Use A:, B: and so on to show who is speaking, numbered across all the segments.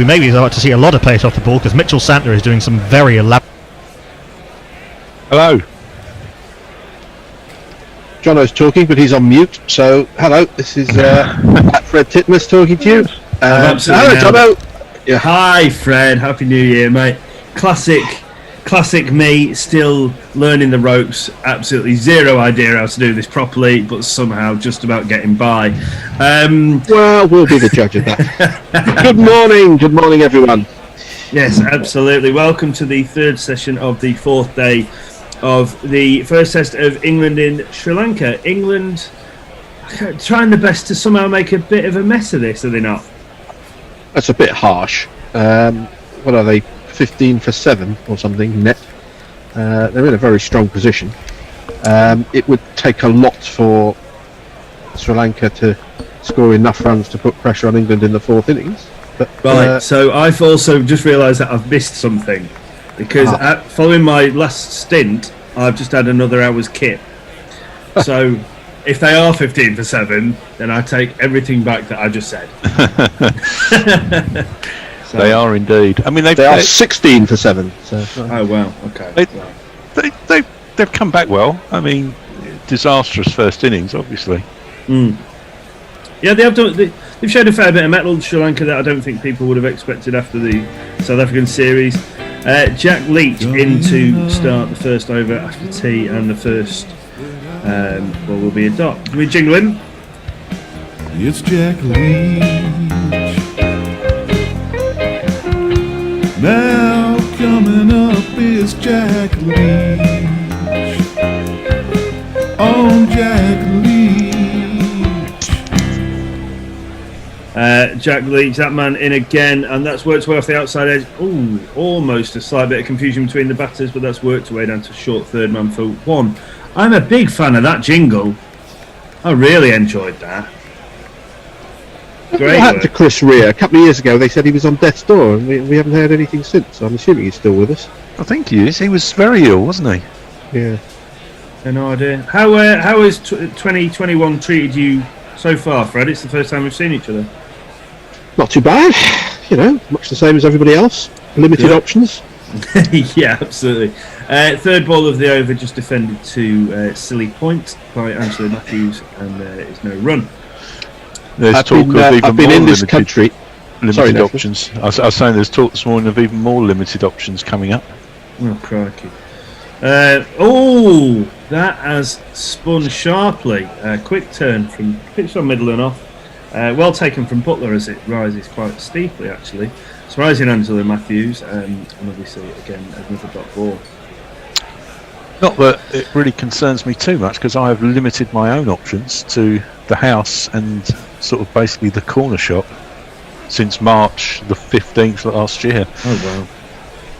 A: We may be about to see a lot of pace off the ball because Mitchell Santner is doing some very elaborate.
B: Hello.
C: Jono's talking, but he's on mute. So, hello, this is Fred Titmus talking to you. Hello, Jono.
D: Yeah. Hi, Fred. Happy New Year, mate. Classic me, still learning the ropes. Absolutely zero idea how to do this properly, but somehow just about getting by.
C: Well, we'll be the judge of that. Good morning, everyone.
D: Yes, absolutely. Welcome to the third session of the fourth day of the first test of England in Sri Lanka. England trying the best to somehow make a bit of a mess of this, are they not?
C: That's a bit harsh. What are they, 15 for 7 or something net? They're in a very strong position. It would take a lot for Sri Lanka to score enough runs to put pressure on England in the fourth innings. But,
D: right, so I've also just realised that I've missed something. Because following my last stint, I've just had another hour's kit. So, if they are 15 for 7, then I take everything back that I just said.
B: So, they are indeed. I mean, they
C: are 16 for 7. So.
D: Oh wow, okay.
B: They've come back well. I mean, disastrous first innings, obviously.
D: Mm. Yeah, they've showed a fair bit of mettle in Sri Lanka that I don't think people would have expected after the South African series. Jack Leach in to start the first over after tea, and the first will be a dot. Can we jingle him?
E: It's Jack Leach. Now coming up is Jack Leach. On Jack Leach.
D: Jack Leach, that man in again, and that's worked way off the outside edge. Ooh, almost a slight bit of confusion between the batters, but that's worked way down to short third man for 1. I'm a big fan of that jingle. I really enjoyed that.
C: Great. What happened to Chris Rea? A couple of years ago, they said he was on death's door, and we haven't heard anything since. So I'm assuming he's still with us.
B: I think he is. He was very ill, wasn't he?
C: Yeah.
D: No idea. How has 2021 treated you so far, Fred? It's the first time we've seen each other.
C: Not too bad, much the same as everybody else. Limited options.
D: Yeah, absolutely. Third ball of the over just defended to silly point by Angelo Matthews, and there is no run.
B: There's talk of even
C: I've been
B: more
C: in this country.
B: Limited options. I was saying there's talk this morning of even more limited options coming up.
D: Oh, crikey. That has spun sharply. Quick turn from pitch on middle and off. Well taken from Butler as it rises quite steeply, actually. It's rising Angelo Matthews, and obviously, again, another dot ball.
B: Not that it really concerns me too much, because I have limited my own options to the house and sort of basically the corner shop since March the 15th last year.
D: Oh,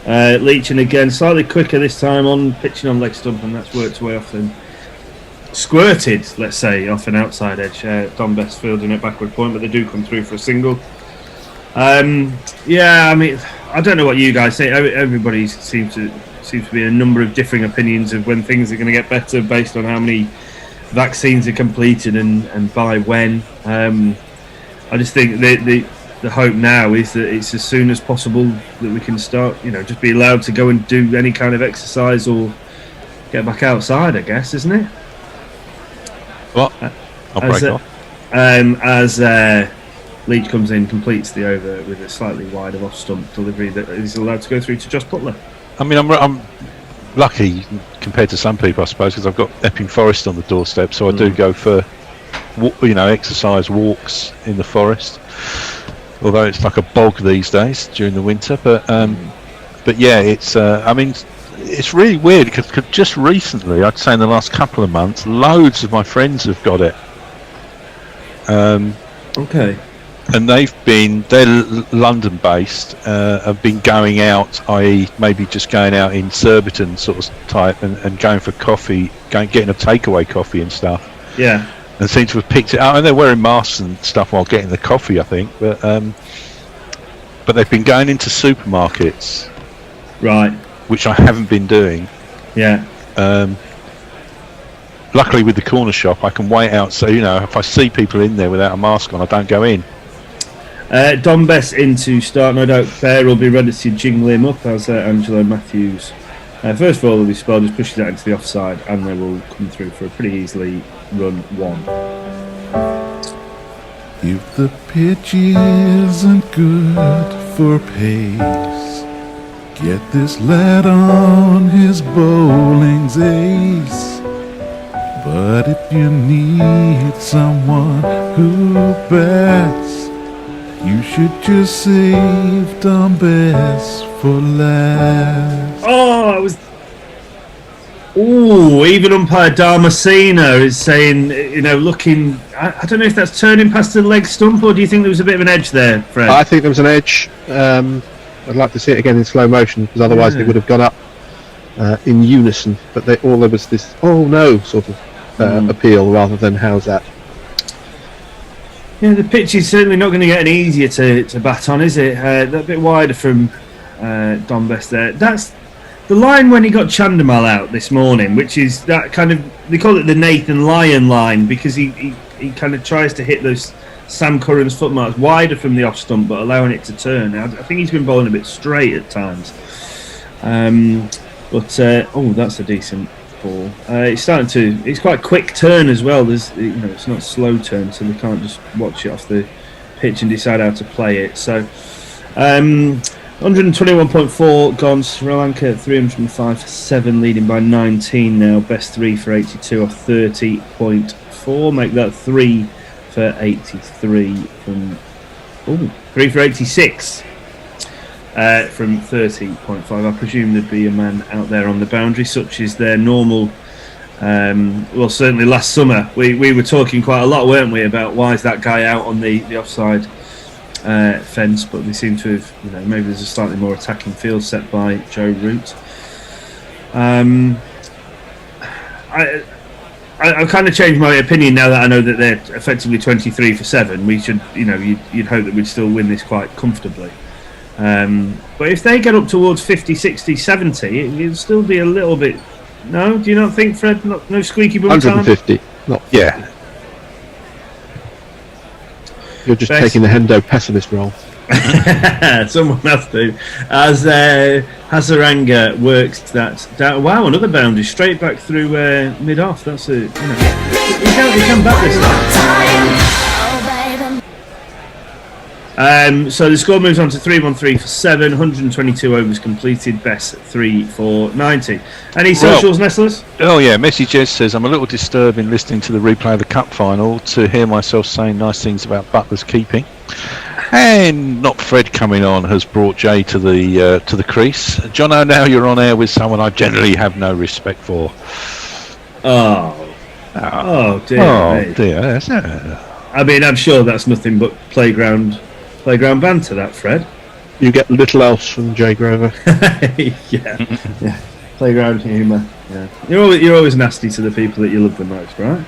D: wow. Leaching again, slightly quicker this time on pitching on leg stump, and that's worked way off and squirted, let's say, off an outside edge. Don Best fielding at backward point, but they do come through for a single. Yeah, I mean, I don't know what you guys say. Everybody seems to be a number of differing opinions of when things are going to get better based on how many vaccines are completed and by when. I just think the hope now is that it's as soon as possible that we can start, just be allowed to go and do any kind of exercise or get back outside, I guess, isn't it?
B: What? I'll break off.
D: As Leach comes in, completes the over with a slightly wider off-stump delivery that is allowed to go through to Josh Butler.
B: I mean, I'm lucky compared to some people, I suppose, because I've got Epping Forest on the doorstep, so I do go for, exercise walks in the forest. Although it's like a bog these days during the winter, but yeah, it's. I mean, it's really weird because just recently, I'd say in the last couple of months, loads of my friends have got it.
D: Okay.
B: And they're London based, have been going out, i.e. maybe just going out in Surbiton sort of type and going for coffee, getting a takeaway coffee and stuff.
D: Yeah.
B: And seem to have picked it up, and they're wearing masks and stuff while getting the coffee, I think. But they've been going into supermarkets,
D: right?
B: Which I haven't been doing.
D: Yeah.
B: Luckily, with the corner shop, I can wait out. So if I see people in there without a mask on, I don't go in.
D: Don Bess in to start. No doubt Bear will be ready to jingle him up as Angelo Matthews. First of all, the spell just pushes that into the offside, and they will come through for a pretty easily run one.
E: If the pitch isn't good for pace, get this lad on his bowling's ace. But if you need someone who bats, you should just save Don Bess for last.
D: Oh, it was. Ooh, even umpire Damasceno is saying, looking. I don't know if that's turning past the leg stump, or do you think there was a bit of an edge there, Fred?
C: I think there was an edge. I'd like to see it again in slow motion, because otherwise they would have gone up in unison. But there was this "oh no" sort of appeal rather than "how's that."
D: Yeah, the pitch is certainly not going to get any easier to bat on, is it? That bit wider from Don Bess there. That's the line when he got Chandimal out this morning, which is that kind of, they call it the Nathan Lyon line, because he kind of tries to hit those Sam Curran's footmarks wider from the off stump, but allowing it to turn. I think he's been bowling a bit straight at times. That's a decent ball. It's quite a quick turn as well. It's not a slow turn, so they can't just watch it off the pitch and decide how to play it. So 121.4 gone. Sri Lanka 305.7, leading by 19 now. Best 3 for 82 off 30.4. Make that 3 for 83 from 3 for 86 from 30.5. I presume there'd be a man out there on the boundary, such is their normal. Certainly last summer we were talking quite a lot, weren't we, about why is that guy out on the offside fence, but they seem to have, maybe there's a slightly more attacking field set by Joe Root. I've kind of changed my opinion now that I know that they're effectively 23 for 7. We should, you'd hope that we'd still win this quite comfortably. But if they get up towards 50, 60, 70, it'll still be a little bit. No, do you not think, Fred? No squeaky bum
C: 150. Not.
B: Yeah.
C: You're just taking the Hendo pessimist role.
D: Someone has to. As Hasaranga works that down. Wow, another boundary straight back through mid-off. That's a. He can back this time. So the score moves on to 3-1-3 for 7. 122 overs completed. Best 3 for 90. Any socials, Nestlers?
B: Oh yeah, Messi Jez says, I'm a little disturbed in listening to the replay of the cup final to hear myself saying nice things about Butler's keeping, and not Fred coming on has brought Jay to the crease. Jono, now you're on air with someone I generally have no respect for.
D: Oh dear. I mean, I'm sure that's nothing but playground banter, that, Fred.
C: You get little else from Jay Grover.
D: yeah. Playground humour. Yeah, you're always nasty to the people that you love the most, right?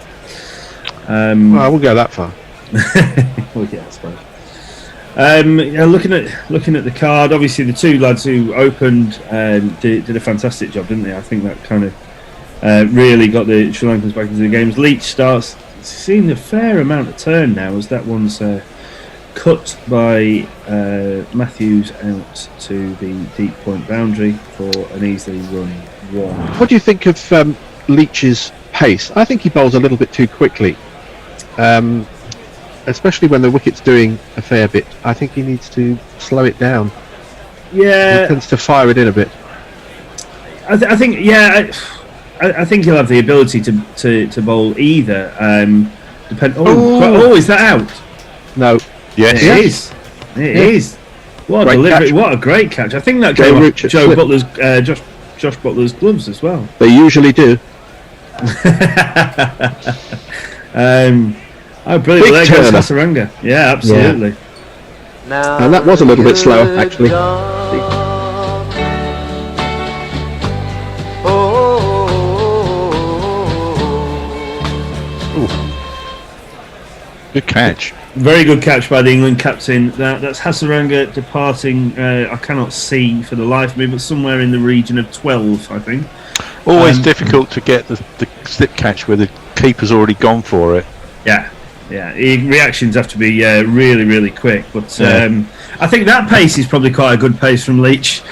C: Well, I won't go that far.
D: Well, yeah, I suppose. Looking at the card, obviously the two lads who opened did a fantastic job, didn't they? I think that kind of really got the Sri Lankans back into the games. Leach starts seeing a fair amount of turn now, as that one's cut by Matthews out to the deep point boundary for an easily run one.
C: What do you think of Leach's pace? I think he bowls a little bit too quickly, especially when the wicket's doing a fair bit. I think he needs to slow it down.
D: Yeah,
C: he tends to fire it in a bit.
D: I think he'll have the ability to bowl either. Is that out?
C: No.
B: Yes.
D: It is. What a delivery! What a great catch! I think that came off Joe Butler's, Josh Butler's gloves as well.
C: They usually do.
D: Brilliant! There goes Hasaranga. Yeah, absolutely.
C: Yeah. And that was a little bit slower, actually.
B: Good catch.
D: Very good catch by the England captain. That's Hasaranga departing. I cannot see for the life of me, but somewhere in the region of 12, I think.
B: Always difficult to get the slip catch where the keeper's already gone for it.
D: Yeah, Reactions have to be really, really quick. But I think that pace is probably quite a good pace from Leach,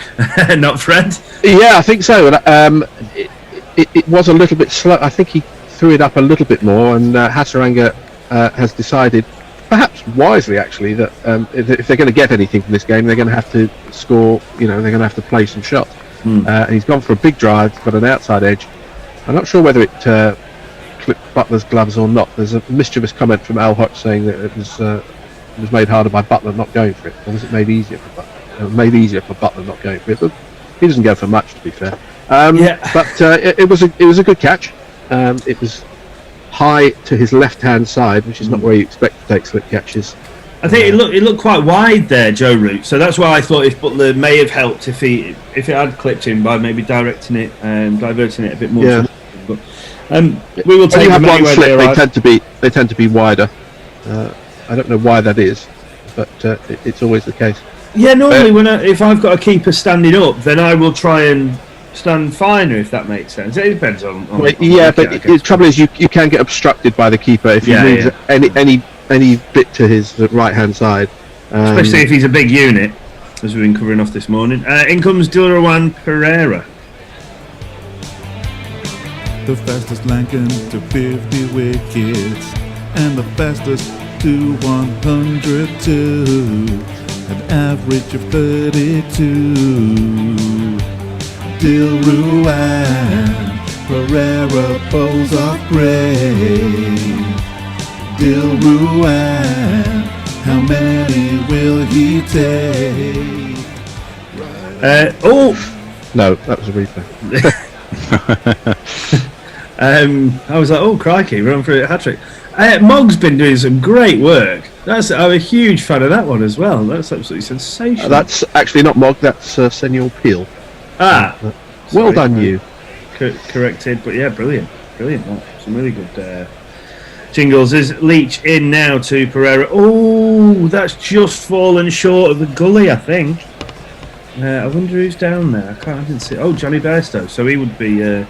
D: not Fred.
C: Yeah, I think so. It was a little bit slow. I think he threw it up a little bit more, and Hasaranga has decided, perhaps wisely actually, that if they're going to get anything from this game, they're going to have to score. They're going to have to play some shots. And he's gone for a big drive, got an outside edge. I'm not sure whether it clipped Butler's gloves or not. There's a mischievous comment from Al Hodge saying that it was made harder by Butler not going for it, or was it made easier for Butler? Made easier for Butler not going for it, but he doesn't go for much, to be fair. But it was a good catch. It was high to his left-hand side, which is not where you expect to take slip catches.
D: I think it looked quite wide there, Joe Root. So that's why I thought if Butler may have helped if it had clipped him by maybe directing it and diverting it a bit more.
C: Yeah.
D: But we will take them anywhere they arrive.
C: They tend to be wider. I don't know why that is, but it's always the case.
D: Yeah, normally if I've got a keeper standing up, then I will try and stand finer, if that makes sense. It depends on
C: but the trouble is you can get obstructed by the keeper if he moves any bit to his right hand side,
D: especially if he's a big unit, as we've been covering off this morning. In comes Dilrawan Pereira.
E: The fastest Lankan to 50 wickets, and the fastest to 100 too, an average of 32. Dilrawan Pereira bowls off great. Dilrawan, how many will he take?
C: No, that was a replay.
D: I was like, oh crikey, run for a hat-trick. Mog's been doing some great work. I'm a huge fan of that one as well. That's absolutely sensational.
C: That's actually not Mog, that's Senor Peel. Well done, you.
D: Corrected, but yeah, brilliant. Some really good jingles. Is Leach in now to Pereira? Oh, that's just fallen short of the gully, I think. I wonder who's down there. I didn't see. Oh, Johnny Bairstow. So he would be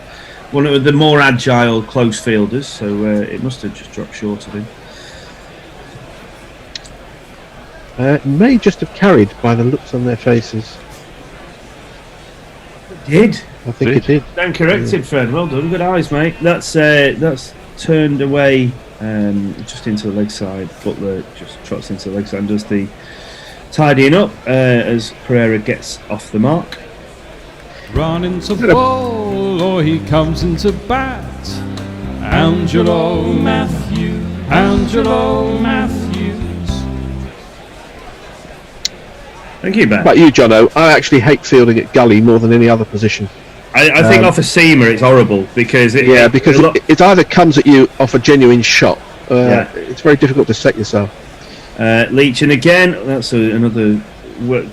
D: one of the more agile close fielders. So it must have just dropped short of him.
C: It may just have carried by the looks on their faces.
D: It did.
C: I think it did.
D: Down corrected, Fred. Well done. Good eyes, mate. That's turned away just into the leg side. Butler just trots into the leg side and does the tidying up as Pereira gets off the mark.
F: Run into ball or he comes into bat. Angelo Matthews.
D: Thank you, Ben.
C: About you, Jono, I actually hate fielding at gully more than any other position.
D: I think off a seamer it's horrible because it
C: either comes at you off a genuine shot. It's very difficult to set yourself.
D: Leach, and again, that's another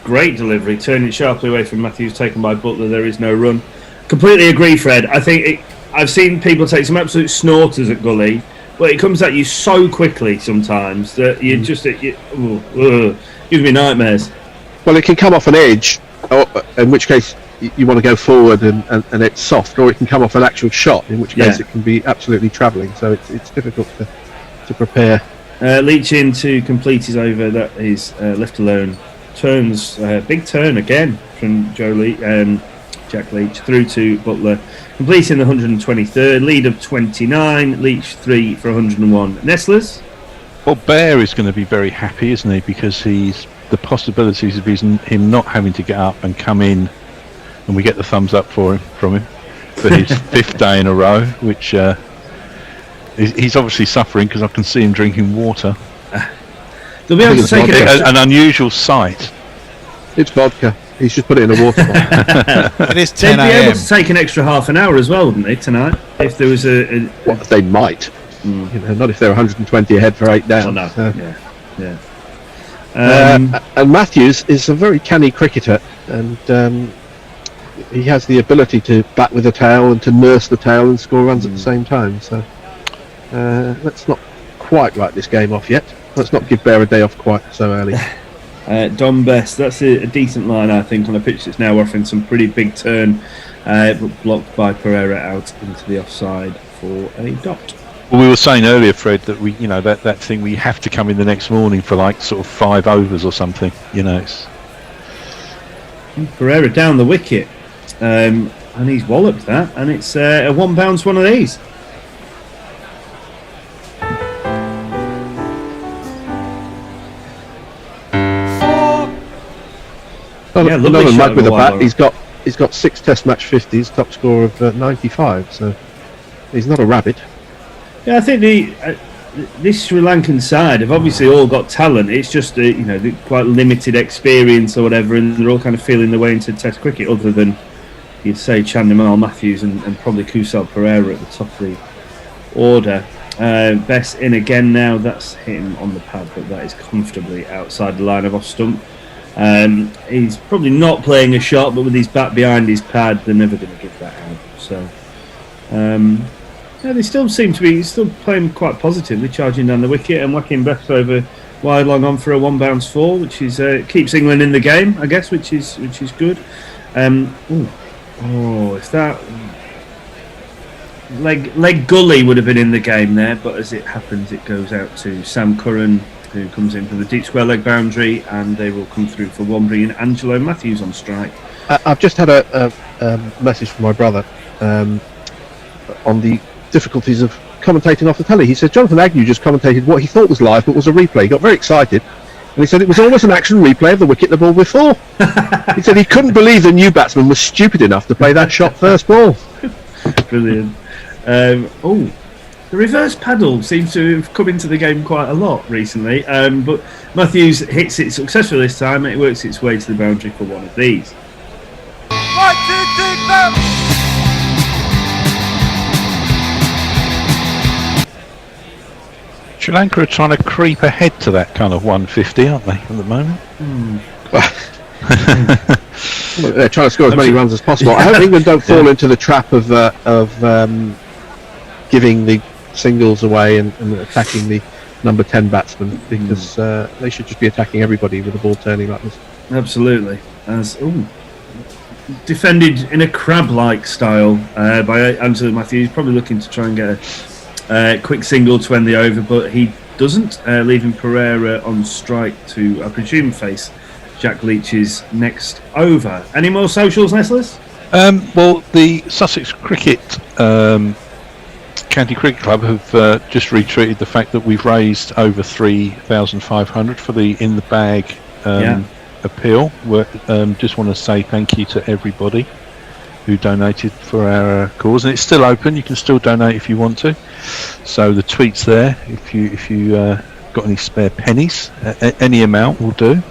D: great delivery, turning sharply away from Matthews, taken by Butler. There is no run. Completely agree, Fred. I think I've seen people take some absolute snorters at gully, but it comes at you so quickly sometimes that you just gives me nightmares.
C: Well, it can come off an edge, in which case you want to go forward and it's soft, or it can come off an actual shot, in which case it can be absolutely travelling. So it's difficult to prepare.
D: Leach in to complete his over. That is left alone. Turns big turn again from Jack Leach through to Butler, completing the 123rd, lead of 29. Leach 3 for 101. Nestlers.
B: Well, Bear is going to be very happy, isn't he? Because the possibilities of him not having to get up and come in, and we get the thumbs up from him for his 5th day in a row, which he's obviously suffering because I can see him drinking water.
D: They'll be able to take
B: an unusual sight.
C: It's vodka. He's just put it in a water bottle.
G: It is 10
D: They'd be able to take an extra half an hour as well, wouldn't they, tonight? If there was
C: Well, they might. Not if they're 120 ahead for 8 down.
D: Oh, no. Yeah.
C: And Matthews is a very canny cricketer, and he has the ability to bat with the tail and to nurse the tail and score runs at the same time. So let's not quite write this game off yet. Let's not give Bear a day off quite so early.
D: Dom Best, that's a decent line, I think, on a pitch that's now offering some pretty big turn, but blocked by Pereira out into the offside for a dot.
B: Well, we were saying earlier, Fred, that that thing we have to come in the next morning for like sort of 5 overs or something. It's
D: Pereira down the wicket, and he's walloped that, and it's a 1 bounce one of these.
C: Another mug with a bat. He's got 6 Test match 50s, top score of 95. So he's not a rabbit.
D: Yeah, I think this Sri Lankan side have obviously all got talent. It's just the quite limited experience or whatever, and they're all kind of feeling their way into Test cricket. Other than you'd say Chandimal Matthews and probably Kusal Pereira at the top of the order. Best in again now. That's hitting on the pad, but that is comfortably outside the line of off stump. He's probably not playing a shot, but with his bat behind his pad, they're never going to give that out. So. They still seem to be playing quite positively, charging down the wicket and whacking best over wide long on for a 1 bounce 4, which is keeps England in the game, I guess, which is good. Is that leg gully would have been in the game there, but as it happens, it goes out to Sam Curran, who comes in from the deep square leg boundary, and they will come through for one, bringing Angelo Matthews on strike.
C: I've just had a message from my brother on the difficulties of commentating off the telly. He said Jonathan Agnew just commentated what he thought was live but was a replay. He got very excited and he said it was almost an action replay of the wicket the ball before. He said he couldn't believe the new batsman was stupid enough to play that shot first ball.
D: Brilliant. The reverse paddle seems to have come into the game quite a lot recently, but Matthews hits it successfully this time and it works its way to the boundary for one of these.
G: 1, 2, 3, 4.
B: Sri Lanka are trying to creep ahead to that kind of 150, aren't they, at the moment?
C: They're trying to score as many runs as possible. I hope England don't fall into the trap of giving the singles away and attacking the number 10 batsman, because they should just be attacking everybody with the ball turning like this.
D: Absolutely. Defended in a crab-like style by Angelo Matthews, probably looking to try and get a quick single to end the over, but he doesn't, leaving Pereira on strike to, I presume, face Jack Leach's next over. Any more socials, Nestlers?
B: Well, the Sussex Cricket County Cricket Club have just retweeted the fact that we've raised over 3,500 for the In the Bag appeal. Just want to say thank you to everybody who donated for our cause, and it's still open. You can still donate if you want to. So the tweet's there. If you got any spare pennies, any amount will do.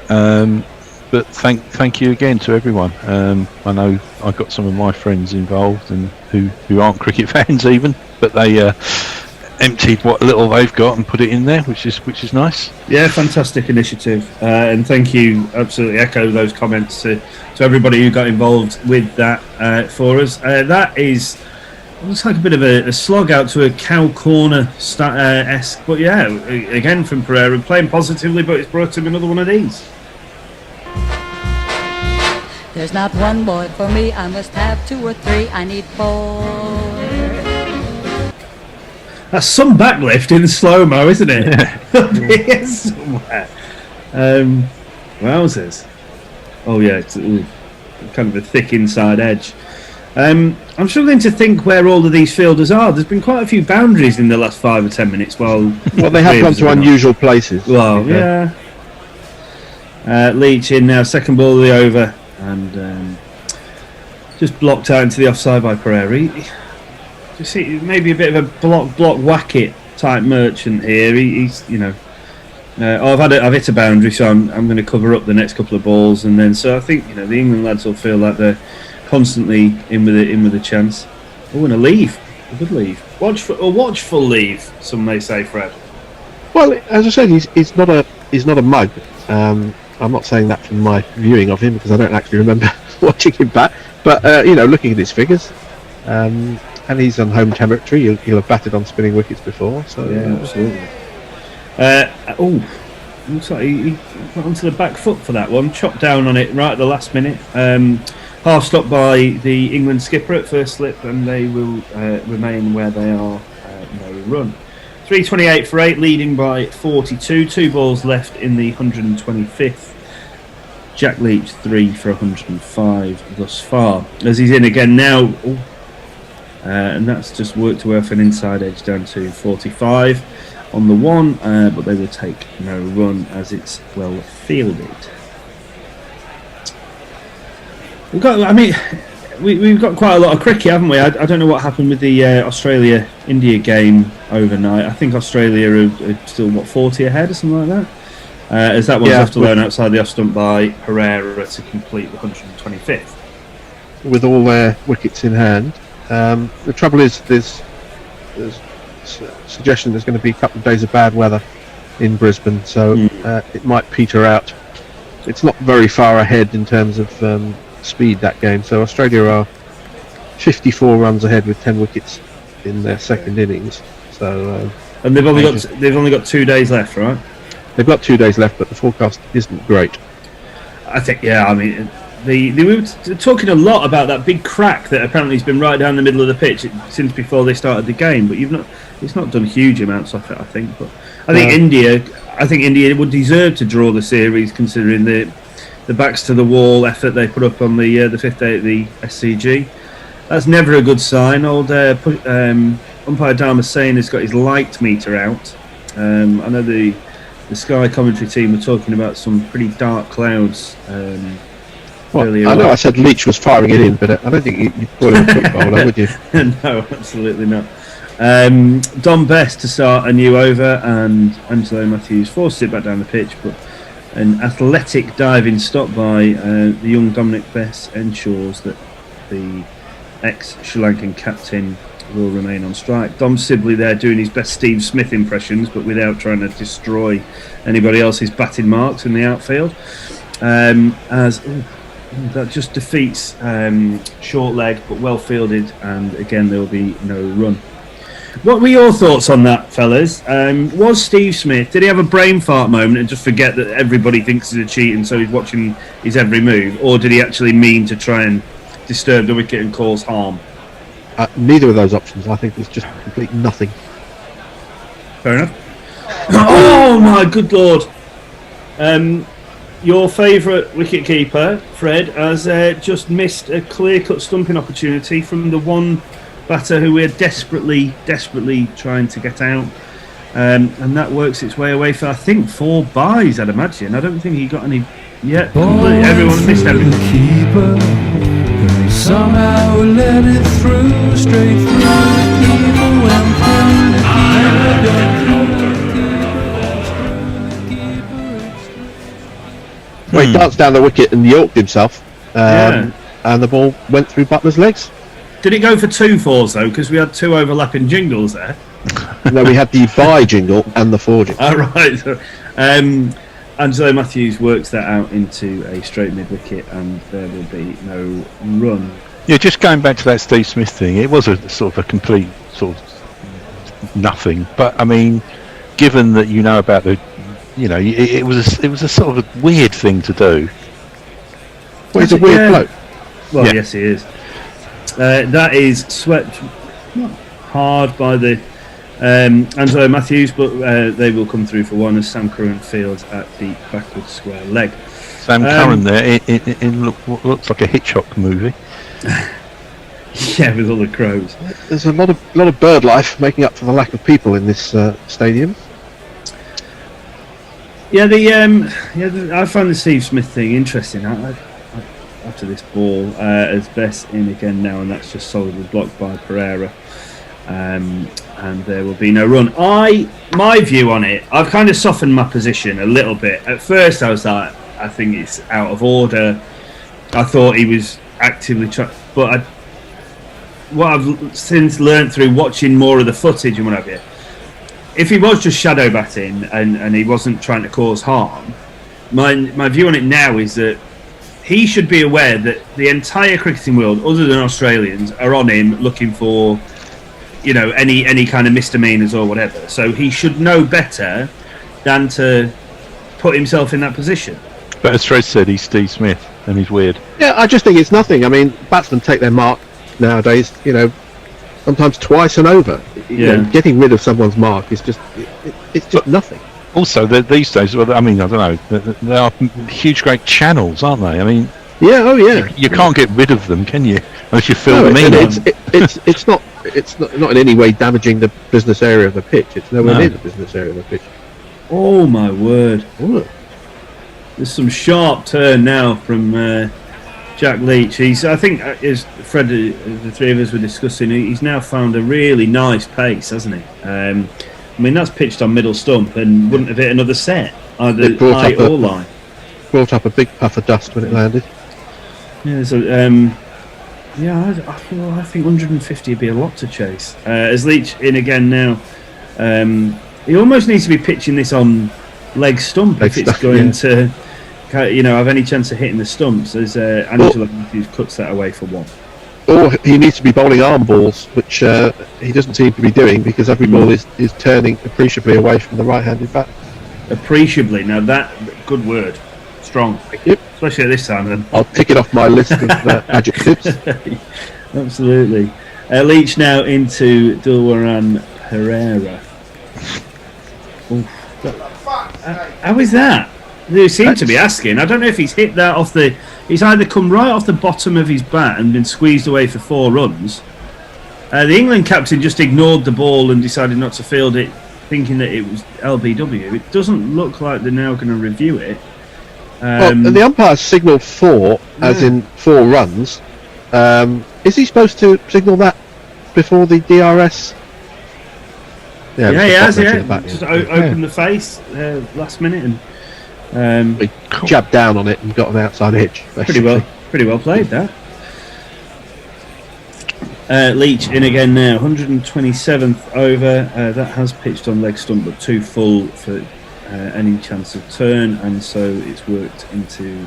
B: But thank you again to everyone. I know I've got some of my friends involved and who aren't cricket fans even, but they emptied what little they've got and put it in there, which is nice.
D: Yeah, fantastic initiative, and thank you. Absolutely echo those comments to everybody who got involved with that for us. That looks like a bit of a slog out to a cow corner esque, but yeah, again from Pereira, playing positively, but it's brought him another one of these.
H: There's not one boy for me, I must have 2 or 3, I need 4.
D: That's some backlift in slow-mo, isn't it? Yeah. Somewhere. Wowzers. Oh yeah, it's kind of a thick inside edge. I'm struggling to think where all of these fielders are. There's been quite a few boundaries in the last 5 or 10 minutes. Well,
C: they have gone to unusual places.
D: Well, yeah. Leach in now, second ball of the over, and just blocked out into the offside by Pereira. You see, maybe a bit of a block whack it type merchant here. He's I've hit a boundary, so I'm going to cover up the next couple of balls, and then so I think the England lads will feel like they're constantly in with a chance. Oh, and a good leave, watchful leave. Some may say, Fred.
C: Well, as I said, he's not a mug. I'm not saying that from my viewing of him because I don't actually remember watching him back. But looking at his figures. And he's on home territory. He'll have batted on spinning wickets before. So
D: yeah, absolutely. Looks like he got onto the back foot for that one. Chopped down on it right at the last minute. Half stopped by the England skipper at first slip, and they will remain where they are run. 328 for 8, leading by 42. 2 balls left in the 125th. Jack Leach 3 for 105 thus far. As he's in again now, and that's just worked to earth an inside edge down to 45 on the 1, but they will take no run as it's well fielded. We've got quite a lot of cricket, haven't we? I don't know what happened with the Australia-India game overnight. I think Australia are still 40 ahead or something like that. As that one's left alone outside the off stump by Pereira to complete the 125th.
C: With all their wickets in hand. The trouble is, there's a suggestion there's going to be a couple of days of bad weather in Brisbane, so it might peter out. It's not very far ahead in terms of speed, that game. So Australia are 54 runs ahead with 10 wickets in their second innings. So
D: and they've only got 2 days left, right?
C: They've got 2 days left, but the forecast isn't great.
D: I think, we were talking a lot about that big crack that apparently has been right down the middle of the pitch since before they started the game, but it's not done huge amounts of it, I think. But I think India would deserve to draw the series, considering the backs to the wall effort they put up on the 5th day at the SCG. That's never a good sign. Old umpire Dharmasein has got his light meter out. I know the Sky commentary team were talking about some pretty dark clouds earlier.
C: I know I said Leach was firing it in, but I don't think you'd call him a quick bowler, would you?
D: No, absolutely not. Dom Best to start a new over, and Angelo Matthews forced it back down the pitch, but an athletic diving stop by the young Dominic Best ensures that the ex-Sri Lankan captain will remain on strike. Dom Sibley there doing his best Steve Smith impressions, but without trying to destroy anybody else's batting marks in the outfield. That just defeats short leg, but well fielded, and again there will be no run. What were your thoughts on that, fellas? Was Steve Smith, did he have a brain fart moment and just forget that everybody thinks he's a cheat and so he's watching his every move, or did he actually mean to try and disturb the wicket and cause harm?
C: Neither of those options. I think it's just complete nothing.
D: Fair enough. Oh my good lord! Your favourite wicket keeper, Fred, has just missed a clear-cut stumping opportunity from the one batter who we're desperately trying to get out, and that works its way away for, I think, 4 byes, I'd imagine. I don't think he got any yet. Everyone missed everything.
F: Somehow let it through, straight through the keeper, went through the keeper.
C: Well, he danced down the wicket and yorked himself, and the ball went through Butler's legs.
D: Did it go for 2 fours though? Because we had 2 overlapping jingles there.
C: No, we had the bye jingle and the 4 jingle.
D: Oh, right. So, Angelo Matthews works that out into a straight mid-wicket, and there will be no run.
B: Yeah, just going back to that Steve Smith thing, it was a sort of a complete sort of nothing. But I mean, given that you know about the, it was a sort of a weird thing to do.
C: Well, he's a weird bloke.
D: Well, yes, he is. That is swept hard by the Angelo Matthews, but they will come through for 1 as Sam Curran fields at the backward square leg.
B: Sam Curran there, it looks like a Hitchcock movie.
D: Yeah, with all the crows.
C: There's a lot of bird life making up for the lack of people in this stadium.
D: Yeah, I found the Steve Smith thing interesting. After this ball, as Best in again now, and that's just solidly blocked by Pereira. And there will be no run. My view on it, I've kind of softened my position a little bit. At first I was like, I think it's out of order. I thought he was actively trying, but what I've since learned through watching more of the footage and what have you, if he was just shadow batting and he wasn't trying to cause harm, my view on it now is that he should be aware that the entire cricketing world, other than Australians, are on him looking for any kind of misdemeanors or whatever. So he should know better than to put himself in that position.
B: But as Fred said, he's Steve Smith and he's weird.
C: Yeah, I just think it's nothing. I mean, batsmen take their mark nowadays. sometimes twice and over. You know, getting rid of someone's mark is just it's just nothing.
B: Also, these days, well, I mean, I don't know, they are huge, great channels, aren't they? I mean, you can't get rid of them, can you? Unless you fill them in.
C: It's not in any way damaging the business area of the pitch. It's nowhere near the business area of the pitch.
D: Oh my word! Ooh. There's some sharp turn now from Jack Leach. I think, as Fred, the three of us were discussing, he's now found a really nice pace, hasn't he? I mean, that's pitched on middle stump and wouldn't have hit another set, either high or line.
C: Brought up a big puff of dust when it landed.
D: Yeah, so I think 150 would be a lot to chase. As Leach in again now, he almost needs to be pitching this on leg stump if it's going to, have any chance of hitting the stumps. As Angelo Matthews cuts that away for one.
C: Or he needs to be bowling arm balls, which he doesn't seem to be doing because every ball is turning appreciably away from the right-handed bat.
D: Appreciably. Now that good word, strong.
C: Thank you.
D: Especially at this time. Then
C: I'll tick it off my list of adjectives.
D: Absolutely. Leach now into Dilwaran Herrera. How is that? They seem to be asking. I don't know if he's hit that off the. He's either come right off the bottom of his bat and been squeezed away for 4 runs. The England captain just ignored the ball and decided not to field it, thinking that it was LBW. It doesn't look like they're now going to review it.
C: Well, the umpire signalled 4, as in 4 runs. Is he supposed to signal that before the DRS?
D: Yeah, he has. Just opened the face last minute and.
C: He jabbed down on it and got an outside edge. Basically.
D: Pretty well played that. Leach in again now, 127th over. That has pitched on leg stump, but too full for any chance of turn, and so it's worked into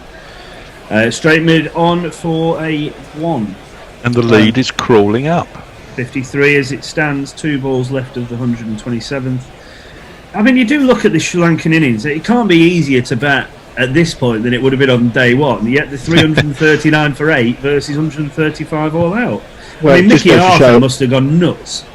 D: straight mid on for a 1.
B: And the lead is crawling up.
D: 53 as it stands. 2 balls left of the 127th. I mean, you do look at the Sri Lankan innings. It can't be easier to bat at this point than it would have been on day 1. Yet the 339 for 8 versus 135 all out.
C: Well,
D: I mean, Mickey Arthur must have gone nuts.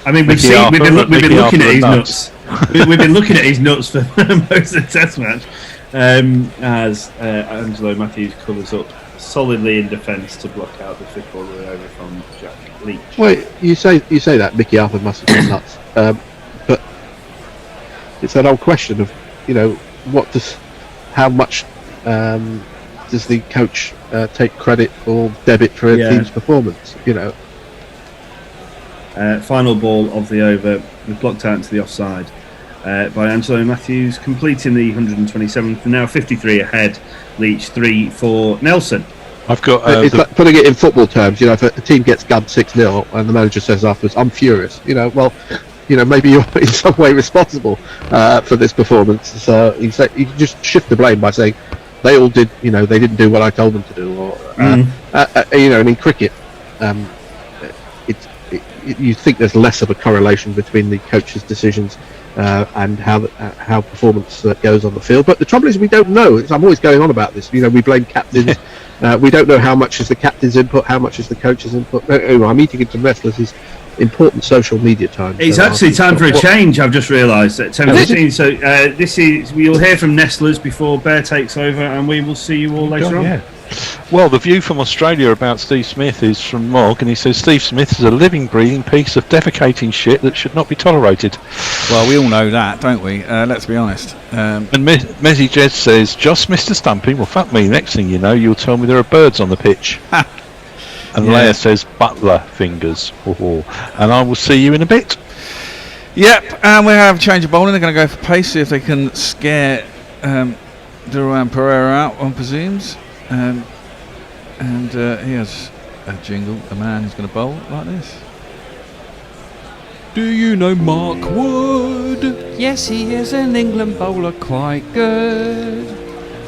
D: I mean, we've been looking at his nuts. We've been looking at his nuts for most of the Test match. As Angelo Matthews covers up solidly in defence to block out the 5th ball over from Jack Leach.
C: Well, you say that Mickey Arthur must have gone nuts. But it's that old question of, how much does the coach take credit or debit for a team's performance?
D: Final ball of the over was blocked out into the offside by Angelo Matthews, completing the 127th. Now 53 ahead. Leach 3 for Nelson.
B: I've got.
C: It's like putting it in football terms. If a team gets gubbed 6-0 and the manager says afterwards, "I'm furious," maybe you're in some way responsible for this performance. So you can just shift the blame by saying they all did, they didn't do what I told them to do, or and in cricket, you think there's less of a correlation between the coach's decisions and how performance goes on the field. But the trouble is, we don't know. I'm always going on about this. We blame captains. We don't know how much is the captain's input, how much is the coach's input. I'm eating into Wrestlers' important social media time.
D: It's actually time for a change. I've just realised at 10:15. So we'll hear from Nestlers before Bear takes over, and we will see you all later on.
B: Yeah. Well, the view from Australia about Steve Smith is from Mog, and he says Steve Smith is a living, breathing piece of defecating shit that should not be tolerated.
I: Well, we all know that, don't we? Let's be honest.
B: And Mezzy Jez says, just Mr. Stumping. Well, fuck me. Next thing you know, you'll tell me there are birds on the pitch. And Leia says, Butler fingers. And I will see you in a bit.
I: Yep, and we have a change of bowling. They're going to go for pace, see if they can scare Duran Pereira out, one presumes. And here's a jingle, a man who's going to bowl like this.
F: Do you know Mark Wood?
J: Yes, he is an England bowler, quite good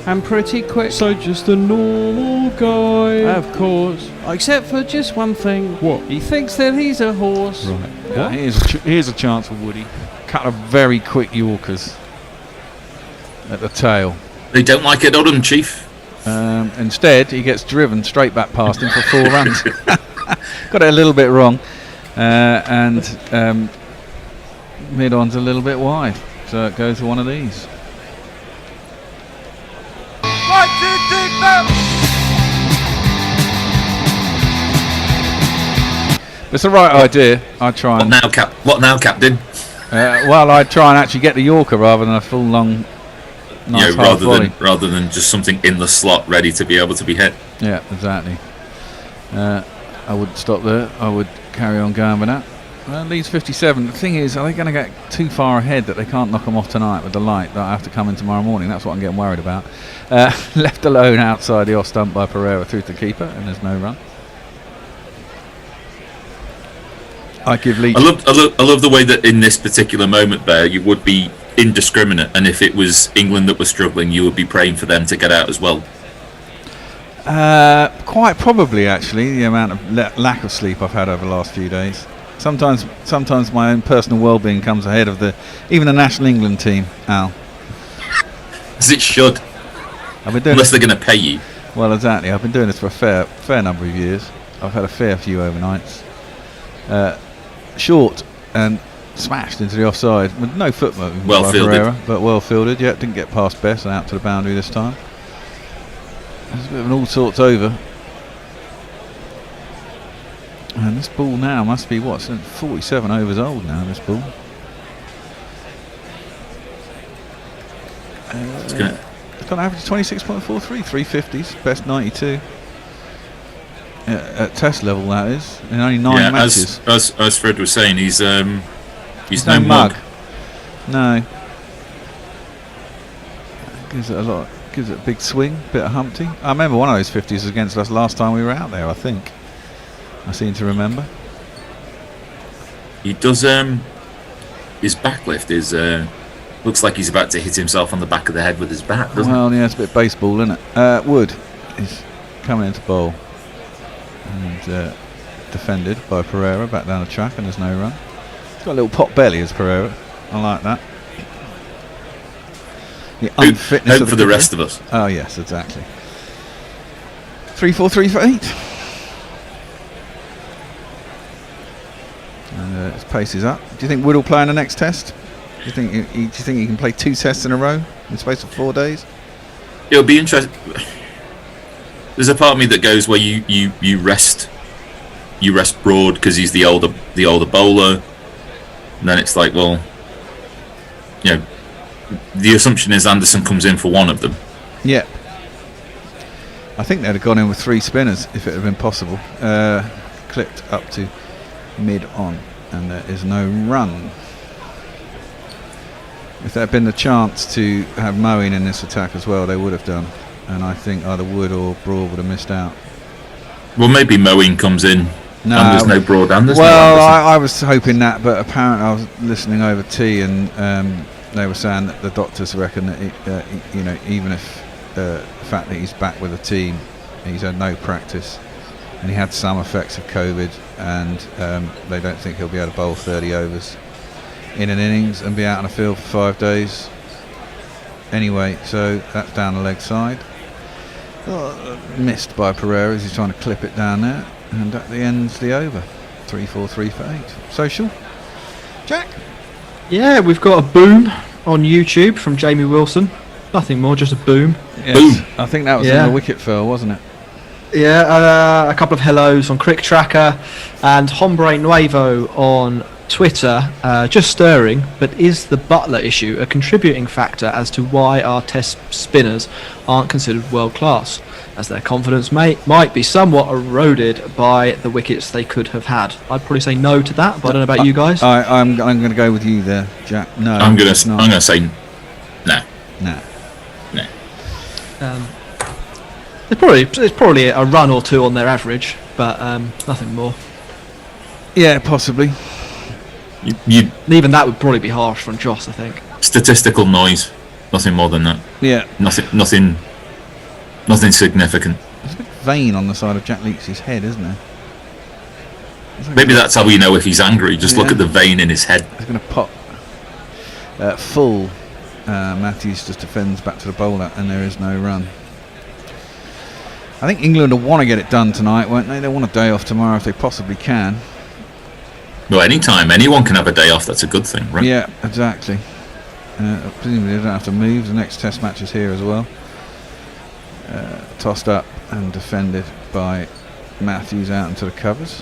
J: and pretty quick.
F: So just a normal guy.
J: Of course, except for just one thing.
F: What?
J: He thinks that he's a horse.
F: Right.
I: Yeah, here's a chance for Woody. Couple of very quick Yorkers at the tail.
K: They don't like it on him, Chief.
I: Instead, he gets driven straight back past him for 4 runs. Got it a little bit wrong, and mid-on's a little bit wide, so it goes to one of these.
G: 1, 2, 3, 4.
I: It's the right idea. I'd try
K: What
I: and
K: now, Captain?
I: well, I'd try and actually get the Yorker rather than a full long, nice hard volley.
K: rather than just something in the slot ready to be able to be hit.
I: Yeah, exactly. I wouldn't stop there. I would carry on going with that. Well, Leeds 57. The thing is, are they going to get too far ahead that they can't knock them off tonight with the light that I have to come in tomorrow morning? That's what I'm getting worried about. Left alone outside the off stump by Pereira through to the keeper, and there's no run. I give Leeds.
K: I love the way that in this particular moment there you would be indiscriminate, and if it was England that was struggling, you would be praying for them to get out as well.
I: Quite probably, actually, the amount of lack of sleep I've had over the last few days. Sometimes my own personal well-being comes ahead of even the national England team, Al.
K: As it should.
I: I've been doing
K: Unless they're going to pay you.
I: Well, exactly. I've been doing this for a fair number of years. I've had a fair few overnights. Short and smashed into the offside with no foot movement.
K: Well fielded.
I: Pereira, but well fielded. Yeah, didn't get past Bess and out to the boundary this time. There's a bit of an all sorts over. And this ball now must be 47 overs old now, this ball. It's got an average 26.43, 350s, best 92. At test level, that is, in only 9 matches.
K: As Fred was saying, he's no
I: mug. No. Gives it a lot. Gives it a big swing, bit of Humpty. I remember one of those 50s was against us last time we were out there, I think. I seem to remember.
K: He does. His backlift is looks like he's about to hit himself on the back of the head with his bat, doesn't it?
I: Well, yeah, it's a bit baseball, isn't it? Wood is coming into bowl and defended by Pereira back down the track, and there's no run. He's got a little pot belly as Pereira. I like that. The unfitness
K: hope for the rest of us.
I: Oh yes, exactly. 3-4-3 for 8. And his pace is up. Do you think Wood will play in the next test? Do you think he can play 2 tests in a row in the space of 4 days?
K: It'll be interesting. There's a part of me that goes where you rest Broad because he's the older bowler, and then it's like, well, you know, the assumption is Anderson comes in for one of them.
I: Yeah. I think they'd have gone in with 3 spinners if it had been possible. Clipped up to mid-on, and there is no run. If there had been the chance to have Moeen in this attack as well, they would have done. And I think either Wood or Broad would have missed out.
K: Well, maybe Moeen comes in.
I: No,
K: and there's no Broad. And there's
I: well,
K: no
I: I was hoping that, but apparently I was listening over tea, and they were saying that the doctors reckon that even if the fact that he's back with the team, he's had no practice, and he had some effects of COVID, and they don't think he'll be able to bowl 30 overs in an innings and be out on the field for 5 days. Anyway, so that's down the leg side. Missed by Pereira as he's trying to clip it down there, and at the end's the over. 3-4-3 for 8. Social, Jack.
L: Yeah, we've got a boom on YouTube from Jamie Wilson. Nothing more, just a boom.
I: Yes, boom. I think that was on the wicket fell, wasn't it?
L: Yeah, a couple of hellos on Crick Tracker and Hombre Nuevo on Twitter. Just stirring, but is the Butler issue a contributing factor as to why our test spinners aren't considered world class, as their confidence might be somewhat eroded by the wickets they could have had? I'd probably say no to that, but I don't know about you guys.
I: I'm going to go with you there, Jack. No,
K: I'm going to say no.
I: No.
L: It's probably a run or 2 on their average, but nothing more.
I: Yeah, possibly.
L: Even that would probably be harsh from Joss, I think.
K: Statistical noise, nothing more than that.
I: Yeah.
K: Nothing significant.
I: There's a big vein on the side of Jack Leach's head, isn't there?
K: Maybe that's how we know if he's angry. Just look at the vein in his head.
I: He's going to pop full. Matthews just defends back to the bowler, and there is no run. I think England will want to get it done tonight, won't they? They want a day off tomorrow if they possibly can.
K: Well, anytime anyone can have a day off, that's a good thing, right?
I: Yeah, exactly. Presumably they don't have to move. The next test match is here as well. Tossed up and defended by Matthews out into the covers.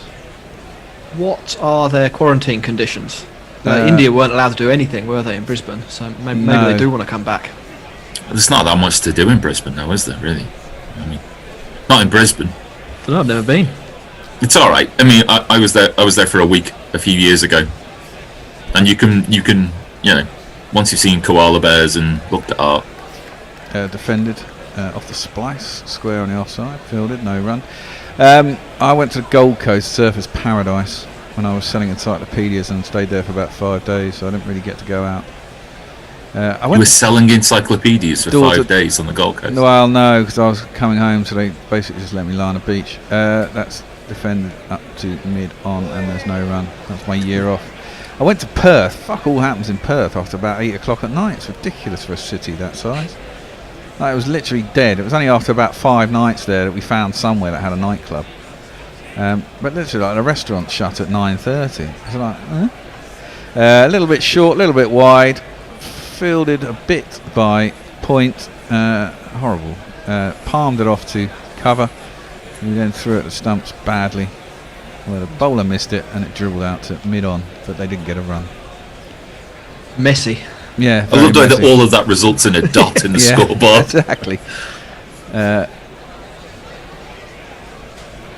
L: What are their quarantine conditions? India weren't allowed to do anything, were they, in Brisbane? So maybe they do want to come back.
K: There's not that much to do in Brisbane now, is there, really? I mean, not in Brisbane.
L: I don't know, I've never been.
K: It's all right. I mean, I was there for a week a few years ago, and you can once you've seen koala bears and looked at art.
I: Defended off the splice, square on the offside, fielded, no run. I went to the Gold Coast Surfers Paradise when I was selling encyclopedias and stayed there for about 5 days, so I didn't really get to go out.
K: You were selling encyclopedias for 5 days on the Gold Coast?
I: Well, no, because I was coming home, so they basically just let me lie on the beach. That's defended up to mid-on, and there's no run. That's my year off. I went to Perth. Fuck all happens in Perth after about 8 o'clock at night. It's ridiculous for a city that size. Like, it was literally dead. It was only after about 5 nights there that we found somewhere that had a nightclub. But literally, like, the restaurant shut at 9:30. It's like, a little bit short, a little bit wide. Fielded a bit by point. Horrible. Palmed it off to cover. We then threw it at the stumps badly. Well, the bowler missed it and it dribbled out to mid-on, but they didn't get a run.
L: Messy.
I: Yeah.
K: I love the way that all of that results in a dot in the scoreboard.
I: Exactly.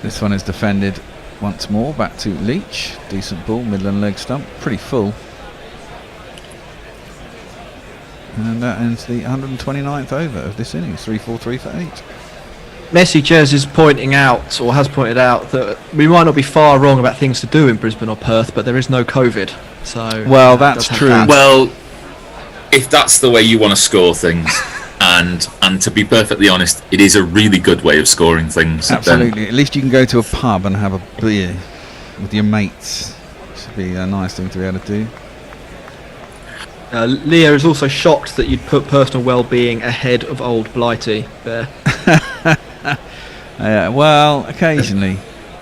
I: This one is defended once more. Back to Leach. Decent ball, Midland leg stump. Pretty full. And that ends the 129th over of this innings. 3-4-3 for 8.
L: Messi Jez is pointing out, or has pointed out, that we might not be far wrong about things to do in Brisbane or Perth, but there is no COVID. So
I: well, that's true.
K: Well, if that's the way you want to score things, and to be perfectly honest, it is a really good way of scoring things.
I: Absolutely. At least you can go to a pub and have a beer with your mates. Should be a nice thing to be able to do.
L: Leah is also shocked that you'd put personal well-being ahead of old Blighty there.
I: Well, occasionally.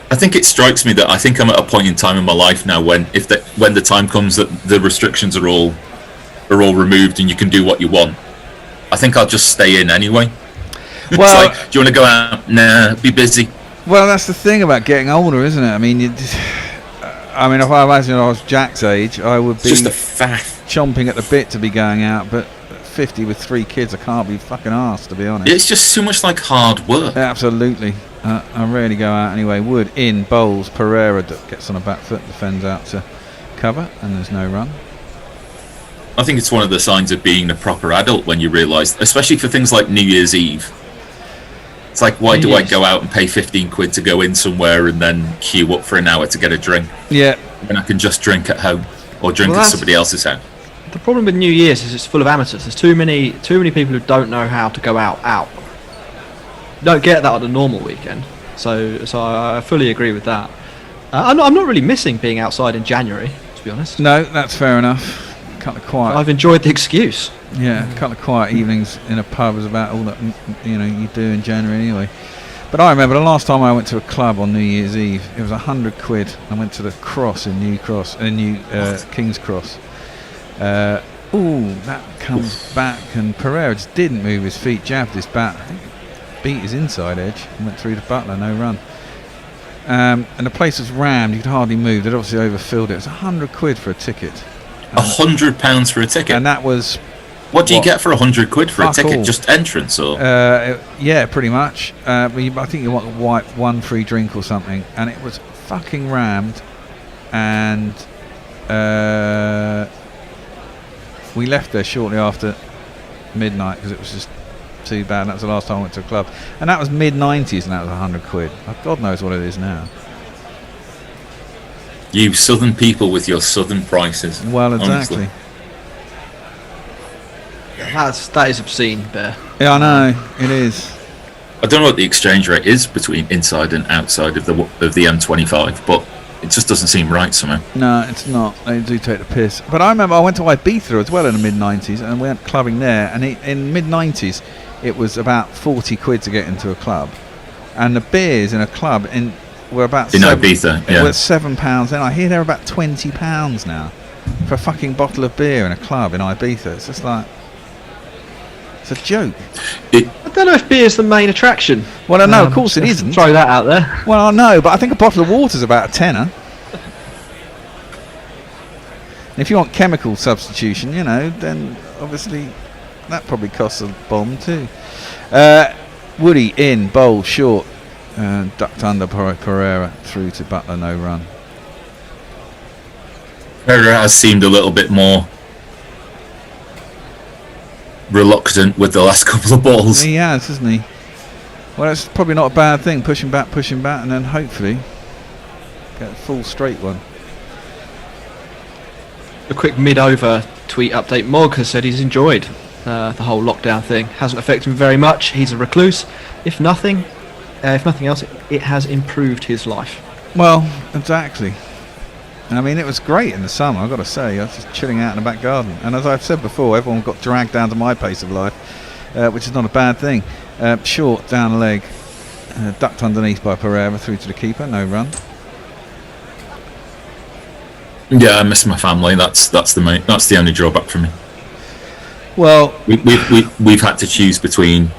K: I think it strikes me that I think I'm at a point in time in my life now when the time comes that the restrictions are all removed and you can do what you want. I think I'll just stay in anyway.
I: Well,
K: it's like, do you want to go out? Nah, be busy.
I: Well, that's the thing about getting older, isn't it? I mean, if I imagine I was Jack's age, I would be
K: just a faff,
I: chomping at the bit to be going out, but 50 with 3 kids, I can't be fucking arsed, to be honest.
K: It's just so much like hard work.
I: Absolutely. I rarely go out anyway. Wood in, bowls, Pereira gets on a back foot, defends out to cover, and there's no run.
K: I think it's one of the signs of being a proper adult when you realise, especially for things like New Year's Eve. It's like, why do I go out and pay 15 quid to go in somewhere and then queue up for an hour to get a drink?
I: Yeah.
K: When I can just drink at home or drink at somebody else's house.
L: The problem with New Year's is it's full of amateurs. There's too many people who don't know how to go out. You don't get that on a normal weekend. So I fully agree with that. I'm not really missing being outside in January, to be honest.
I: No, that's fair enough. Kind of quiet.
L: I've enjoyed the excuse.
I: Yeah, kind of quiet evenings in a pub is about all that you do in January anyway. But I remember the last time I went to a club on New Year's Eve, it was 100 quid. I went to the Cross in King's Cross. That comes back, and Pereira just didn't move his feet, jabbed his bat, I think beat his inside edge and went through to Butler, no run. And the place was rammed, you could hardly move. They'd obviously overfilled it. It was 100 quid for a ticket.
K: £100 for a ticket?
I: And that was...
K: What do you get for 100 quid for a ticket? All. Just entrance, or?
I: Yeah, pretty much. But I think you want one free drink or something, and it was fucking rammed. And we left there shortly after midnight because it was just too bad. And that was the last time I went to a club, and that was mid-90s, and that was 100 quid. God knows what it is now.
K: You southern people with your southern prices.
I: Well, exactly.
L: That is obscene, Bear.
I: Yeah, I know it is.
K: I don't know what the exchange rate is between inside and outside of the M25, but it just doesn't seem right somehow.
I: No, it's not. They do take the piss. But I remember I went to Ibiza as well in the mid-90s, and we went clubbing there. And in mid-90s, it was about 40 quid to get into a club. And the beers in a club were about
K: in Ibiza, yeah.
I: were £7. Then I hear they're about £20 now for a fucking bottle of beer in a club in Ibiza. It's just like, it's a joke.
L: I don't know if beer's the main attraction.
I: Well, I know, of course it isn't.
L: Throw that out there.
I: Well, I know, but I think a bottle of water's about a tenner. If you want chemical substitution, then obviously that probably costs a bomb too. Woody in, bowl, short, ducked under Pereira, through to Butler, no run.
K: Pereira has seemed a little bit more reluctant with the last couple of balls.
I: He has, hasn't he? Well, it's probably not a bad thing, pushing back, and then hopefully get a full straight one.
L: A quick mid-over tweet update. Mog has said he's enjoyed the whole lockdown thing. Hasn't affected him very much. He's a recluse. If nothing else, it has improved his life.
I: Well, exactly. I mean, it was great in the summer, I've got to say. I was just chilling out in the back garden. And as I've said before, everyone got dragged down to my pace of life, which is not a bad thing. Short, down the leg, ducked underneath by Pereira, through to the keeper, no run.
K: Yeah, I miss my family. That's the only drawback for me.
I: Well,
K: we've had to choose between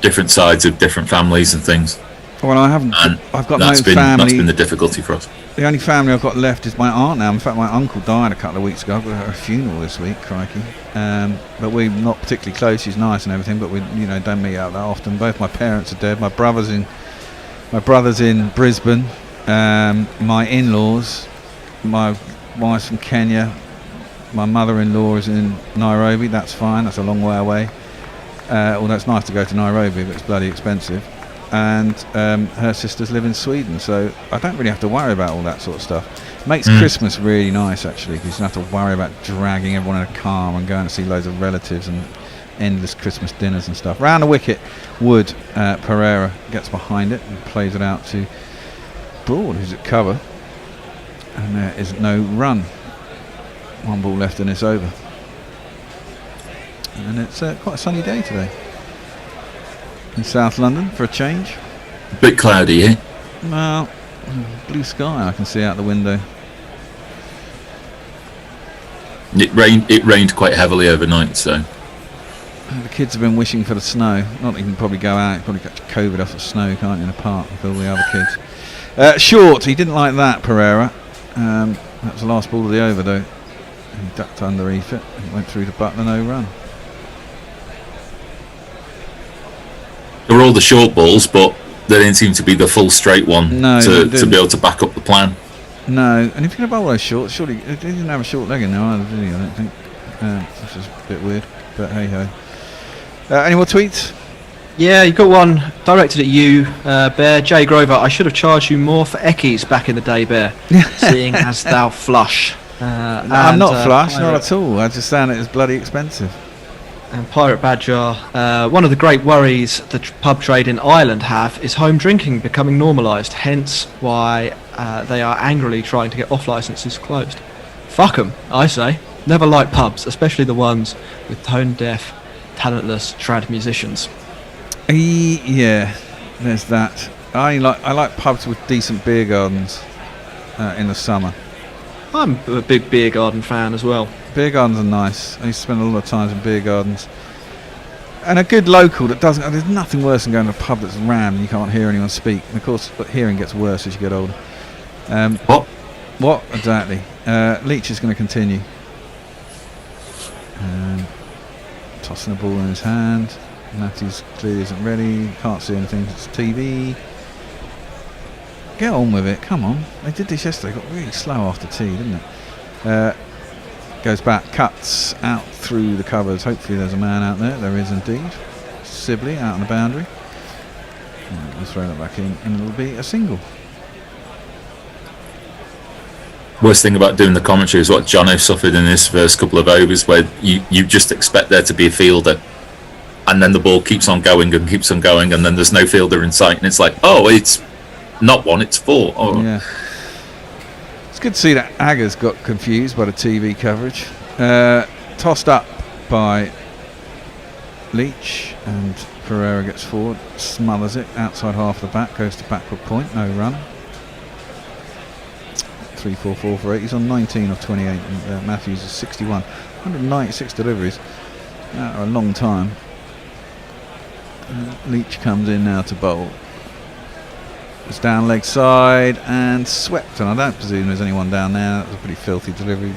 K: different sides of different families and things.
I: Well, I've got no family.
K: That's been the difficulty for us.
I: The only family I've got left is my aunt now. In fact, my uncle died a couple of weeks ago. I've got her funeral this week, crikey. But we're not particularly close. She's nice and everything, but we don't meet out that often. Both my parents are dead. My brother's in Brisbane. My in-laws. My wife's from Kenya. My mother-in-law is in Nairobi. That's fine. That's a long way away. Although it's nice to go to Nairobi, but it's bloody expensive. And her sisters live in Sweden, so I don't really have to worry about all that sort of stuff. Makes Christmas really nice, actually, because you don't have to worry about dragging everyone in a car and going to see loads of relatives and endless Christmas dinners and stuff. Round the wicket, Wood, Pereira gets behind it and plays it out to Broad, who's at cover. And there is no run. One ball left in this over. And it's quite a sunny day today in South London for a change.
K: A bit cloudy here.
I: Well, blue sky I can see out the window.
K: It rained quite heavily overnight, so
I: the kids have been wishing for the snow. Not that you can probably go out, you can probably catch COVID off the snow, can't you, in a park with all the other kids. Short, he didn't like that, Pereira. That was the last ball of the over, though. He ducked underneath it and went through to Butler, no run.
K: There were all the short balls, but there didn't seem to be the full straight one to be able to back up the plan.
I: No, and if you're going to bowl those shorts, surely he didn't have a short leg in there either, did he? I don't think. Which is a bit weird, but hey ho. Any more tweets?
L: Yeah, you got one directed at you, Bear. Jay Grover, I should have charged you more for Eckies back in the day, Bear, seeing as thou flush.
I: I'm not flush, not at all. I just found it as bloody expensive.
L: And Pirate Badger, one of the great worries the pub trade in Ireland have is home drinking becoming normalised, hence why they are angrily trying to get off licences closed. Fuck 'em, I say. Never like pubs, especially the ones with tone-deaf, talentless trad musicians.
I: Yeah, there's that. I like pubs with decent beer gardens in the summer.
L: I'm a big beer garden fan as well.
I: Beer gardens are nice. I used to spend a lot of time in beer gardens. And a good local that doesn't... There's nothing worse than going to a pub that's rammed and you can't hear anyone speak. And of course, but hearing gets worse as you get older. What? Exactly. Leach is going to continue. Tossing the ball in his hand. Matty's clearly isn't ready. Can't see anything. It's TV. Get on with it. Come on. They did this yesterday. Got really slow after tea, didn't it? Goes back. Cuts out through the covers. Hopefully there's a man out there. There is indeed. Sibley out on the boundary. We'll throw that back in and it'll be a single.
K: Worst thing about doing the commentary is what Jono suffered in his first couple of overs, where you just expect there to be a fielder, and then the ball keeps on going and keeps on going, and then there's no fielder in sight, and it's like, oh, it's not one, it's four. Oh.
I: Yeah. It's good to see that Agger's got confused by the TV coverage. Tossed up by Leach, and Pereira gets forward, smothers it outside half the back, goes to backward point, no run. 3-4-4 for 8. He's on 19 of 28. And, Matthews is 61. 196 deliveries. That are a long time. Leach comes in now to bowl. It's down leg side and swept, and I don't presume there's anyone down there. That was a pretty filthy delivery.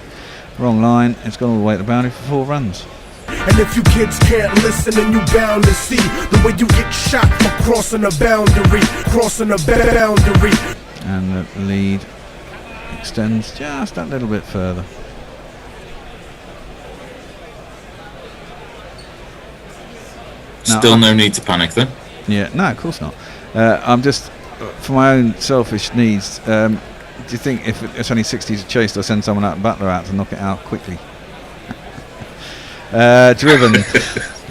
I: Wrong line. It's gone all the way to the boundary for 4 runs.
M: And if you kids can't listen, then you bound to see the way you get shot for crossing a boundary, crossing a boundary.
I: And the lead extends just that little bit further.
K: Still no need to panic then.
I: Yeah, no, of course not. I'm just, for my own selfish needs, do you think if it's only 60s to chase, I'll send someone out Butler out to knock it out quickly? Driven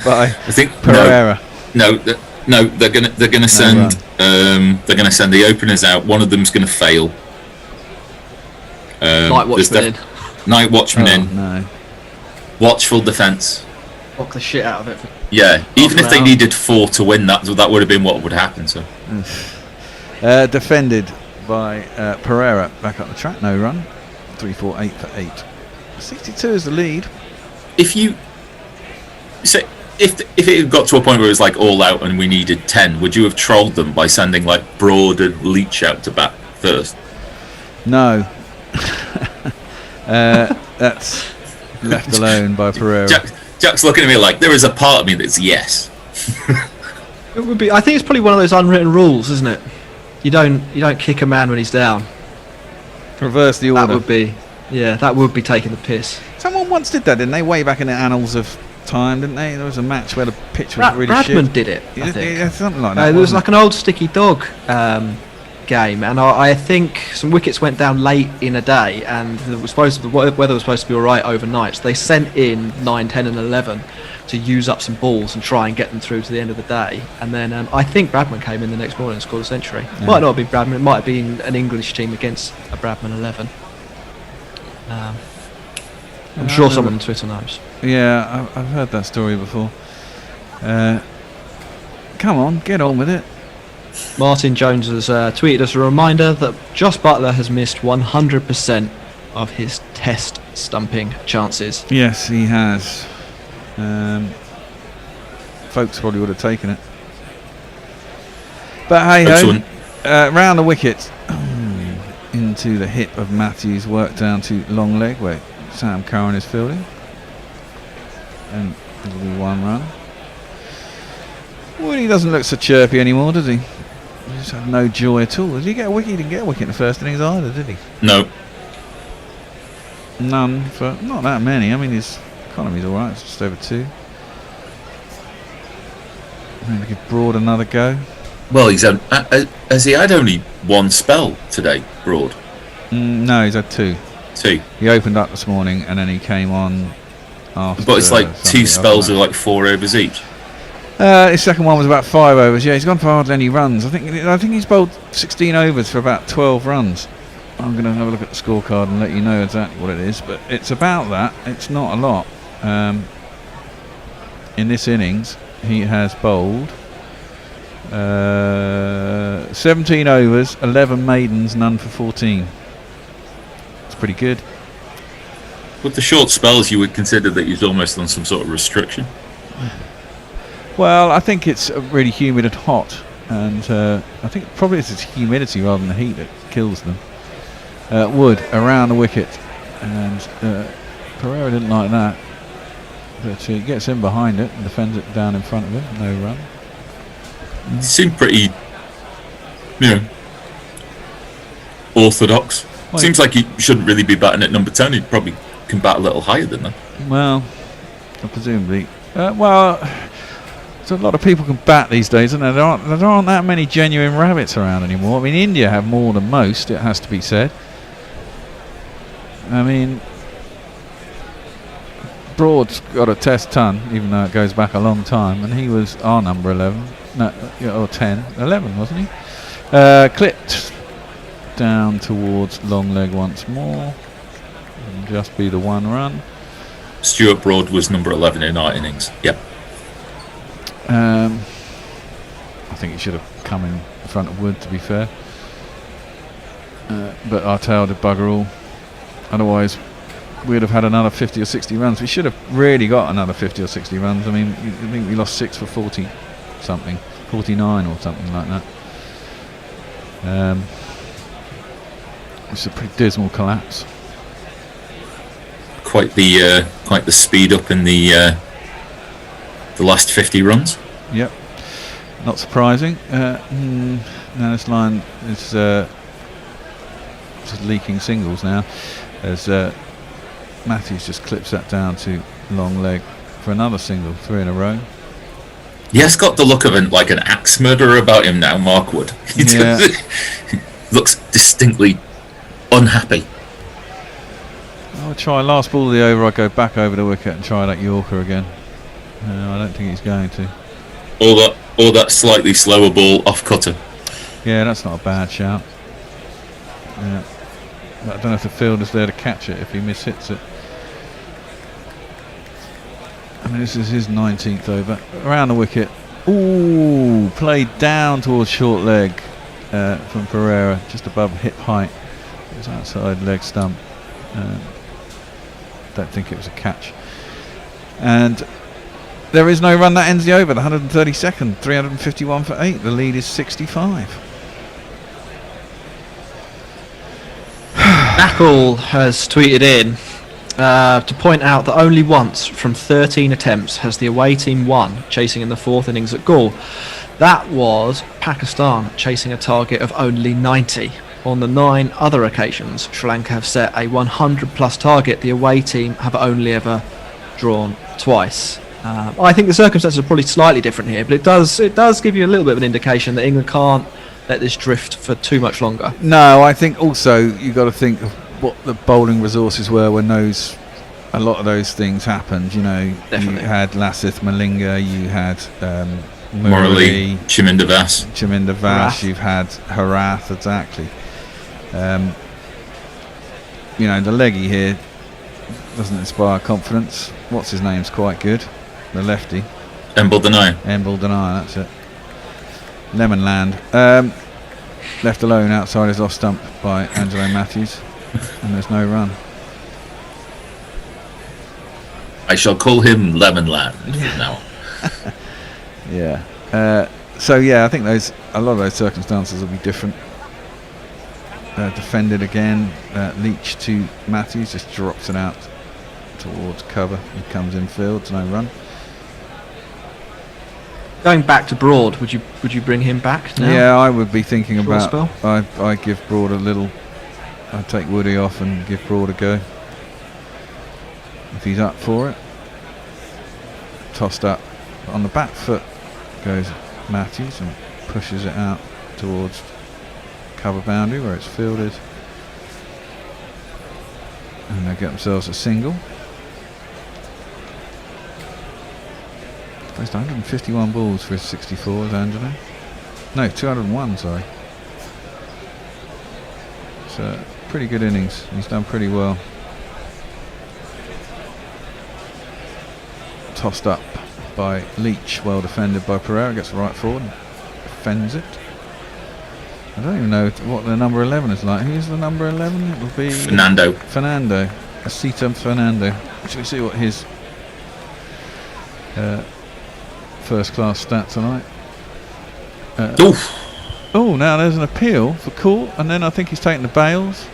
I: by
K: I think
I: Pereira.
K: No, they're gonna send the openers out. One of them's gonna fail.
L: Night watchman in.
K: Night watchman in.
I: No.
K: Watchful defence.
L: Knock the shit out of it.
K: Yeah, even if they needed 4 to win, that would have been what would happen. So,
I: defended by Pereira, back up the track, no run. 3-4-8 for 8. 62 is the lead.
K: If it had got to a point where it was like all out and we needed 10, would you have trolled them by sending like Broad and Leach out to bat first?
I: No. That's left alone by Pereira.
K: Jack's looking at me like there is a part of me that's yes.
L: It would be. I think it's probably one of those unwritten rules, isn't it? You don't kick a man when he's down.
I: Reverse the order.
L: That would be taking the piss.
I: Someone once did that, didn't they? Way back in the annals of time, didn't they? There was a match where the pitch was really shit.
L: Bradman did it, I think.
I: Yeah, something like that.
L: There was like an old sticky dog game, and I think some wickets went down late in a day, and the weather was supposed to be alright overnight, so they sent in 9, 10 and 11 to use up some balls and try and get them through to the end of the day. And then I think Bradman came in the next morning and scored a century.
I: Yeah.
L: Might not have been Bradman, it might have been an English team against a Bradman 11. I'm sure someone on Twitter knows.
I: Yeah, I've heard that story before. Come on, get on with it.
L: Martin Jones has tweeted us a reminder that Josh Butler has missed 100% of his test stumping chances.
I: Yes, he has. Folks probably would have taken it. But hey ho, round the wicket, into the hip of Matthews, worked down to long leg where Sam Curran is fielding. And it'll be 1 run. Well, he doesn't look so chirpy anymore, does he? He just had no joy at all. Did he get a wicket? He didn't get a wicket in the first innings either, did he?
K: No.
I: None for not that many. I mean, his economy's alright, it's just over 2. Maybe give Broad another go.
K: Well, has he had only 1 spell today, Broad?
I: No, he's had 2.
K: 2.
I: He opened up this morning and then he came on after.
K: But it's like 2 spells of like 4 overs each.
I: His second one was about 5 overs. Yeah, he's gone for hardly any runs. I think he's bowled 16 overs for about 12 runs. I'm going to have a look at the scorecard and let you know exactly what it is. But it's about that. It's not a lot. In this innings, he has bowled 17 overs, 11 maidens, none for 14. It's pretty good.
K: With the short spells, you would consider that he's almost on some sort of restriction.
I: Well, I think it's really humid and hot, and I think probably it's humidity rather than the heat that kills them. Wood around the wicket, and Pereira didn't like that, but he gets in behind it and defends it down in front of him. No run.
K: He seemed pretty, orthodox.
I: Well,
K: Seems like he shouldn't really be batting at number 10. He probably can bat a little higher than that.
I: Well, presumably. So a lot of people can bat these days, and there aren't that many genuine rabbits around anymore. I mean, India have more than most, it has to be said. I mean, Broad's got a test ton, even though it goes back a long time, and he was our number 11, or 10, 11, wasn't he? Clipped down towards long leg once more, and just be the 1 run.
K: Stuart Broad was number 11 in our innings. Yep.
I: think it should have come in front of Wood, to be fair. But our tail did bugger all. Otherwise, we'd have had another 50 or 60 runs. We should have really got another 50 or 60 runs. I mean, I think we lost 6 for 40 something, 49 or something like that. It's a pretty dismal collapse.
K: Quite the speed up in the last 50 runs.
I: Yep, not surprising. Now this line is just leaking singles now, as Matthews just clips that down to long leg for another single, 3 in a row.
K: He has got the look of an axe murderer about him now, Mark Wood. He looks distinctly unhappy.
I: I'll try last ball of the over. I go back over the wicket and try that Yorker again. I don't think he's going to.
K: Or that slightly slower ball off cutter.
I: Yeah, that's not a bad shout. Yeah. I don't know if the fielder's there to catch it if he mishits it. I mean, this is his 19th over. Around the wicket. Ooh, played down towards short leg from Pereira, just above hip height. It was outside leg stump. Don't think it was a catch. And there is no run. That ends the over. The 132nd, 351 for 8. The lead is 65.
L: Knackle has tweeted in to point out that only once from 13 attempts has the away team won, chasing in the 4th innings at Galle. That was Pakistan, chasing a target of only 90. On the 9 other occasions Sri Lanka have set a 100 plus target, the away team have only ever drawn twice. I think the circumstances are probably slightly different here, but it does give you a little bit of an indication that England can't let this drift for too much longer.
I: No, I think also you've got to think of what the bowling resources were when a lot of those things happened. You know,
L: Definitely.
I: You had Lasith Malinga, you had
K: Murali, Chaminda Vas,
I: you've had Harath, exactly. You know, the leggy here doesn't inspire confidence. What's his name's quite good, the lefty.
K: Embal Denier,
I: that's it. Lemonland, left alone outside his off stump by Angelo Matthews, and there's no run.
K: I shall call him Lemonland now.
I: Yeah. So yeah, I think a lot of those circumstances will be different. Defended again. Leach to Matthews, just drops it out towards cover. He comes in field, no run.
L: Going back to Broad, would you bring him back now?
I: Yeah, I would be thinking about.
L: Spell?
I: I give Broad a little. I take Woody off and give Broad a go if he's up for it. Tossed up on the back foot goes Matthews and pushes it out towards cover boundary where it's fielded, and they get themselves a single. Placed 151 balls for his 64 as Angelo. No, 201, sorry. It's a pretty good innings. He's done pretty well. Tossed up by Leach, well defended by Pereira, gets right forward and defends it. I don't even know what the number 11 is like. Who's the number 11? It will be
K: Fernando.
I: Asita Fernando. Shall we see what his first class stats tonight? Oh, now there's an appeal for court, and then I think he's taking the bails.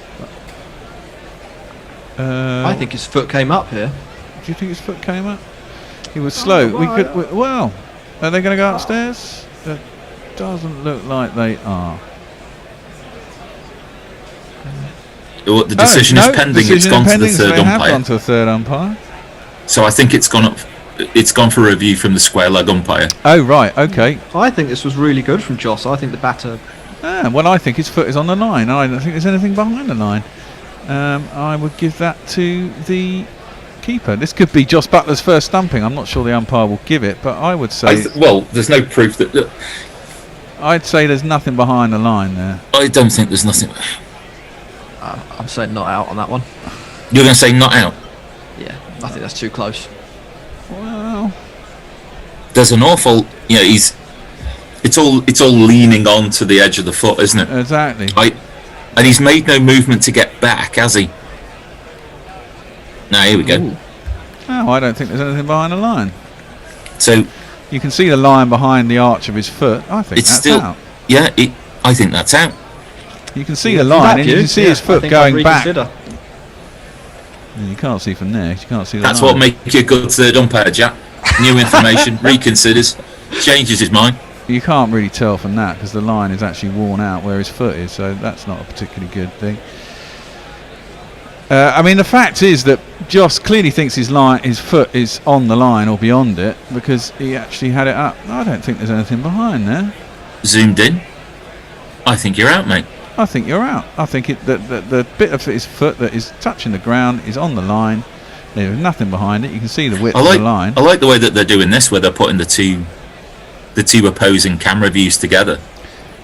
L: I think his foot came up here.
I: Do you think his foot came up? He was slow. Well, are they going to go upstairs? It doesn't look like they are.
K: The decision is pending. It's gone to the third umpire.
I: Have gone to a third umpire.
K: So I think it's gone up. It's gone for review from the square leg umpire.
I: Oh right, okay.
L: I think this was really good from Joss. I think the batter.
I: Well, I think his foot is on the line. I don't think there's anything behind the line. I would give that to the keeper. This could be Joss Butler's first stumping. I'm not sure the umpire will give it, but I would say.
K: Well, there's no proof that.
I: I'd say there's nothing behind the line there.
K: I don't think there's nothing.
L: I'm saying not out on that one.
K: You're going to say not out?
L: Yeah, I think that's too close.
I: Well,
K: there's an awful. You know, it's all leaning on to the edge of the foot, isn't it?
I: Exactly.
K: And he's made no movement to get back, has he? No, here we go.
I: Ooh. Oh, I don't think there's anything behind the line.
K: So
I: you can see the line behind the arch of his foot. I think
K: it's
I: that's
K: still
I: out.
K: Yeah, I think that's out.
I: You can see the line, and you can see his foot going back. You can't see from there. You can't see the
K: That's
I: line.
K: what makes you a good third umpire, Jack. New information, reconsiders, changes his mind.
I: You can't really tell from that because the line is actually worn out where his foot is, so that's not a particularly good thing. I mean, the fact is that Joss clearly thinks his foot is on the line or beyond it because he actually had it up. I don't think there's anything behind there.
K: Zoomed in. I think you're out, mate.
I: I think you're out. I think the bit of his foot that is touching the ground is on the line. There's nothing behind it. You can see the width of the line.
K: I like the way that they're doing this, where they're putting the two opposing camera views together.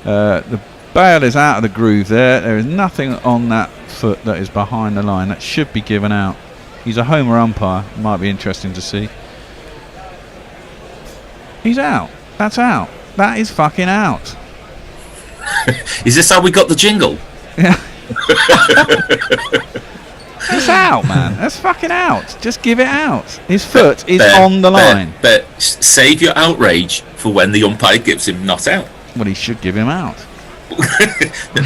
I: The bail is out of the groove there. There is nothing on that foot that is behind the line. That should be given out. He's a homer umpire. Might be interesting to see. He's out. That's out. That is fucking out.
K: Is this how we got the jingle?
I: Yeah. That's out, man. That's fucking out. Just give it out. His foot is on the line.
K: But save your outrage for when the umpire gives him not out.
I: Well, he should give him out.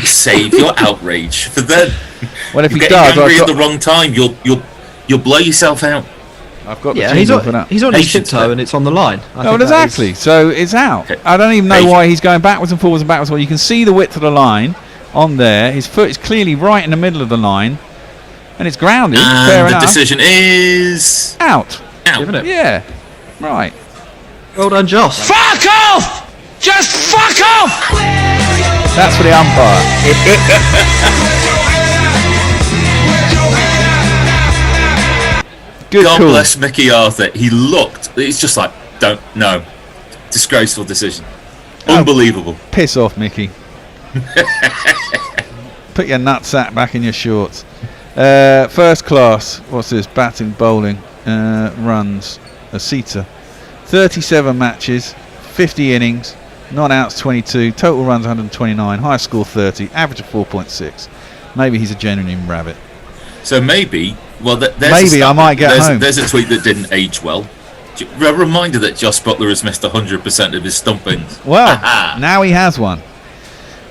K: Save your outrage for then.
I: Well, if he
K: does, angry at the wrong time, you'll blow yourself out.
I: I've got the jingle for that.
L: He's on his tiptoe and it's on the line.
I: Oh, exactly. So it's out. Okay. I don't even know why he's going backwards and forwards and backwards. Well, you can see the width of the line on there. His foot is clearly right in the middle of the line, and it's grounded.
K: And
I: fair
K: the
I: enough.
K: Decision is
I: out.
L: Isn't it?
I: Yeah. Right.
L: Well done, Joss.
G: Fuck off! Just fuck off!
I: That's for the umpire. Good
K: God
I: call.
K: bless Mickey Arthur. He looked. It's just like, don't know. Disgraceful decision. Unbelievable.
I: Piss off, Mickey. Put your nutsack back in your shorts. First class. What's this? Batting, bowling, runs. A seater. 37 matches, 50 innings, non-outs 22, total runs 129, highest score 30, average of 4.6. Maybe he's a genuine rabbit.
K: So maybe, well,
I: maybe I might get home.
K: There's a tweet that didn't age well. A reminder that Joss Butler has missed 100% of his stumpings.
I: Well, now he has one.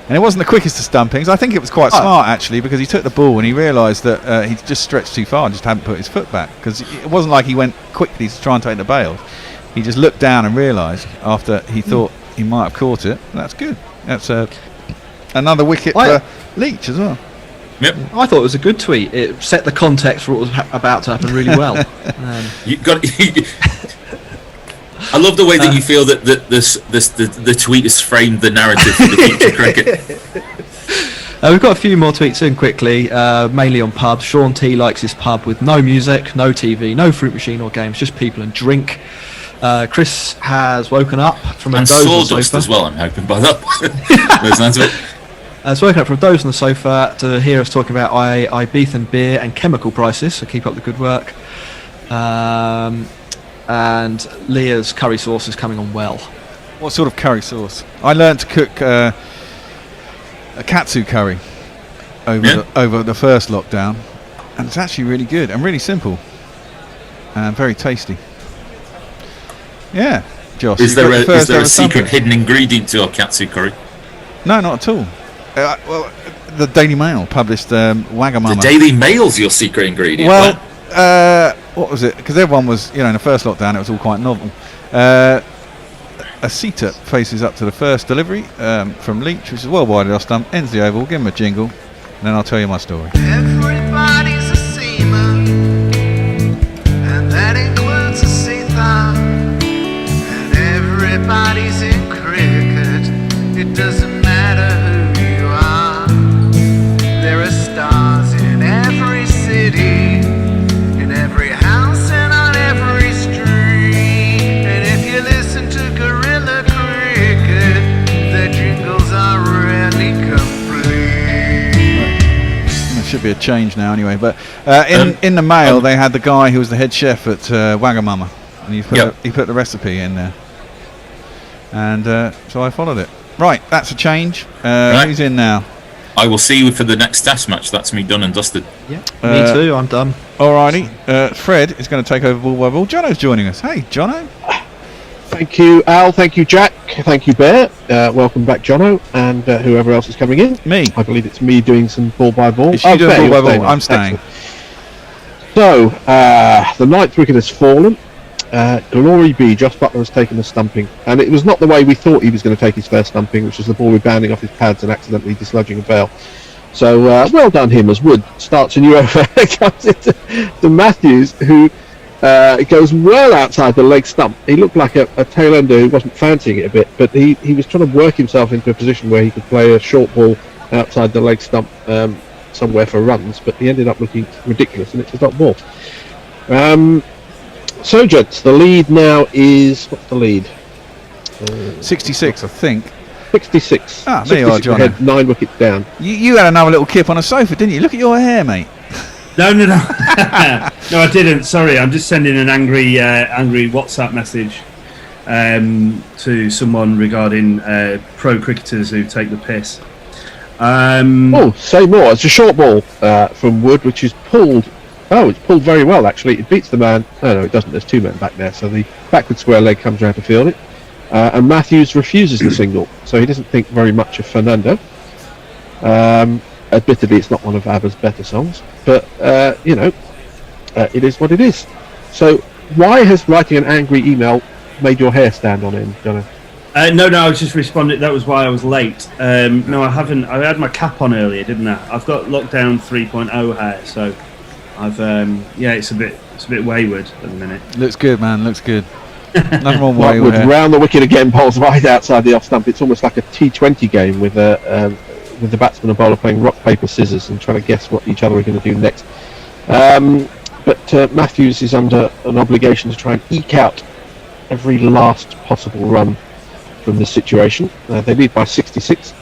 I: And it wasn't the quickest of stumpings. I think it was quite smart, actually, because he took the ball and he realised that he just stretched too far and just hadn't put his foot back. Because it wasn't like he went quickly to try and take the bail. He just looked down and realised after he thought he might have caught it. That's good. That's another wicket for Leach as well.
K: Yep.
L: I thought it was a good tweet. It set the context for what was about to happen really well.
K: You got. I love the way that you feel that the tweet has framed the narrative for the future cricket.
L: We've got a few more tweets in quickly, mainly on pubs. Sean T likes his pub with no music, no TV, no fruit machine or games, just people and drink. Chris has woken up from a doze on the
K: sawdust
L: sofa.
K: as well, I'm hoping, by that. There's none of it.
L: He's woken up from a doze on the sofa to hear us talking about Ibethan beer and chemical prices, so keep up the good work. And Leah's curry sauce is coming on well.
I: What sort of curry sauce? I learned to cook a katsu curry over the first lockdown, and it's actually really good and really simple and very tasty. Yeah, Josh.
K: Is there a secret hidden ingredient to your katsu curry?
I: No, not at all. Well, the Daily Mail published Wagamama.
K: The Daily Mail's your secret ingredient.
I: Well, what was it? Because everyone was, in the first lockdown, it was all quite novel. A seater faces up to the first delivery from Leach, which is well wide off stump, ends the oval, give him a jingle, and then I'll tell you my story.
N: Everybody's a seaman, and that includes a seatham, and everybody's in cricket. It doesn't matter who you are. There are stars in every city, in every house and on every street. And if you listen to Gorilla Cricket, their jingles are rarely complete.
I: There should be a change now anyway, but in the Mail they had the guy who was the head chef at Wagamama, and he put the recipe in there. And so I followed it. Right, that's a change.
K: Right.
I: Who's in now?
K: I will see you for the next test match. That's me done and dusted.
L: Yeah, me too. I'm done.
I: Alrighty. Fred is going to take over ball by ball. Jono's joining us. Hey, Jono.
C: Thank you, Al. Thank you, Jack. Thank you, Bear. Welcome back, Jono, and whoever else is coming in.
I: Me.
C: I believe it's me doing some ball by ball.
I: It's you doing
C: Bear,
I: ball by ball. I'm staying.
C: So, the 9th wicket has fallen. Glory be, Josh Buttler has taken a stumping, and it was not the way we thought he was going to take his first stumping, which was the ball rebounding off his pads and accidentally dislodging a bail. So well done him, as Wood starts a new over. Comes into to Matthews, who goes well outside the leg stump. He looked like a tail ender who wasn't fancying it a bit, but he was trying to work himself into a position where he could play a short ball outside the leg stump somewhere for runs, but he ended up looking ridiculous, and it's a dot ball. So, gents, the lead now is... What's the lead?
I: 66, I think.
C: 66.
I: Ah, there you are, John.
C: 9 wickets down.
I: You had another little kip on a sofa, didn't you? Look at your hair, mate.
D: No. No, I didn't. Sorry, I'm just sending an angry WhatsApp message to someone regarding pro cricketers who take the piss.
C: Say more. It's a short ball from Wood, which is pulled. Oh, it's pulled very well, actually. It beats the man. No, it doesn't. There's 2 men back there, so the backward square leg comes around to field it. And Matthews refuses the single, so he doesn't think very much of Fernando. Admittedly, it's not one of ABBA's better songs, but, it is what it is. So, why has writing an angry email made your hair stand on end, Jono?
D: No, I was just responding. That was why I was late. No, I haven't. I had my cap on earlier, didn't I? I've got lockdown 3.0 hair, so I've it's a bit wayward at the minute.
I: Looks good, man. Looks good. Nothing wrong with
C: hair. Round the wicket again, bowls right outside the off stump. It's almost like a T20 game with the batsman and bowler playing rock paper scissors and trying to guess what each other are going to do next. But Matthews is under an obligation to try and eke out every last possible run from this situation. They lead by 66.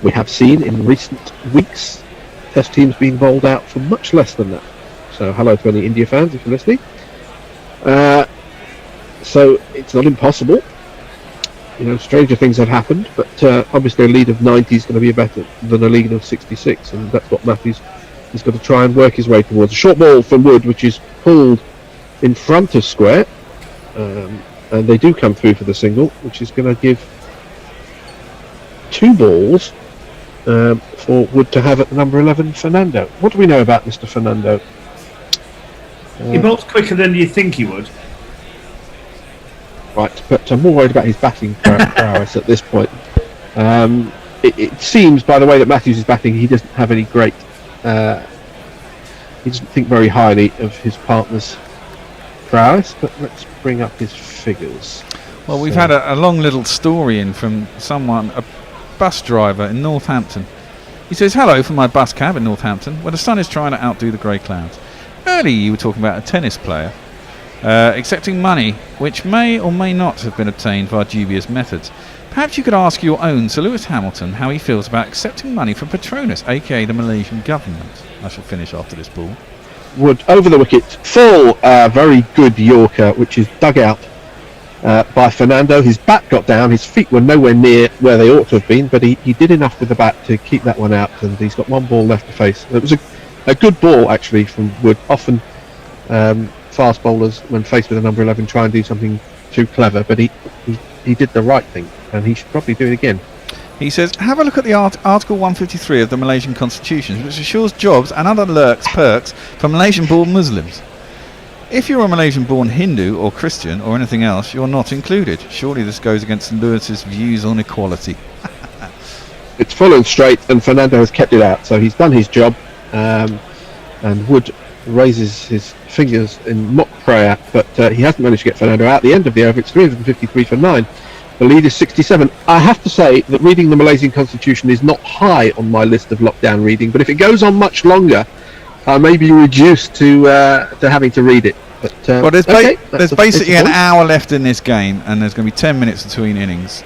C: We have seen in recent weeks Test teams being bowled out for much less than that. So hello to any India fans if you're listening. So it's not impossible. Stranger things have happened, but obviously a lead of 90 is going to be better than a lead of 66, and that's what Matthews is going to try and work his way towards. A short ball from Wood, which is pulled in front of square, and they do come through for the single, which is going to give 2 balls for Wood to have at the number 11, Fernando. What do we know about Mr. Fernando?
D: He bowls quicker than you think he would.
C: Right, but I'm more worried about his batting prowess at this point. It seems, by the way that Matthews is batting, he doesn't have any great... he doesn't think very highly of his partner's prowess, but let's bring up his figures.
I: Well, we've had a long little story in from someone, a bus driver in Northampton. He says, hello from my bus cab in Northampton, where the sun is trying to outdo the grey clouds. Earlier you were talking about a tennis player accepting money which may or may not have been obtained via dubious methods. Perhaps you could ask your own Sir Lewis Hamilton how he feels about accepting money from Petronas, aka the Malaysian government. I shall finish after this ball.
C: Wood over the wicket, full, very good Yorker, which is dug out by Fernando. His bat got down, his feet were nowhere near where they ought to have been, but he did enough with the bat to keep that one out, and he's got 1 ball left to face. It was a good ball actually from Wood. Often fast bowlers, when faced with a number 11, try and do something too clever, but he did the right thing, and he should probably do it again.
I: He says, have a look at the Article 153 of the Malaysian Constitution, which assures jobs and other perks for Malaysian-born Muslims. If you're a Malaysian-born Hindu or Christian or anything else, you're not included. Surely this goes against Lewis's views on equality.
C: It's full and straight, and Fernando has kept it out, so he's done his job, and Wood raises his fingers in mock prayer, but he hasn't managed to get Fernando out. At the end of the over, it's 353 for 9. The lead is 67. I have to say that reading the Malaysian Constitution is not high on my list of lockdown reading, but if it goes on much longer, I may be reduced to having to read it. But
I: well, there's basically an hour left in this game, and there's going to be 10 minutes between innings,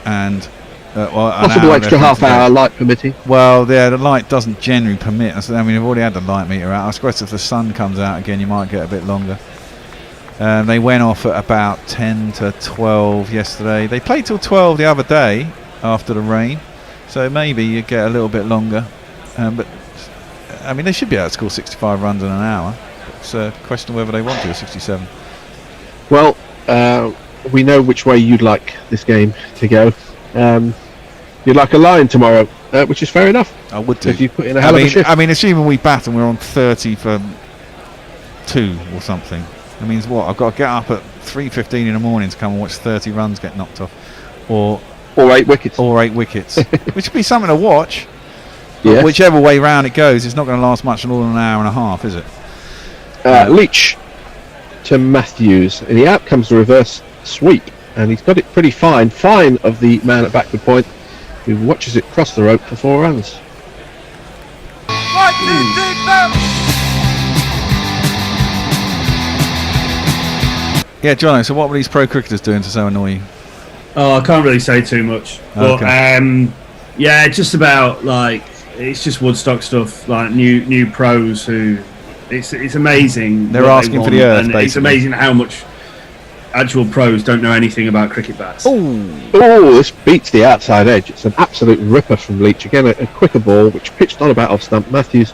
I: and
C: possible extra half hour, light permitting.
I: Well, the light doesn't generally permit. I mean, we've already had the light meter out. I suppose if the sun comes out again, you might get a bit longer. They went off at about 10 to 12 yesterday. They played till 12 the other day after the rain, so maybe you get a little bit longer. But I mean, they should be able to score 65 runs in an hour. It's a question of whether they want to, 67.
C: Well, we know which way you'd like this game to go. You'd like a line tomorrow, which is fair enough.
I: I would do.
C: If you put in a hell of a shift.
I: I mean, assuming we bat and we're on 30 for 2 or something, that means what? I've got to get up at 3:15 in the morning to come and watch 30 runs get knocked off, or
C: 8 wickets,
I: which would be something to watch.
C: Yes.
I: Whichever way round it goes, it's not going to last much more than an hour and a half, is it?
C: Leach to Matthews, and the out comes the reverse sweep, and he's got it pretty fine of the man at backward point, who watches it cross the rope for 4 runs.
I: Yeah, Jono, so what were these pro cricketers doing to so annoy you?
D: Oh, I can't really say too much. But yeah, just about like it's just Woodstock stuff, like new pros who it's amazing.
I: They're asking for the earth,
D: and
I: basically.
D: it's amazing how much actual pros don't know anything about cricket bats.
C: Oh, this beats the outside edge. It's an absolute ripper from Leach. Again, a quicker ball which pitched on about off stump. Matthews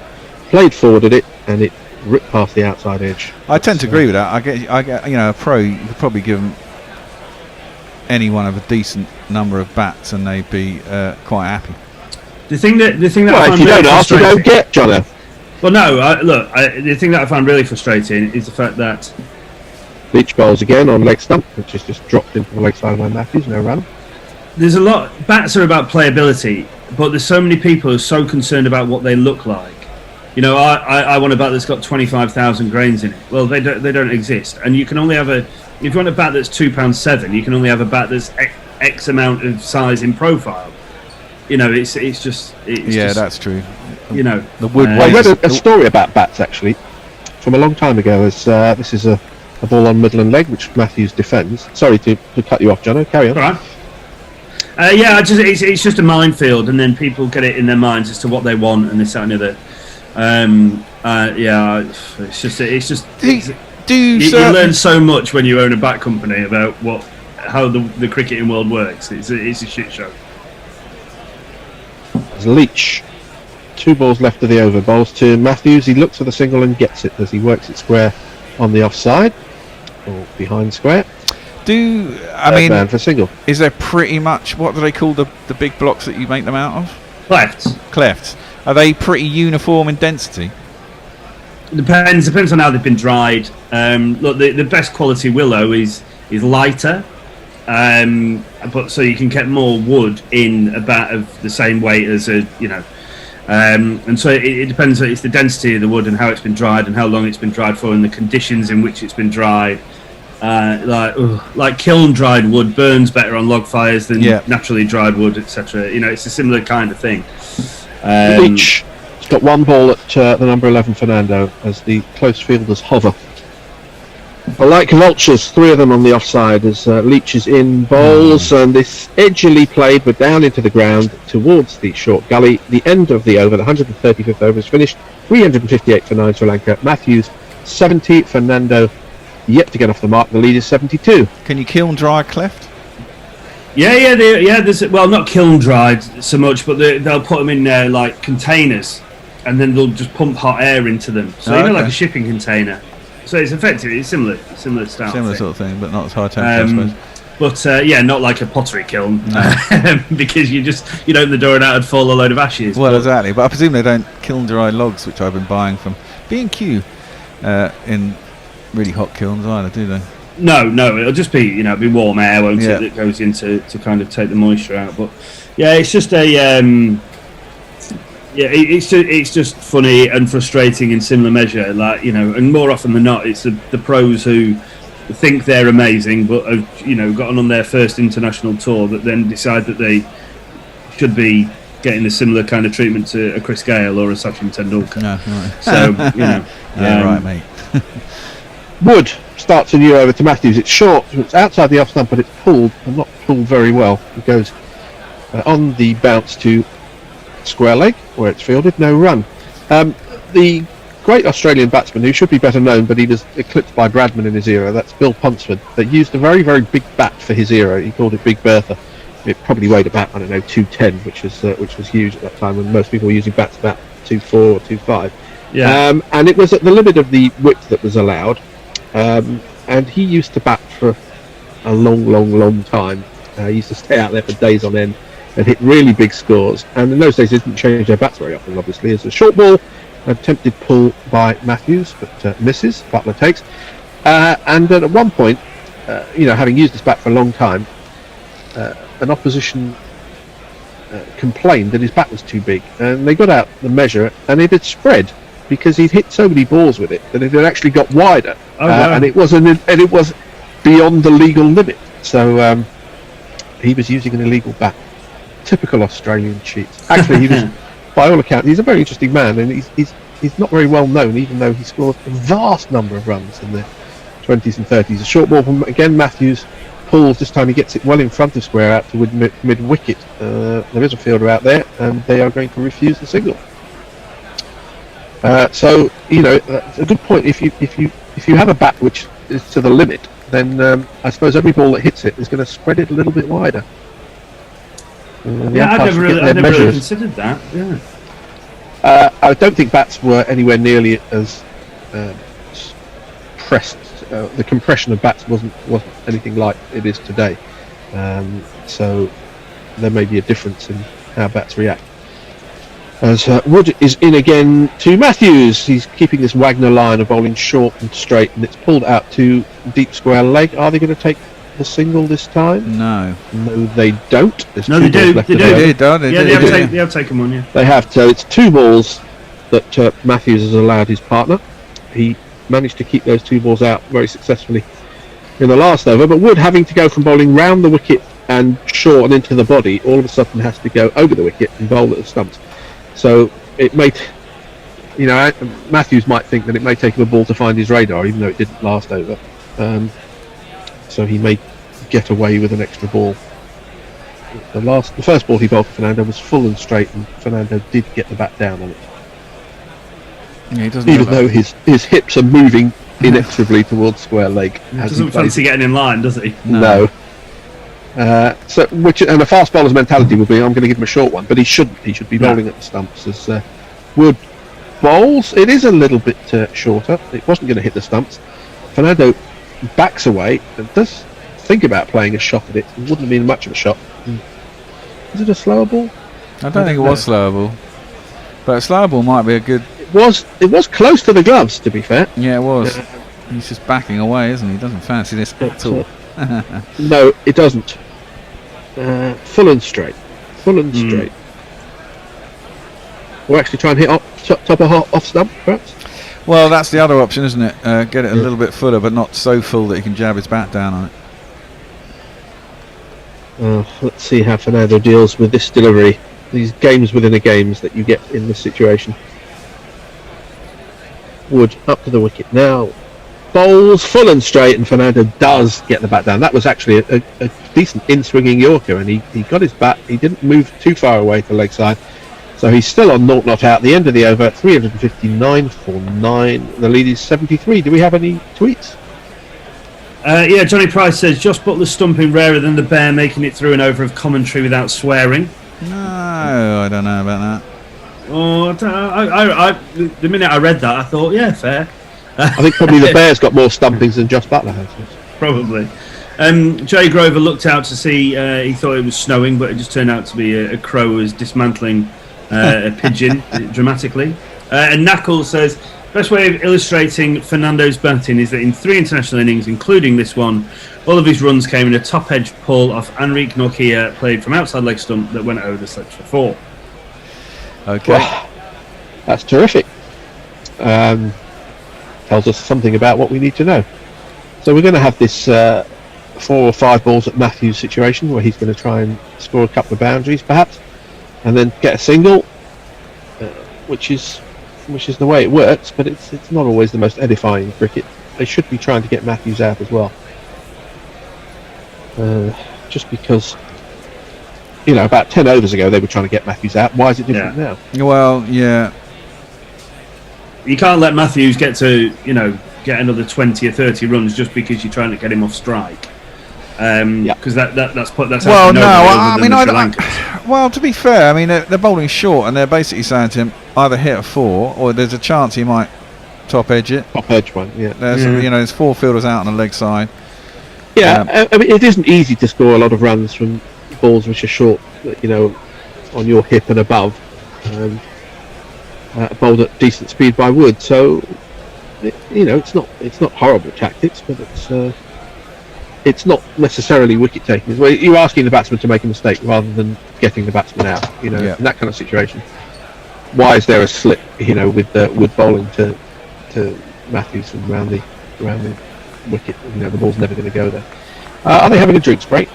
C: played forward at it, and it ripped past the outside edge.
I: I tend to agree with that. I get, you know, a pro, you could probably give them any one of a decent number of bats, and they'd be quite happy.
D: The thing that
C: Well,
D: I
C: if
D: find
C: you
D: really
C: don't ask, you don't get, Jono.
D: Well, no, the thing that I find really frustrating is the fact that
C: Leach bowls again on leg stump, which is just dropped into the leg side of my Matthews, no run.
D: there's a lot. Bats are about playability, but there's so many people who are so concerned about what they look like. You know, I want a bat that's got 25,000 grains in it. Well, they don't exist, and you can only have if you want a bat that's £2.7, you can only have a bat that's X amount of size in profile. You know, it's just
I: that's true.
D: You know,
I: the wood.
C: I read a story about bats actually from a long time ago. As this is a ball on middle and leg, which Matthews defends. Sorry to cut you off, Jono. Carry on.
D: All right. It's just a minefield, and then people get it in their minds as to what they want and this, that, and the other. You learn so much when you own a bat company about how the cricketing world works. It's a shit show.
C: As Leach, 2 balls left of the over, bowls to Matthews. He looks for the single and gets it as he works it square on the offside or behind square.
I: Man
C: for single.
I: Is there pretty much, what do they call the big blocks that you make them out of? Clefts. Are they pretty uniform in density?
D: Depends on how they've been dried. Look, the best quality willow is lighter, but so you can get more wood in about of the same weight as and so it depends. It's the density of the wood and how it's been dried and how long it's been dried for and the conditions in which it's been dried. Like kiln dried wood burns better on log fires than naturally dried wood, etc. You know, it's a similar kind of thing.
C: Leach has got 1 ball at the number 11 Fernando as the close fielders hover. Like vultures, 3 of them on the offside as Leach is in bowls, and this edgily played but down into the ground towards the short gully. The end of the over, the 135th over is finished. 358 for 9 Sri Lanka. Matthews 70. Fernando yet to get off the mark. The lead is 72.
I: Can you kiln dry a cleft?
D: There's not kiln dried so much, but they'll put them in like containers, and then they'll just pump hot air into them. So like a shipping container. So it's effectively similar style.
I: Similar sort of thing, but not as high temperature, I suppose.
D: But not like a pottery kiln, because you open the door and out would fall a load of ashes.
I: Well, exactly. But I presume they don't kiln dry logs, which I've been buying from B&Q in really hot kilns either, do they?
D: No, it'll just be be warm air, won't it? That goes in to kind of take the moisture out. But it's just it's just funny and frustrating in similar measure. And more often than not, it's the pros who think they're amazing, but have gotten on their first international tour that then decide that they should be getting a similar kind of treatment to a Chris Galle or a Sachin Tendulkar.
I: No, right.
D: So
I: right, mate.
C: Wood starts a new over to Matthews. It's short, it's outside the off stump, but it's pulled, and not pulled very well. It goes on the bounce to square leg, where it's fielded, no run. The great Australian batsman who should be better known, but he was eclipsed by Bradman in his era. That's Bill Punsford, that used a very, very big bat for his era. He called it Big Bertha. It probably weighed about, 210, which was huge at that time when most people were using bats about 2.4 or 2.5.
D: Yeah.
C: And it was at the limit of the width that was allowed. And he used to bat for a long time. He used to stay out there for days on end and hit really big scores. And in those days, they didn't change their bats very often, obviously. It's a short ball, attempted pull by Matthews, but misses. Butler takes. And at one point, having used this bat for a long time, an opposition complained that his bat was too big, and they got out the measure, and it had spread because he'd hit so many balls with it that it had actually got wider, and it was beyond the legal limit. So he was using an illegal bat. Typical Australian cheats. Actually, he was, by all accounts, he's a very interesting man, and he's not very well known, even though he scored a vast number of runs in the 20s and 30s. A short ball from again Matthews. Pulls, this time he gets it well in front of square out to mid wicket. There is a fielder out there, and they are going to refuse the signal. So that's a good point. If you have a bat which is to the limit, then I suppose every ball that hits it is going to spread it a little bit wider.
D: I've never really considered that. Yeah.
C: I don't think bats were anywhere nearly as pressed. The compression of bats wasn't anything like it is today, so there may be a difference in how bats react. As Wood is in again to Matthews, he's keeping this Wagner line of bowling short and straight, and it's pulled out to deep square leg. Are they going to take the single this time?
I: No,
C: they don't. There's
D: no, they do. They
C: have
D: taken one. Yeah,
C: they have. So it's 2 balls that Matthews has allowed his partner. He managed to keep those 2 balls out very successfully in the last over, but Wood, having to go from bowling round the wicket and short and into the body, all of a sudden has to go over the wicket and bowl at the stumps. So it may, Matthews might think that it may take him a ball to find his radar, even though it didn't last over. So he may get away with an extra ball. The first ball he bowled for Fernando was full and straight, and Fernando did get the bat down on it.
I: Yeah, he doesn't
C: even though his hips are moving inexorably towards square leg.
D: He doesn't fancy getting in line, does he?
C: No. And a fast bowler's mentality would be, I'm going to give him a short one, but he shouldn't. He should be bowling at the stumps. As Wood bowls, it is a little bit shorter. It wasn't going to hit the stumps. Fernando backs away and does think about playing a shot at it. It wouldn't have been much of a shot. Is it a slower ball?
I: I don't think it was slower ball, but a slower ball might be a good.
C: It was close to the gloves, to be fair.
I: Yeah, it was. He's just backing away, isn't he? He doesn't fancy this at all.
C: No, it doesn't. Full and straight. We'll actually try and hit top off stump, perhaps?
I: Well, that's the other option, isn't it? Get it a little bit fuller, but not so full that he can jab his bat down on it.
C: Let's see how Fernando deals with this delivery. These games within the games that you get in this situation. Wood up to the wicket now. Bowls full and straight, and Fernando does get the bat down. That was actually a decent in-swinging Yorker, and he got his bat. He didn't move too far away to leg side, so he's still on 0 not out. The end of the over, 359 for 9. The lead is 73. Do we have any tweets?
D: Yeah, Johnny Price says Josh Butler's stumping rarer than the bear making it through an over of commentary without swearing.
I: No, I don't know about that.
D: Oh, the minute I read that, I thought, yeah, fair.
C: I think probably the Bears got more stumpings than Josh Butler has.
D: Probably. Jay Grover looked out to see, he thought it was snowing, but it just turned out to be a crow who was dismantling a pigeon dramatically. And Knuckles says, best way of illustrating Fernando's batting is that in 3 international innings, including this one, all of his runs came in a top edge pull off Enrique Nokia, played from outside leg stump that went over the slips for 4.
I: Okay.
C: Well, that's terrific. Tells us something about what we need to know. So we're going to have this 4 or 5 balls at Matthews situation where he's going to try and score a couple of boundaries perhaps, and then get a single, which is the way it works, but it's not always the most edifying cricket. They should be trying to get Matthews out as well. Just because, about 10 overs ago they were trying to get Matthews out. Why is it different now?
I: Well, yeah.
D: you can't let Matthews get to get another 20 or 30 runs just because you're trying to get him off strike. Because that's
I: well, no,
D: I mean,
I: well, to be fair, I mean they're bowling short, and they're basically saying to him either hit a 4 or there's a chance he might top edge it.
C: Top edge one, yeah.
I: There's 4 fielders out on the leg side.
C: Yeah, I mean, it isn't easy to score a lot of runs from balls which are short, on your hip and above, bowled at decent speed by Wood. So, it's not horrible tactics, but it's not necessarily wicket taking. You're asking the batsman to make a mistake rather than getting the batsman out. In that kind of situation, why is there a slip? With Wood bowling to Matthews and around the wicket. The ball's never going to go there. Are they having a drinks break?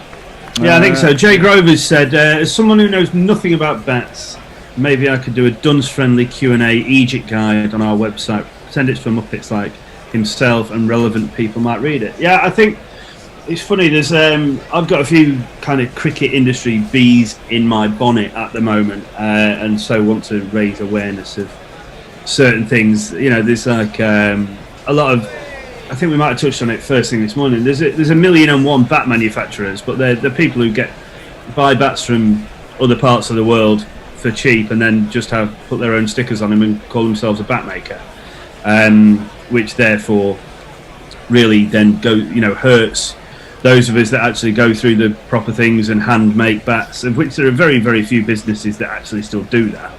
D: Yeah, I think so. Jay Grover's said, as someone who knows nothing about bats, maybe I could do a Duns-friendly Q&A Egypt guide on our website. Pretend it's for Muppets like himself and relevant people might read it. Yeah, I think it's funny. There's I've got a few kind of cricket industry bees in my bonnet at the moment, and so want to raise awareness of certain things. There's like a lot of, I think we might have touched on it first thing this morning. There's 1,000,001 bat manufacturers, but they're people who buy bats from other parts of the world for cheap and then just put their own stickers on them and call themselves a bat maker, which therefore really then hurts those of us that actually go through the proper things and hand make bats, of which there are very, very few businesses that actually still do that.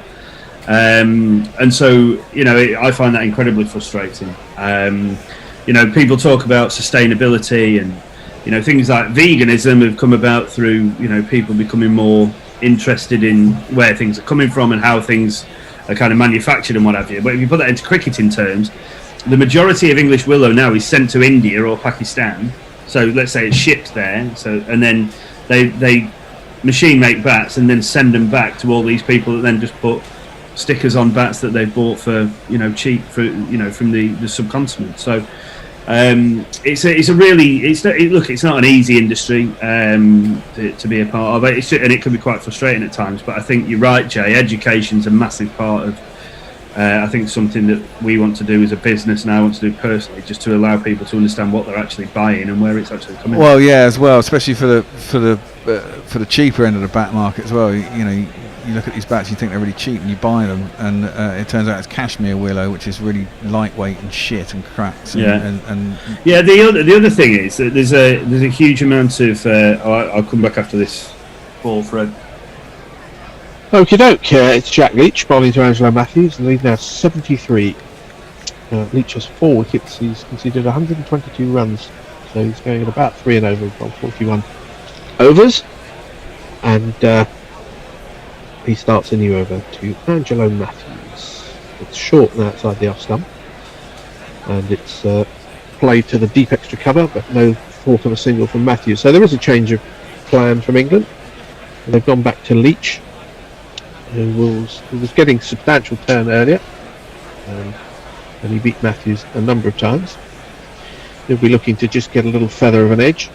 D: And so I find that incredibly frustrating. People talk about sustainability and things like veganism have come about through people becoming more interested in where things are coming from and how things are kind of manufactured and what have you. But if you put that into cricketing terms, the majority of English willow now is sent to India or Pakistan. So let's say it's shipped there, and then they machine make bats and then send them back to all these people that then just put stickers on bats that they've bought for cheap from the subcontinent. So it's not an easy industry to be a part of. And it can be quite frustrating at times. But I think you're right, Jay. Education's a massive part of. I think something that we want to do as a business and I want to do personally, just to allow people to understand what they're actually buying and where it's actually coming.
I: Well, yeah, as well, especially for the cheaper end of the bat market as well. You look at these bats, you think they're really cheap, and you buy them, and it turns out it's cashmere willow, which is really lightweight and shit and cracks.
D: The other thing is that there's a huge amount of. I'll come back after this ball, Fred.
C: Okie doke, it's Jack Leach bowling to Angelo Matthews. The lead now 73. Leach has 4 wickets. He's conceded 122 runs, so he's going at about 3 and over. He's bowled 41 overs, and he starts a new over to Angelo Matthews. It's short and outside the off stump, and it's played to the deep extra cover, but no thought of a single from Matthews. So there is a change of plan from England. They've gone back to Leach, who was getting substantial turn earlier, and he beat Matthews a number of times. He'll be looking to just get a little feather of an edge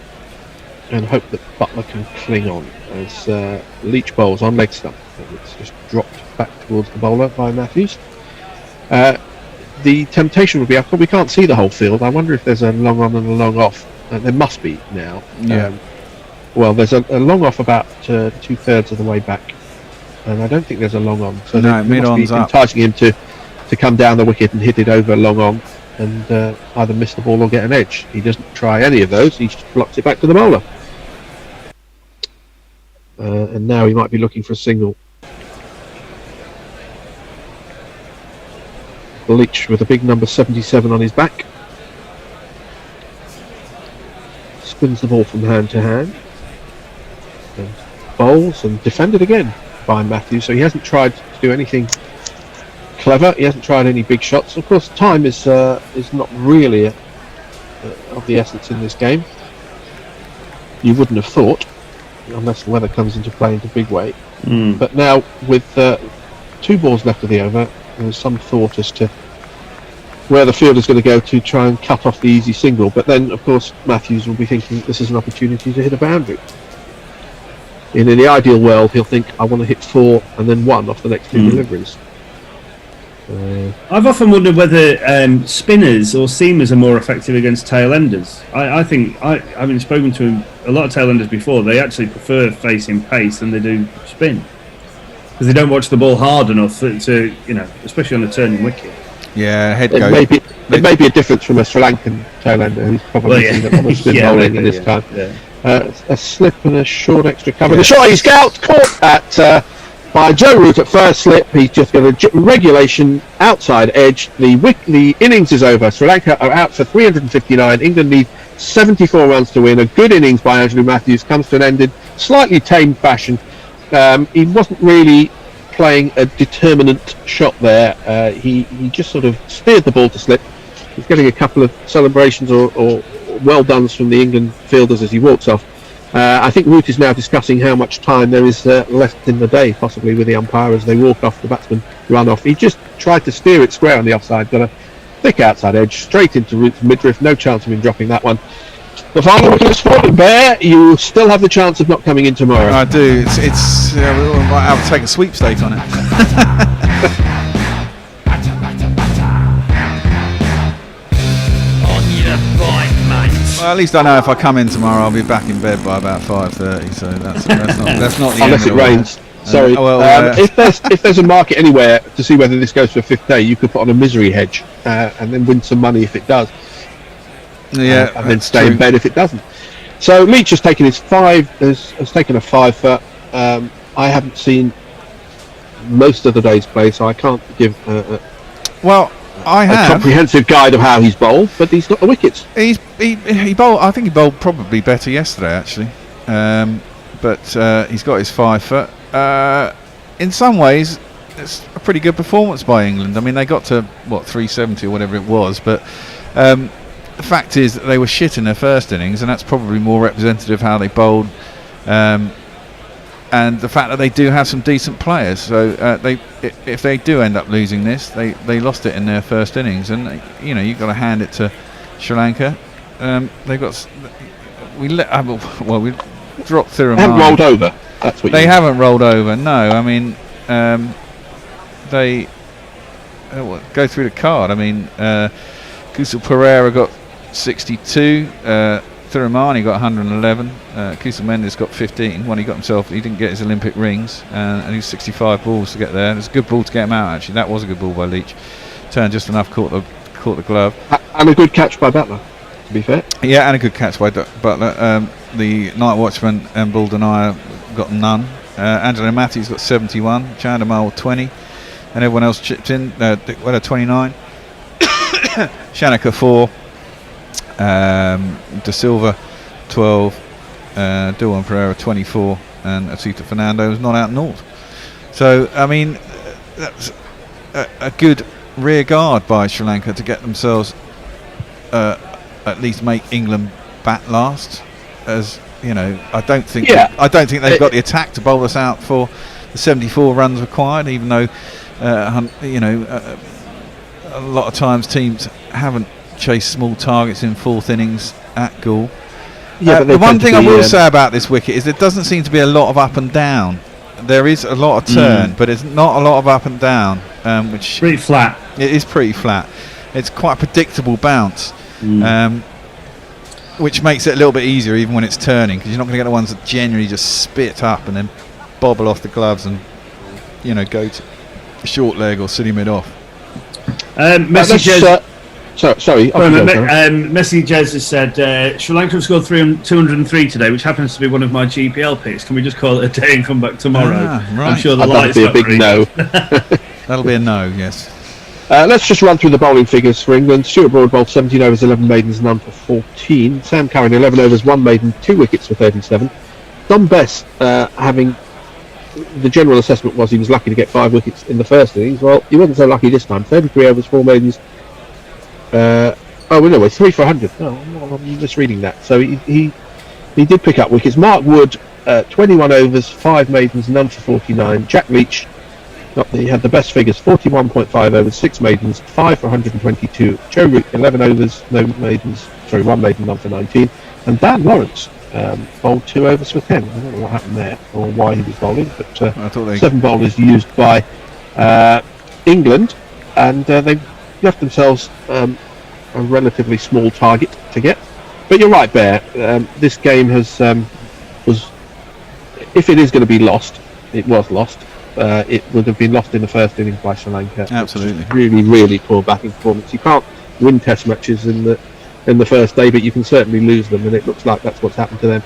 C: and hope that Butler can cling on as Leach bowls on leg stump. It's just dropped back towards the bowler by Matthews. The temptation would be, we can't see the whole field. I wonder if there's a long on and a long off. There must be now.
I: Yeah.
C: Well, there's a long off about 2/3 of the way back, and I don't think there's a long on. So
I: no,
C: they must be enticing him to come down the wicket and hit it over long on, and either miss the ball or get an edge. He doesn't try any of those. He just blocks it back to the bowler. And now he might be looking for a single. Leach with a big number 77 on his back. Spins the ball from hand to hand. And bowls and defended again by Matthews. So he hasn't tried to do anything clever. He hasn't tried any big shots. Of course, time is not really of the essence in this game. You wouldn't have thought, unless the weather comes into play into big way. But now with 2 balls left of the over, there's some thought as to where the fielder's going to go to try and cut off the easy single. But then, of course, Matthews will be thinking this is an opportunity to hit a boundary. In the ideal world, he'll think, I want to hit 4 and then 1 off the next 2 deliveries.
D: I've often wondered whether spinners or seamers are more effective against tail-enders. I think, having spoken to a lot of tail-enders before, they actually prefer facing pace than they do spin. Because they don't watch the ball hard enough to, especially on a turning wicket.
I: Yeah, head
C: It
I: go.
C: may be a difference from a Sri Lankan tail-ender who's probably seen a lot of spin bowling at this time.
D: Yeah.
C: A slip and a short extra cover. The shot he's caught at by Joe Root at first slip. He's just got a regulation outside edge. The innings is over. Sri Lanka are out for 359. England need 74 runs to win. A good innings by Andrew Matthews comes to an end in slightly tame fashion. He wasn't really playing a determinant shot there. He just sort of steered the ball to slip. He's getting a couple of celebrations or well-dones from the England fielders as he walks off. I think Root is now discussing how much time there is left in the day, possibly with the umpire as they walk off, the batsman run off. He just tried to steer it square on the offside, got a thick outside edge, straight into Root's midriff, no chance of him dropping that one. The final wicket is fallen. Bear, you still have the chance of not coming in tomorrow.
I: I do. I'll take a sweepstake on it. Well, at least I know if I come in tomorrow, I'll be back in bed by about 5:30. So that's not the
C: unless
I: end
C: it rains. Sorry. If there's a market anywhere to see whether this goes for a fifth day, you could put on a misery hedge and then win some money if it does.
I: Yeah,
C: and then stay in bed if it doesn't. So Leach has taken his has taken a 5 foot. I haven't seen most of the day's play, so I can't give a comprehensive guide of how he's bowled, but he's got the wickets.
I: He bowled. I think he bowled probably better yesterday, actually. But he's got his 5 foot. In some ways, it's a pretty good performance by England. I mean, they got to 370 or whatever it was, but the fact is that they were shit in their first innings, and that's probably more representative of how they bowled. And the fact that they do have some decent players, so if they do end up losing this, they lost it in their first innings, and you've got to hand it to Sri Lanka. They've got we dropped Thiruman.
C: They haven't rolled over. That's what
I: they haven't rolled over. No, I mean they go through the card. I mean Kusal Pereira got 62. Thirumani got 111. Kusal Mendes got 15. He didn't get his Olympic rings, and he's 65 balls to get there. It's a good ball to get him out. Actually, that was a good ball by Leach. Turned just enough, caught the glove,
C: and a good catch by Butler. To be fair,
I: yeah, and a good catch by Butler. The night watchman and Buldenaya got none. Angelo Matthews got 71. Chandamal 20, and everyone else chipped in. Well, 29. Shanaka 4. De Silva 12, Dilwan Pereira 24, and Asita Fernando was not out north. So I mean, that's a good rear guard by Sri Lanka to get themselves at least make England bat last. As you know, I don't think they've got the attack to bowl us out for the 74 runs required. Even though a lot of times teams haven't chased small targets in fourth innings at Galle.
C: Yeah,
I: the one thing I will say about this wicket is there doesn't seem to be a lot of up and down. There is a lot of turn, but it's not a lot of up and down. Which
D: pretty flat.
I: It is pretty flat. It's quite a predictable bounce, which makes it a little bit easier even when it's turning, because you're not going to get the ones that generally just spit up and then bobble off the gloves and go to short leg or city mid off.
D: Messages.
C: Sorry.
D: Messi Jez has said Sri Lanka have scored 203 today, which happens to be one of my GPL picks. Can we just call it a day and come back tomorrow?
I: Right.
D: I'm sure the lights
C: be a big no.
I: That'll be a no. Yes.
C: Let's just run through the bowling figures for England. Stuart Broad bowled 17 overs, 11 maidens, none for 14. Sam Curran 11 overs, 1 maiden, 2 wickets for 37. Don Bess having. The general assessment was he was lucky to get 5 wickets in the first innings. Well, he wasn't so lucky this time. 33 overs, 4 maidens. 3 for 100. No, I'm misreading that. So he did pick up wickets. Mark Wood, 21 overs, 5 maidens, none for 49. Jack Leach he had the best figures: 41.5 overs, 6 maidens, 5 for 122. Joe Root, 11 overs, no maidens. 1 maiden, none for 19. And Dan Lawrence bowled 2 overs for 10. I don't know what happened there or why he was bowling, but 7 bowlers used by England. and they've left themselves a relatively small target to get. But you're right, Bear. This game was, if it is going to be lost, it was lost. It would have been lost in the first innings by Sri Lanka.
I: Absolutely.
C: Really, really poor batting performance. You can't win Test matches in the first day, but you can certainly lose them, and it looks like that's what's happened to them.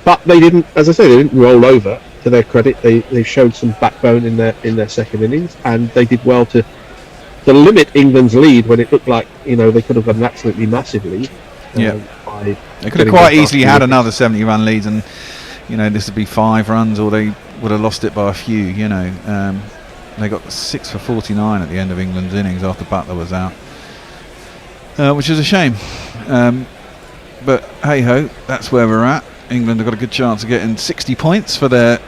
C: But they didn't, as I say, they didn't roll over. To their credit, they showed some backbone in their second innings, and they did well to limit England's lead when it looked like they could have got an absolutely massive lead.
I: They could have quite easily had another 70-run lead, and this would be 5 runs, or they would have lost it by a few. They got 6 for 49 at the end of England's innings after Butler was out, which is a shame. But hey ho, that's where we're at. England have got a good chance of getting 60 points for their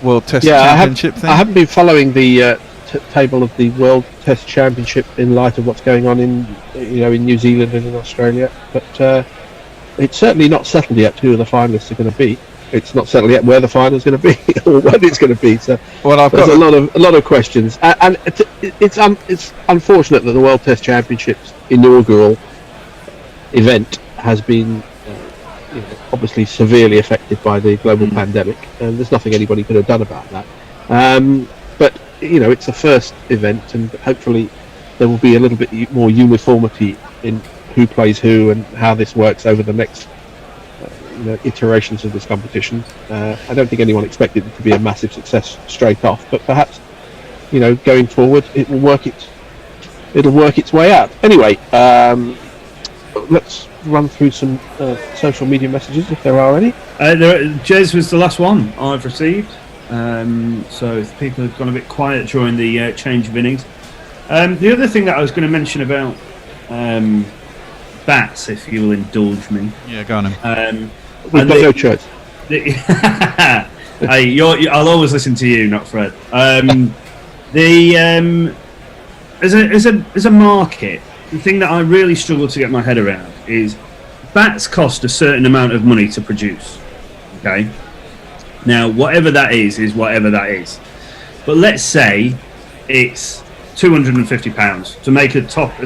I: World Test Championship thing.
C: I haven't been following the table of the World Test Championship in light of what's going on in New Zealand and in Australia, but it's certainly not settled yet who the finalists are going to be. It's not settled yet where the final is going to be or when it's going to be. So there's a lot of questions, and it's unfortunate that the World Test Championship's inaugural event has been obviously severely affected by the global pandemic, and there's nothing anybody could have done about that. But it's a first event, and hopefully there will be a little bit more uniformity in who plays who and how this works over the next iterations of this competition. I don't think anyone expected it to be a massive success straight off, but perhaps going forward it'll work its way out. Anyway, let's run through some social media messages if there are any.
D: Jez was the last one I've received, so people have gone a bit quiet during the change of innings. The other thing that I was going to mention about bats, if you will indulge me.
I: Yeah, go on.
C: We've got no choice.
D: I'll always listen to you, not Fred. As a market, the thing that I really struggle to get my head around is bats cost a certain amount of money to produce. Okay, now whatever that is whatever that is. But let's say it's £250 to make a top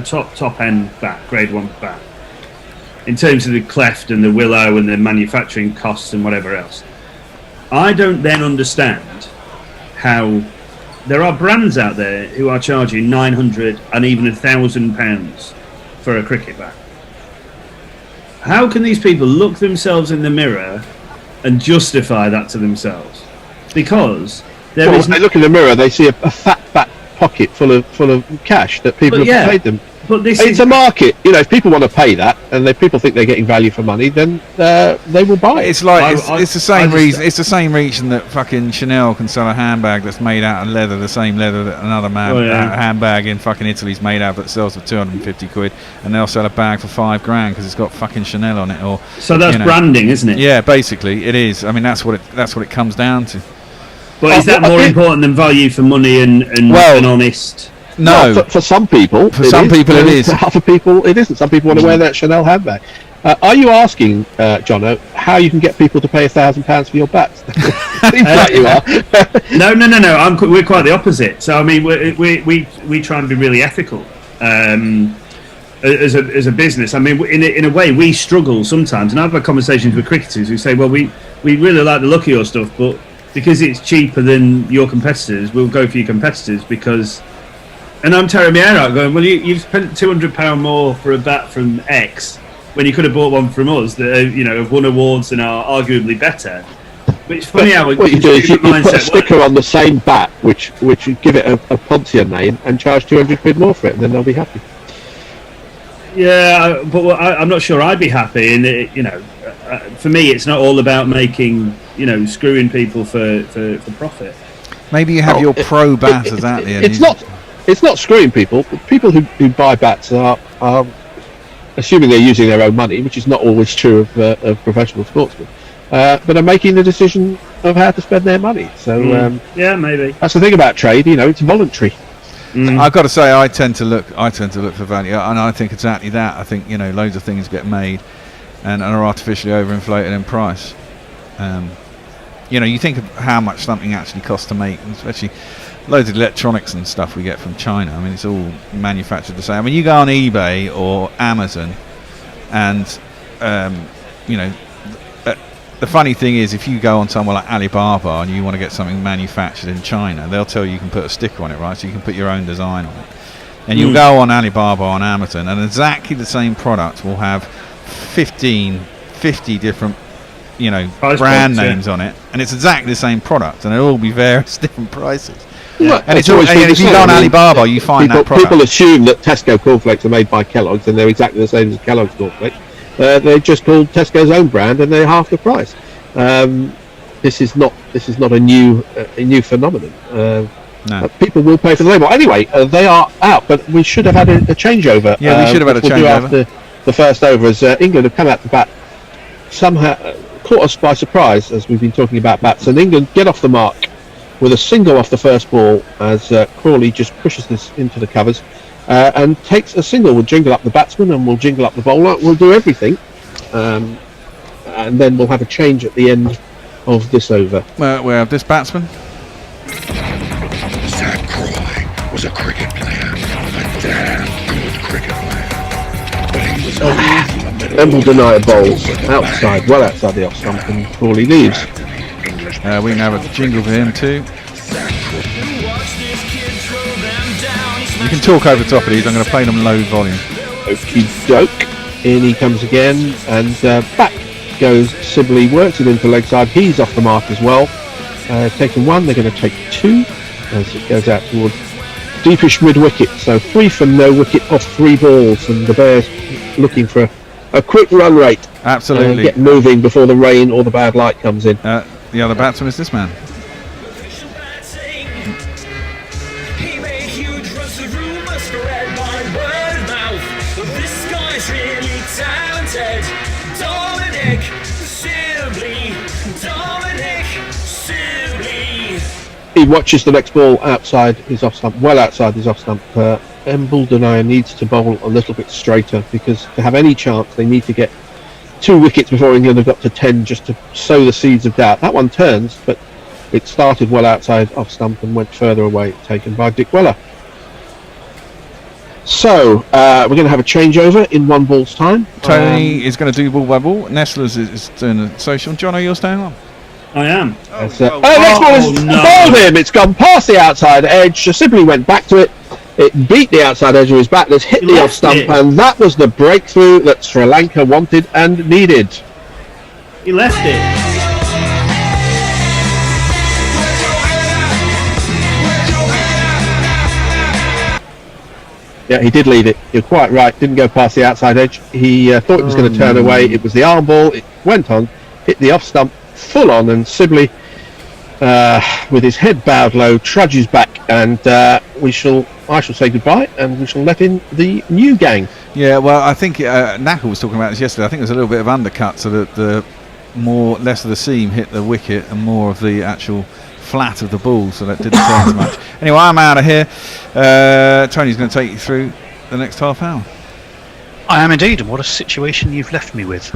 D: end bat, grade 1 bat. In terms of the cleft and the willow and the manufacturing costs and whatever else, I don't then understand how there are brands out there who are charging £900 and even £1,000 for a cricket bat. How can these people look themselves in the mirror and justify that to themselves? Because
C: when they look in the mirror, they see a fat back pocket full of cash that people have paid them.
D: But
C: it's a market. If people want to pay that and people think they're getting value for money, then they will buy it.
I: It's like it's the same reason. It's the same reason that fucking Chanel can sell a handbag that's made out of leather, the same leather that another handbag in fucking Italy's made out that sells for 250 quid, and they'll sell a bag for £5 grand because it's got fucking Chanel on it. Or
D: so that's branding, isn't it?
I: Yeah, basically it is. I mean, that's what it comes down to.
D: But is that more important than value for money and honest?
C: No, for some people.
I: For some people it is.
C: For other people it isn't. Some people want to wear that Chanel handbag. Are you asking, Jono, how you can get people to pay £1,000 for your bats? Seems like you are.
D: No. We're quite the opposite. So I mean, we try and be really ethical as a business. I mean, in a way, we struggle sometimes, and I've had conversations with cricketers who say, "Well, we really like the look of your stuff, but because it's cheaper than your competitors, we'll go for your competitors because." And I'm tearing my hair out going, well, you've spent £200 more for a bat from X when you could have bought one from us that have won awards and are arguably better. But it's funny how
C: what you do is you put a sticker on the same bat, which you give it a Pontian name and charge 200 quid more for it, and then they'll be happy.
D: Yeah, but I'm not sure I'd be happy. And for me, it's not all about making screwing people for profit.
I: Maybe you have your pro batters out there.
C: It's not screwing people. People who buy bats are assuming they're using their own money, which is not always true of professional sportsmen, but are making the decision of how to spend their money. So
D: yeah, maybe
C: that's the thing about trade. It's voluntary.
I: I've got to say, I tend to look for value, and I think exactly that. I think loads of things get made and are artificially overinflated in price. you know, you think of how much something actually costs to make, and especially loads of electronics and stuff we get from China. I mean, it's all manufactured the same. I mean, you go on eBay or Amazon, and you know, the funny thing is, if you go on somewhere like Alibaba and you want to get something manufactured in China, they'll tell you can put a sticker on it, right? So you can put your own design on it. And you'll go on Alibaba, on Amazon, and exactly the same product will have 50 different, you know, brand names on it, and it's exactly the same product, and it'll all be various different prices.
C: Yeah.
I: And it's always, and if you go on Alibaba, you find that product.
C: People assume that Tesco cornflakes are made by Kellogg's, and they're exactly the same as Kellogg's cornflakes. They're just called Tesco's own brand, and they're half the price. This is not a new phenomenon.
I: No.
C: People will pay for the label. Anyway, they are out, but we should have had a changeover.
I: Yeah, we should have had a changeover.
C: After the first over, as England have come out to bat, somehow caught us by surprise, as we've been talking about bats. And England get off the mark with a single off the first ball as Crawley just pushes this into the covers and takes a single. We'll jingle up the batsman and we'll jingle up the bowler. We'll do everything. And then we'll have a change at the end of this over.
I: We have this batsman.
O: Zach Crawley was a cricket player, a damn good cricket player. But he was
C: Emble denier bowls outside, well outside the off stump, and Crawley leaves.
I: We can have a jingle for him too. You can talk over top of these. I'm going to play them low volume.
C: Okie doke. In he comes again, and back goes Sibley, works it into leg side. He's off the mark as well. Taking one, they're going to take two as it goes out towards deepish mid wicket. So 3 for no wicket off 3 balls, and the Bears looking for a quick run rate.
I: Absolutely.
C: Get moving before the rain or the bad light comes in.
I: The other batsman is this man.
C: He watches the next ball outside his off stump, well outside his off stump. Emble denier needs to bowl a little bit straighter, because to have any chance they need to get 2 wickets before England have got to 10, just to sow the seeds of doubt. That one turns, but it started well outside off stump and went further away, taken by Dick Weller. So we're going to have a changeover in 1 ball's time.
I: Tony is going to do ball by ball. Nestlers is doing a social. John, are you staying on?
D: I am.
C: Next ball has bowled him. It's gone past the outside edge. Sibley went back to it. It beat the outside edge of his bat. That's hit the off stump, and that was the breakthrough that Sri Lanka wanted and needed.
D: He left it.
C: Yeah, he did lead it. You're quite right. Didn't go past the outside edge. He thought it was going to turn away. It was the arm ball. It went on, hit the off stump full on, and Sibley, with his head bowed low, trudges back, and I shall say goodbye, and we shall let in the new gang.
I: Yeah, well, I think Naka was talking about this yesterday. I think there's a little bit of undercut, so that less of the seam hit the wicket and more of the actual flat of the ball, so that didn't turn so much. Anyway, I'm out of here. Tony's going to take you through the next half hour.
P: I am indeed, and what a situation you've left me with.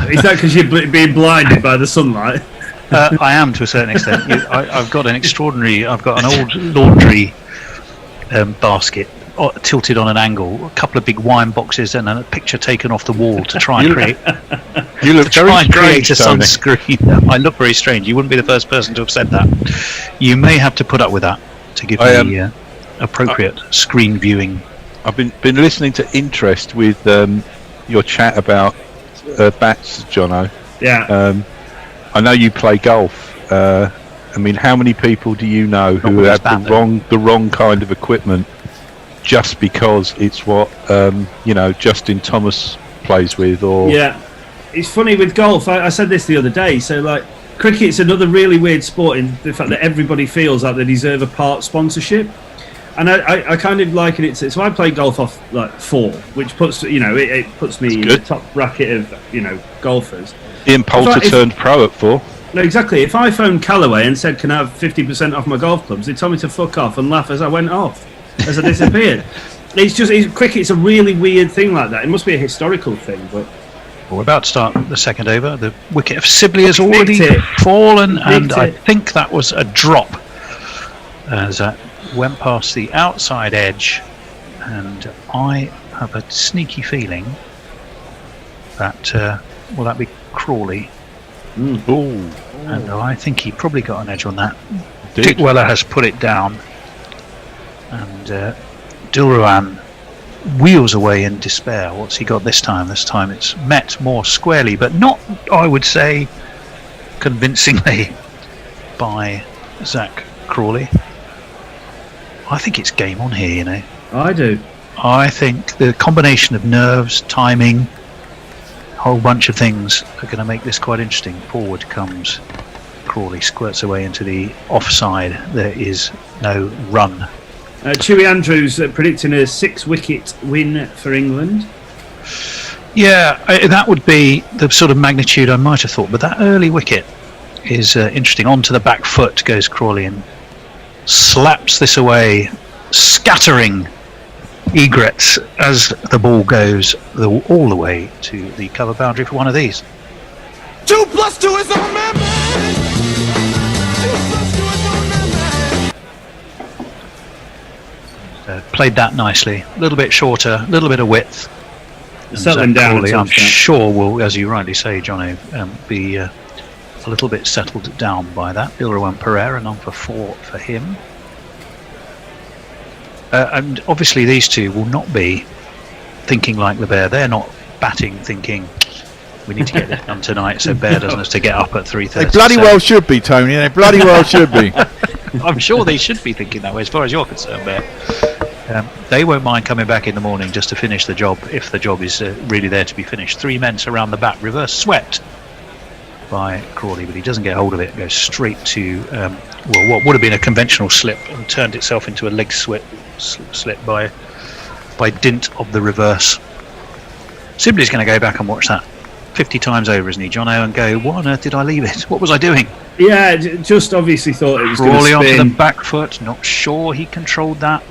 D: Is that because you're being blinded by the sunlight?
P: I am, to a certain extent. I've got an old laundry basket tilted on an angle, a couple of big wine boxes, and a picture taken off the wall to try and create.
B: You look very strange,
P: a sunscreen. I look very strange. You wouldn't be the first person to have said that. You may have to put up with that to give me appropriate screen viewing.
B: I've been listening to interest with your chat about bats, Jono.
D: Yeah.
B: I know you play golf. I mean, how many people do you know who have the wrong kind of equipment just because it's what Justin Thomas plays with? Or
D: yeah, it's funny with golf. I said this the other day. So like, cricket's another really weird sport in the fact that everybody feels like they deserve a part sponsorship. And I kind of liken it to, so I play golf off like 4, which puts it puts me in the top bracket of golfers.
B: Ian Poulter turned pro at 4.
D: No, exactly. If I phoned Callaway and said, "Can I have 50% off my golf clubs?" they told me to fuck off and laugh as I went off, as I disappeared. Cricket's a really weird thing like that. It must be a historical thing, but
P: We're about to start the second over. The wicket of Sibley has already
D: Nicked it.
P: fallen, and
D: Nicked
P: I
D: it.
P: think that was a drop as that went past the outside edge. And I have a sneaky feeling that will that be Crawley, and I think he probably got an edge on that. Dick Weller has put it down, and Dilruan wheels away in despair. What's he got this time? This time it's met more squarely, but not, I would say, convincingly by Zach Crawley. I think it's game on here, you know.
D: I do.
P: I think the combination of nerves, timing, a whole bunch of things are going to make this quite interesting. Forward comes Crawley, squirts away into the offside. There is no run.
D: Chewy Andrews predicting a 6-wicket win for England.
P: Yeah, that would be the sort of magnitude I might have thought, but that early wicket is interesting. Onto the back foot goes Crawley and slaps this away, scattering egrets as the ball goes all the way to the cover boundary for one of these.
M: 2 + 2 is a man.
P: Played that nicely. A little bit shorter, a little bit of width. And
D: Settling
P: Zach
D: down.
P: Crawley, I'm sure will, as you rightly say, Jono, be a little bit settled down by that. Dilruan Pereira, and on for 4 for him. And obviously these two will not be thinking like the Bear. They're not batting thinking we need to get this done tonight so Bear doesn't have to get up at 3:30.
I: They bloody well should be, Tony. They bloody well should be.
P: I'm sure they should be thinking that way as far as you're concerned, Bear. They won't mind coming back in the morning just to finish the job if the job is really there to be finished. 3 men around the bat, reverse swept by Crawley, but he doesn't get hold of it. Goes straight to what would have been a conventional slip and turned itself into a leg slip by dint of the reverse. Sibley's going to go back and watch that 50 times over, isn't he, Jono, and go, what on earth did I leave it? What was I doing?
D: Yeah, just obviously thought it was going to
P: Crawley
D: spin.
P: onto the back foot, not sure he controlled that.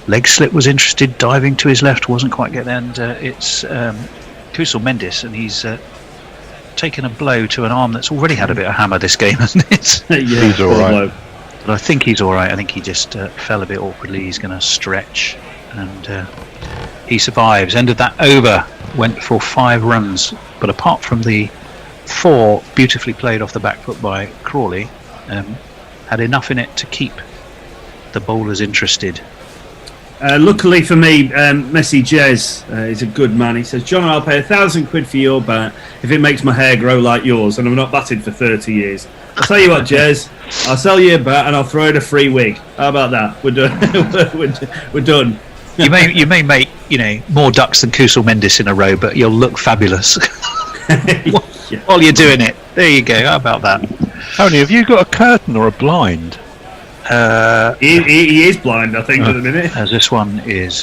P: Leg slip was interested, diving to his left, wasn't quite getting there, and it's Kusal Mendis, and he's taken a blow to an arm that's already had a bit of hammer this game, hasn't it?
D: Yeah,
B: he's all right.
P: But I think he's all right. I think he just fell a bit awkwardly. He's going to stretch, and he survives. End of that over. Went for 5 runs, but apart from the 4 beautifully played off the back foot by Crawley, had enough in it to keep the bowlers interested.
D: Luckily for me, Messi Jez is a good man. He says, John, I'll pay £1,000 for your bat if it makes my hair grow like yours, and I'm not batted for 30 years. I'll tell you what, Jez, I'll sell you a bat and I'll throw in a free wig. How about that? We're done. We're done.
P: You may make more ducks than Kusal Mendis in a row, but you'll look fabulous while you're doing it. There you go. How about that?
B: Tony, have you got a curtain or a blind?
D: He is blind, I think, at the minute.
P: As this one is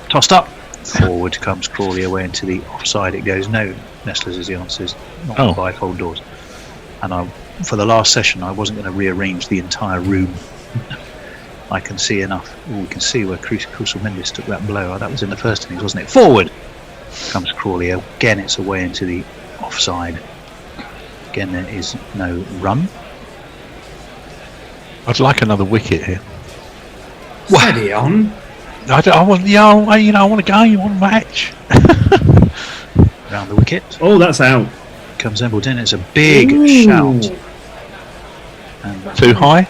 P: tossed up, forward comes Crawley away into the offside. It goes no. Nestlers is the answer. Not bifold doors. And for the last session, I wasn't going to rearrange the entire room. I can see enough. We can see where Kusal Mendis took that blow. That was in the first innings, wasn't it? Forward comes Crawley. Again, it's away into the offside. Again, there is no run.
B: I'd like another wicket here.
D: Steady on.
B: I want a game, I want a match.
P: Round the wicket.
D: Oh, that's out.
P: Comes Embledon. It's a big shout. And
B: too high?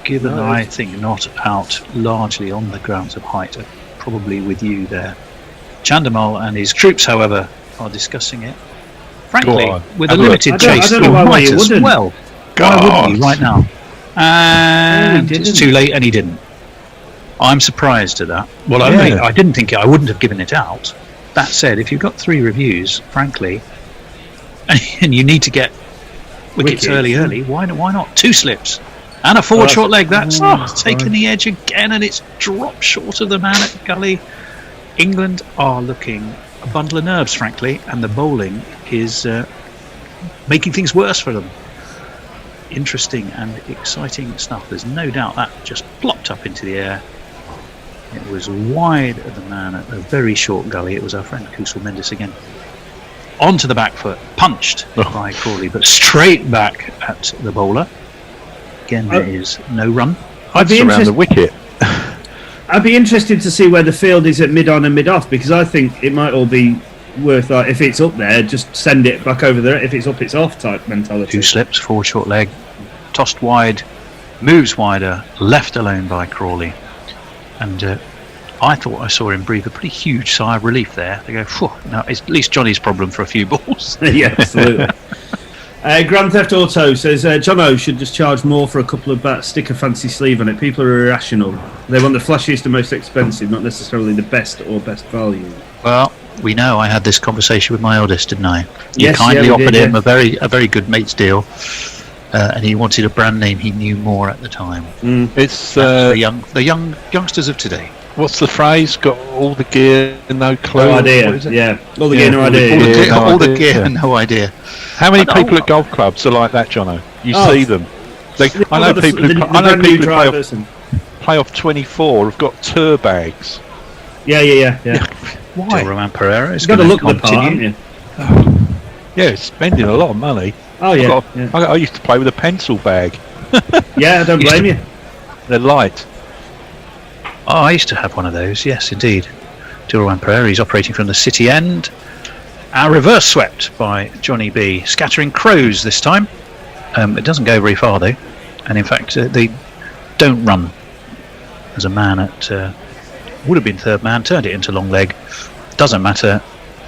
P: Given, I think, not out largely on the grounds of height. Probably with you there. Chandimal and his troops, however, are discussing it. Frankly, with a limited chase,
D: I don't know why you
P: as
D: wouldn't.
P: well. Why wouldn't he right now? And it's too late, and he didn't. I'm surprised at that. Well, I didn't think I wouldn't have given it out. That said, if you've got 3 reviews, frankly, and you need to get wickets early, why not 2 slips and a forward short leg? That's taken the edge again, and it's dropped short of the man at Galle. England are looking a bundle of nerves, frankly, and the bowling is making things worse for them. Interesting and exciting stuff. There's no doubt that just plopped up into the air. It was wide of the man at a very short gully. It was our friend Kusal Mendis again. onto the back foot, punched by Crawley, but straight back at the bowler. Again, there is no run.
B: I'd surround the wicket.
D: I'd be interested to see where the field is at mid-on and mid-off, because I think it might all be worth, if it's up there, just send it back over there. If it's up, it's off type mentality.
P: 2 slips, forward short leg, tossed wide, moves wider, left alone by Crawley. And I thought I saw him breathe a pretty huge sigh of relief there. They go, phew, now it's at least Johnny's problem for a few balls.
D: Yeah, absolutely. Grand Theft Auto says Jono should just charge more for a couple of bats, stick a fancy sleeve on it. People are irrational. They want the flashiest and most expensive, not necessarily the best or best value.
P: Well, we know I had this conversation with my eldest, didn't I? You
D: Yes,
P: kindly
D: yeah, we
P: offered
D: did,
P: him a very good mate's deal, and he wanted a brand name he knew more at the time.
B: It's
P: the youngsters of today.
B: What's the phrase? Got all the gear and no clue.
D: No idea. Yeah, all the gear, no idea.
P: All the gear, no idea.
B: How many people at golf clubs are like that, Jono? You see them. I know people who play off 24 have got tour bags.
D: Yeah.
P: Why? Roman Pereira is
D: You've got to
P: going
D: look the part, haven't you?
B: Yeah, spending a lot of money.
D: Oh yeah.
B: I used to play with a pencil bag.
D: Yeah, I don't blame you.
B: They're light.
P: Oh, I used to have one of those, yes, indeed. Roman Pereira, he's operating from the city end. Reverse swept by Johnny B. Scattering crows this time. It doesn't go very far, though. And in fact, they don't run. There's a man at... would have been third man, turned it into long leg. Doesn't matter.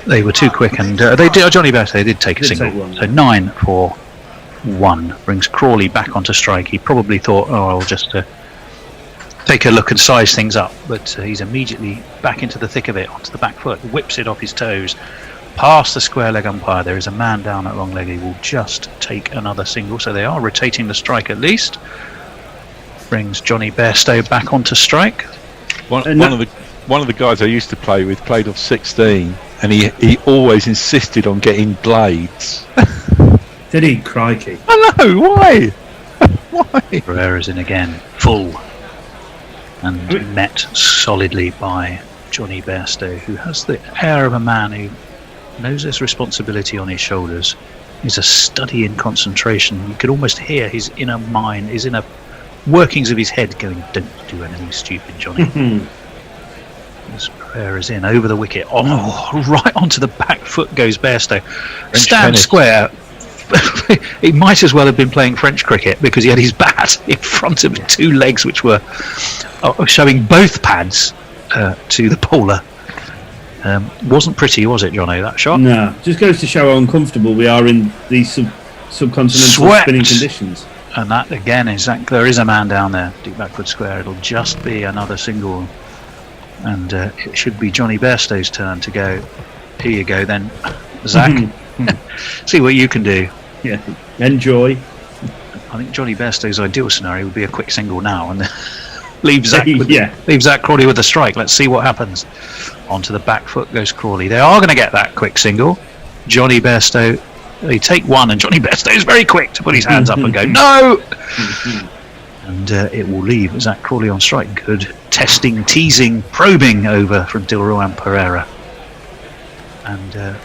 P: They were too quick, and Johnny Bairstow did take a single. So 9 for 1 brings Crawley back onto strike. He probably thought, I'll just... take a look and size things up, but he's immediately back into the thick of it, onto the back foot, whips it off his toes, past the square leg umpire. There is a man down at long leg. He will just take another single, so they are rotating the strike at least. Brings Johnny Bairstow back onto strike.
B: One of the guys I used to play with played off 16, and he always insisted on getting blades.
D: Did he? Crikey.
B: I know, why? Why?
P: Pereira's in again, full. And met solidly by Johnny Bairstow, who has the air of a man who knows his responsibility on his shoulders. He's a study in concentration. You could almost hear his inner mind, his inner workings of his head going, don't do anything stupid, Johnny. As Pereira's in, over the wicket. Oh, right onto the back foot goes Bairstow. Stand square. He might as well have been playing French cricket, because he had his bat in front of 2 legs which were showing both pads to the bowler. Wasn't pretty, was it, Jono, that shot?
D: No, just goes to show how uncomfortable we are in these subcontinental spinning conditions.
P: And that again is that there is a man down there, deep backward square. It'll just be another single, and it should be Johnny Bairstow's turn to go. Here you go then, Zach. See what you can do.
D: Yeah, enjoy.
P: I think Johnny Bairstow's ideal scenario would be a quick single now, and leave Zach Crawley with a strike. Let's see what happens. Onto the back foot goes Crawley. They are going to get that quick single. Johnny Bairstow, they take one, and Johnny Bairstow is very quick to put his hands up and go no. And it will leave Zach Crawley on strike. Good testing, teasing, probing over from Dilrowan Pereira. And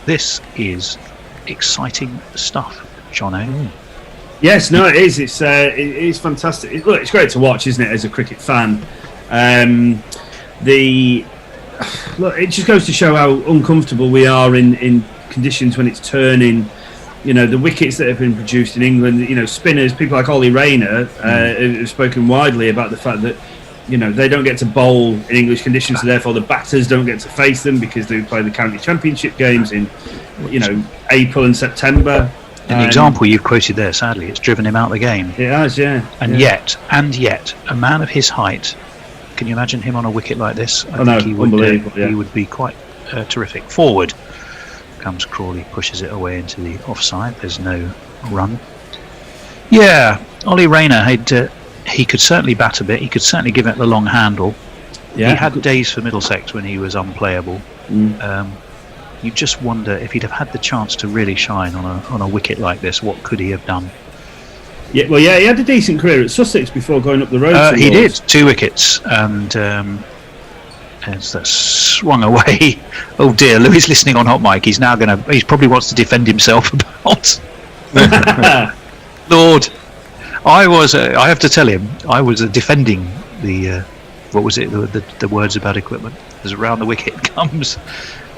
P: this is exciting stuff, Jono.
D: Yes, no, it is. It is fantastic. It's great to watch, isn't it, as a cricket fan? It just goes to show how uncomfortable we are in conditions when it's turning. You know, the wickets that have been produced in England. You know, spinners, people like Ollie Rayner have spoken widely about the fact that, you know, they don't get to bowl in English conditions, so therefore the batters don't get to face them because they play the county championship games in, you know, April and September.
P: An example you've quoted there, sadly, it's driven him out of the game.
D: It has, yeah.
P: And yet, a man of his height, can you imagine him on a wicket like this? I think he would be quite terrific. Forward comes Crawley, pushes it away into the offside. There's no run. Yeah, Ollie Rayner, he could certainly bat a bit. He could certainly give it the long handle. Yeah. He had days for Middlesex when he was unplayable. You just wonder if he'd have had the chance to really shine on a wicket like this, what could he have done?
D: Yeah, well, yeah, he had a decent career at Sussex before going up the road.
P: He did 2 wickets, and As that swung away. Oh dear, Louis listening on hot mic. He's probably wants to defend himself about. Lord, I have to tell him, I was defending the, what was it, the words about equipment. As around the wicket comes,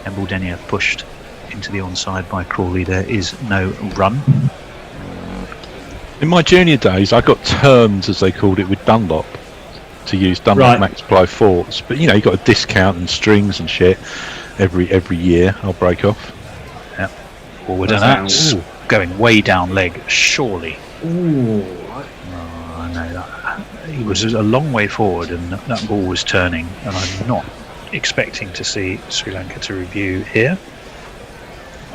P: and Baldenia pushed into the onside by Crawley. There is no run.
B: In my junior days, I got termed, as they called it, with Dunlop, to use Dunlop Max Ply forts. But you got a discount and strings and shit every year. I'll break off.
P: Yeah, forward and that's going way down leg, surely.
D: Ooh.
P: Oh, I know that. He was a long way forward, and that ball was turning. And I'm not expecting to see Sri Lanka to review here.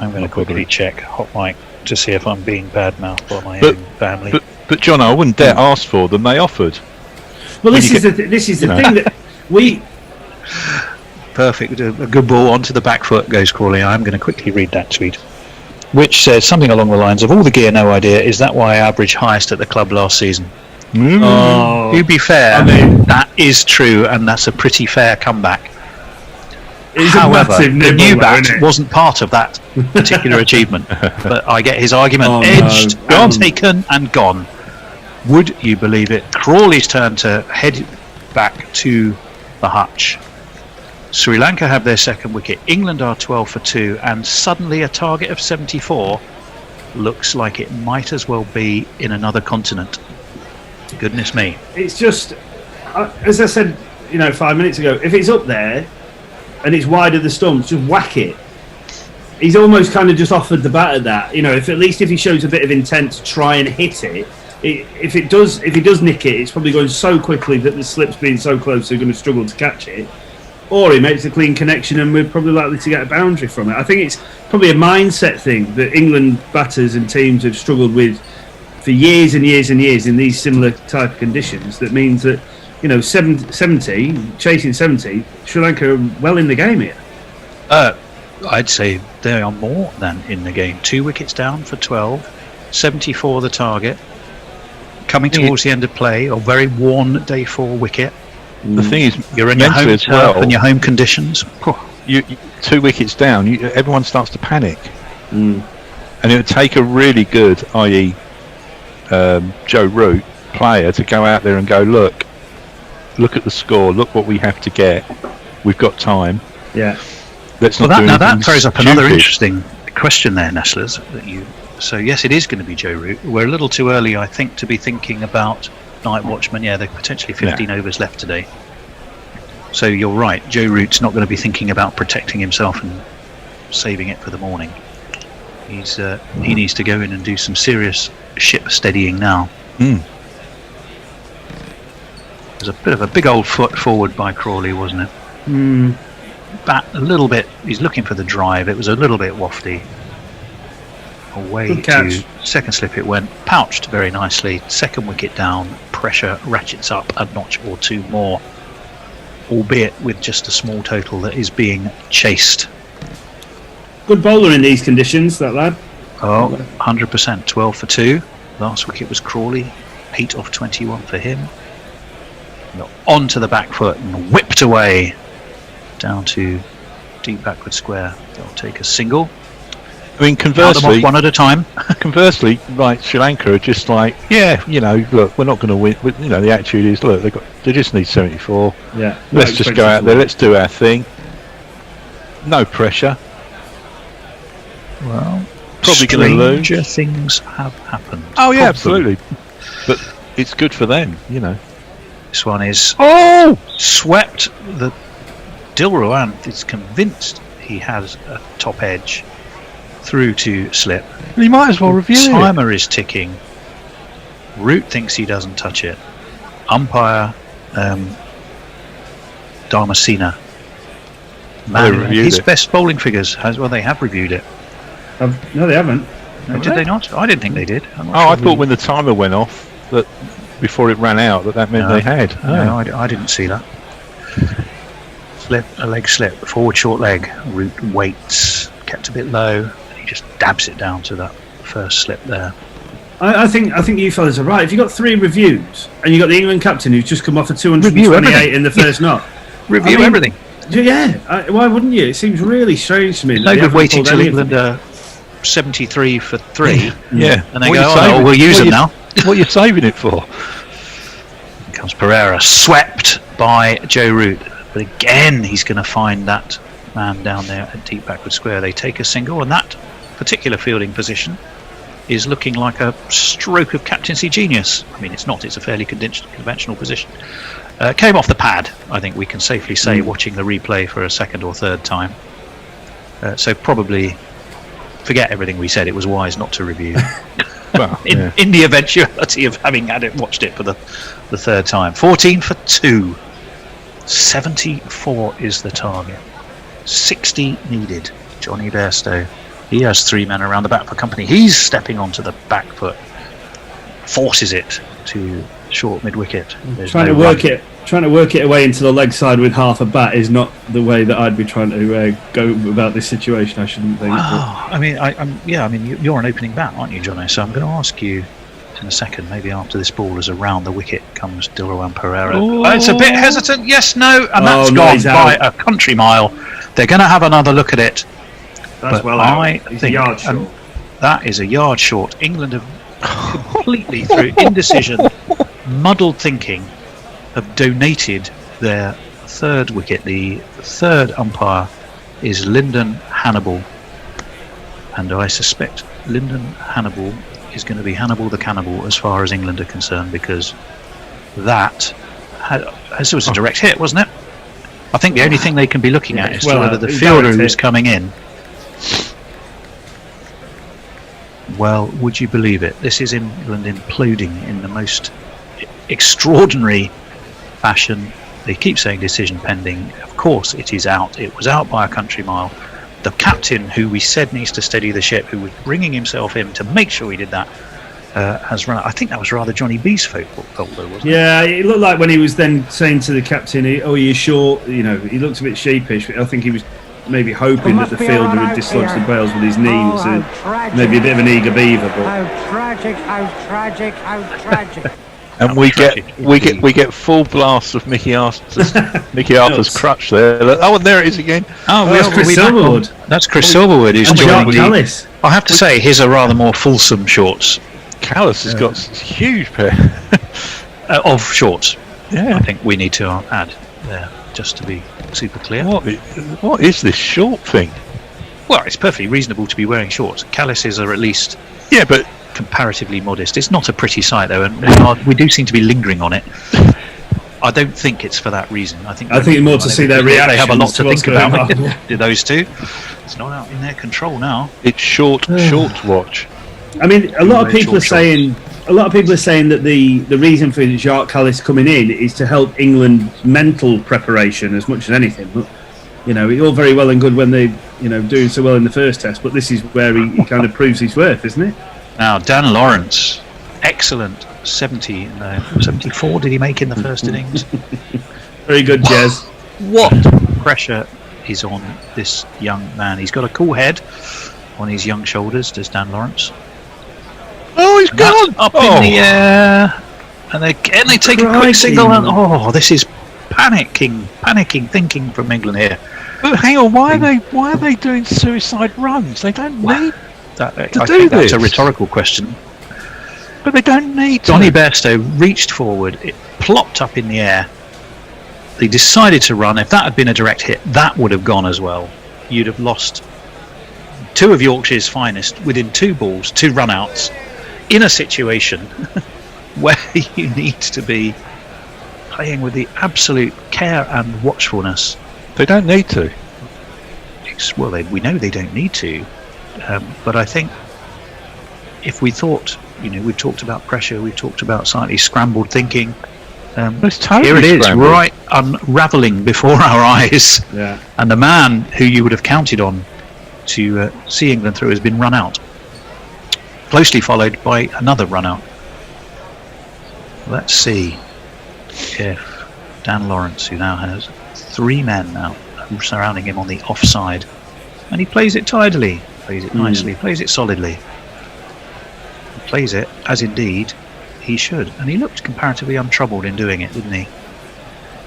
P: I'm going to quickly check hot mic to see if I'm being badmouthed by my own family.
B: But John, I wouldn't dare ask for them. They offered.
D: Well, this is the thing that we.
P: Perfect. A good ball onto the back foot goes Crawley. I'm going to quickly read that tweet, which says something along the lines of, all the gear, no idea. Is that why I averaged highest at the club last season? To be fair, that is true, and that's a pretty fair comeback. However, the new bat wasn't part of that particular achievement. But I get his argument edged, taken, and gone. Would you believe it? Crawley's turn to head back to the hutch. Sri Lanka have their second wicket. England are 12 for 2, and suddenly a target of 74 looks like it might as well be in another continent. Goodness me.
D: It's just, as I said, 5 minutes ago, if it's up there and it's wide of the stumps, just whack it. He's almost kind of just offered the bat at that. If he shows a bit of intent to try and hit it, if he does nick it, it's probably going so quickly that the slip's being so close they're going to struggle to catch it. Or he makes a clean connection and we're probably likely to get a boundary from it. I think it's probably a mindset thing that England batters and teams have struggled with for years and years and years in these similar type of conditions. That means that 70, chasing 70, Sri Lanka are well in the game here.
P: I'd say they are more than in the game. 2 wickets down for 12, 74 the target. Coming towards the end of play, a very worn day 4 wicket.
B: The thing is,
P: you're in your home turf and your home conditions.
B: You 2 wickets down, everyone starts to panic, and it would take a really good, i.e., Joe Root player to go out there and go, look at the score, look what we have to get. We've got time.
D: Yeah.
B: Let's not do anything
P: that throws up another
B: stupid.
P: interesting question there, Nestlers. So yes, it is going to be Joe Root. We're a little too early, I think, to be thinking about night watchman. Yeah, there are potentially 15 overs left today. So you're right, Joe Root's not going to be thinking about protecting himself and saving it for the morning. He needs to go in and do some serious ship steadying now. There's a bit of a big old foot forward by Crawley, wasn't it? Bat a little bit. He's looking for the drive. It was a little bit wafty. Away to second slip it went, pouched very nicely. Second wicket down, pressure ratchets up a notch or 2 more, albeit with just a small total that is being chased.
D: Good bowler in these conditions, that lad.
P: 100%, 12 for 2. Last wicket was Crawley, 8 off 21 for him. Onto the back foot and whipped away down to deep backward square. They'll take a single.
B: I mean, conversely,
P: one at a time.
B: Conversely, Sri Lanka are just like, look, we're not going to win. The attitude is, look, they just need 74.
D: Yeah.
B: Let's just go out there. Let's do our thing. No pressure.
P: Well,
B: probably going to lose.
P: Stranger things have happened.
B: Oh yeah, absolutely. But it's good for them,
P: This one is swept. The Dilruan is convinced he has a top edge. Through to slip.
B: He might as well review it.
P: Timer is ticking. Root thinks he doesn't touch it. Umpire Dharmasena. His best bowling figures they have reviewed it.
D: No, they haven't.
P: Did they not? I didn't think they did.
B: I thought when the timer went off, that before it ran out, that meant they had.
P: No, I didn't see that. Slip, a leg slip, forward short leg. Root waits, kept a bit low. He just dabs it down to that first slip there.
D: I think you fellas are right. If you've got 3 reviews and you've got the England captain who's just come off a 228 in the first knot,
P: Review everything.
D: Why wouldn't you? It seems really strange to me.
P: It's
D: that
P: no
D: they
P: good
D: haven't
P: waiting
D: pulled
P: till
D: any of
P: England
D: them.
P: are 73 for 3.
B: Yeah.
P: And they
B: What
P: go,
B: are you
P: oh,
B: saving-
P: no, we'll use
B: what
P: them
B: are
P: now.
B: What are you saving it for?
P: Here comes Pereira, swept by Joe Root. But again, he's going to find that man down there at deep backward square. They take a single, and that particular fielding position is looking like a stroke of captaincy genius. I mean, it's not. It's a fairly conventional position. Came off the pad, I think we can safely say, watching the replay for a second or third time. So probably forget everything we said. It was wise not to review.
B: Well,
P: in the eventuality of having watched it for the third time. 14 for 2. 74 is the target. 60 needed. Johnny Bairstow. He has 3 men around the bat for company. He's stepping onto the back foot. Forces it to short mid wicket.
D: Trying to work it away into the leg side with half a bat is not the way that I'd be trying to go about this situation. I shouldn't think.
P: Wow. I mean, you're an opening bat, aren't you, Johnny? So I'm going to ask you in a second, maybe after this ball is around the wicket, comes Dilruwan Pereira. It's a bit hesitant. Yes, no, and that's gone by a country mile. They're going to have another look at it.
D: That's
P: but
D: well
P: I
D: out. He's
P: think
D: a yard short.
P: That is a yard short. England have completely, through indecision, muddled thinking, have donated their third wicket. The third umpire is Lyndon Hannibal, and I suspect Lyndon Hannibal is going to be Hannibal the Cannibal as far as England are concerned, because that was a direct hit, wasn't it? I think the only thing they can be looking at is whether the fielder who's coming in. Well, would you believe it? This is England imploding in the most extraordinary fashion. They keep saying decision pending. Of course it is out. It was out by a country mile. The captain, who we said needs to steady the ship, who was bringing himself in to make sure he did that, has run out. I think that was rather Johnny B's fault though, wasn't it?
D: Yeah, it looked like when he was then saying to the captain, "Oh, are you sure?" You know, he looked a bit sheepish. I think he was maybe hoping that the fielder would dislodge the bails with his knee. It was maybe a bit of an eager beaver. But
Q: How tragic! How tragic! How tragic!
B: And we get full blasts of Mickey Arthur's crutch there. Oh, and there it is again.
D: That's Chris Silverwood.
P: That's Chris Silverwood who's joining
D: Callis.
P: I have to say, his are rather more fulsome shorts.
B: Callis has got a huge pair
P: of shorts.
B: Yeah,
P: I think we need to add there, just to be super clear.
B: What is this short thing?
P: Well, it's perfectly reasonable to be wearing shorts. Callises are at least
B: but
P: comparatively modest. It's not a pretty sight though, and we do seem to be lingering on it. I don't think it's for that reason. I think
D: more to see their reactions.
P: They have a lot to think about.
D: Yeah.
P: Do those two? It's not out in their control now.
B: It's short watch.
D: I mean, a lot of people are saying that the reason for Jacques Callis coming in is to help England's mental preparation as much as anything. But, you know, it's all very well and good when they, doing so well in the first test, but this is where he kind of proves his worth, isn't it?
P: Now, Dan Lawrence, excellent 74 did he make in the first innings?
D: Very good, Jez.
P: What pressure is on this young man? He's got a cool head on his young shoulders, does Dan Lawrence.
B: Oh, he's gone!
P: Up in the air, and they take a quick single, and this is panicking thinking from England here.
B: But hang on, why are they doing suicide runs? They don't need
P: that.
B: I
P: think
B: this.
P: That's a rhetorical question.
B: But they don't need to.
P: Johnny Bairstow reached forward, it plopped up in the air. They decided to run. If that had been a direct hit, that would have gone as well. You'd have lost two of Yorkshire's finest within 2 balls, 2 run-outs, in a situation where you need to be playing with the absolute care and watchfulness.
B: They don't need to.
P: Well, we know they don't need to, but I think if we thought, we've talked about pressure, we've talked about slightly scrambled thinking.
B: Totally
P: here it is,
B: scrambled.
P: right unravelling before our eyes.
D: Yeah.
P: And the man who you would have counted on to see England through has been run out. Closely followed by another run out. Let's see if Dan Lawrence, who now has 3 men now surrounding him on the offside, and he plays it tidily, plays it nicely, plays it solidly. He plays it as indeed he should, and he looked comparatively untroubled in doing it, didn't he?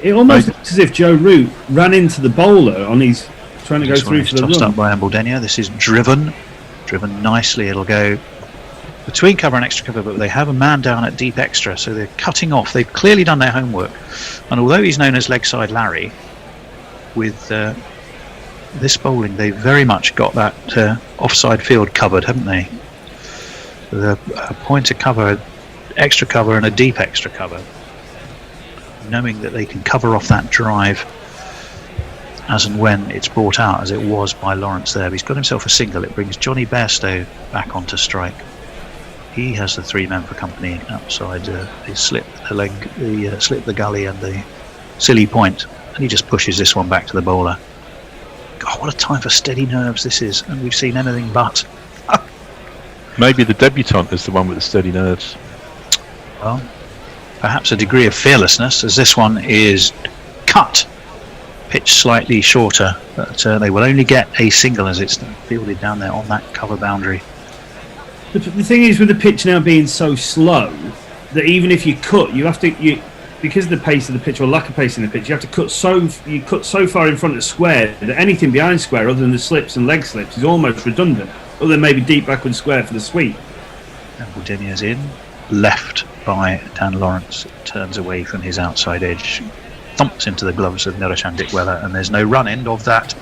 D: It almost looks as if Joe Root ran into the bowler on his trying to go
P: This one
D: through
P: is
D: for the
P: tossed
D: run.
P: up by Ambledenia. This is driven nicely. It'll go between cover and extra cover, but they have a man down at deep extra, so they're cutting off. They've clearly done their homework, and although he's known as leg side Larry, with this bowling, they've very much got that offside field covered, haven't they? The pointer cover, extra cover, and a deep extra cover, knowing that they can cover off that drive as and when it's brought out, as it was by Lawrence there. He's got himself a single. It brings Johnny Bairstow back onto strike. He has the 3 men for company outside. He slipped the leg, slipped the gully and the silly point, and he just pushes this one back to the bowler. God, what a time for steady nerves this is, and we've seen anything but.
B: Maybe the debutant is the one with the steady nerves.
P: Well, perhaps a degree of fearlessness, as this one is cut, pitched slightly shorter, but they will only get a single as it's fielded down there on that cover boundary.
D: The thing is, with the pitch now being so slow, that even if you cut, you have to because of the pace of the pitch or lack of pace in the pitch, you have to cut so far in front of square that anything behind square, other than the slips and leg slips, is almost redundant. Other than maybe deep backward square for the sweep.
P: Ambledenia's in, left by Dan Lawrence, turns away from his outside edge, thumps into the gloves of Niroshan Dickwella, and there's no run end of that.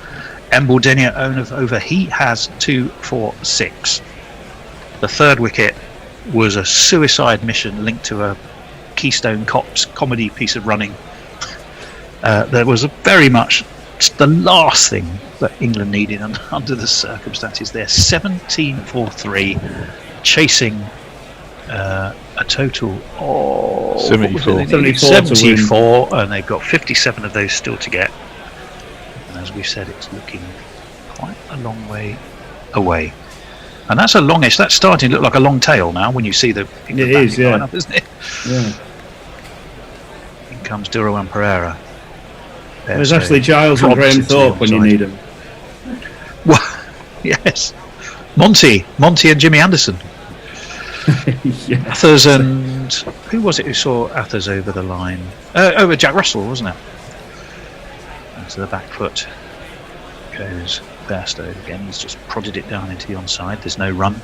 P: Ambledenia over. He has 2 for 6. The 3rd wicket was a suicide mission linked to a Keystone Cops comedy piece of running. There was very much the last thing that England needed under the circumstances there. 17 for 3, chasing a total of 74, and they've got 57 of those still to get. And as we've said, it's looking quite a long way away. And that's a longish. That's starting to look like a long tail now when you see the.
D: It is, yeah.
P: Lineup, isn't it?
D: Yeah.
P: In comes Durawan Pereira.
D: There's Ashley Giles and Graham Thorpe when you need them.
P: Well, yes. Monty and Jimmy Anderson.
D: Yeah.
P: Athers and who was it who saw Athers over the line? Over Jack Russell, wasn't it? And to the back foot goes Bairstow again. He's just prodded it down into the onside. There's no run.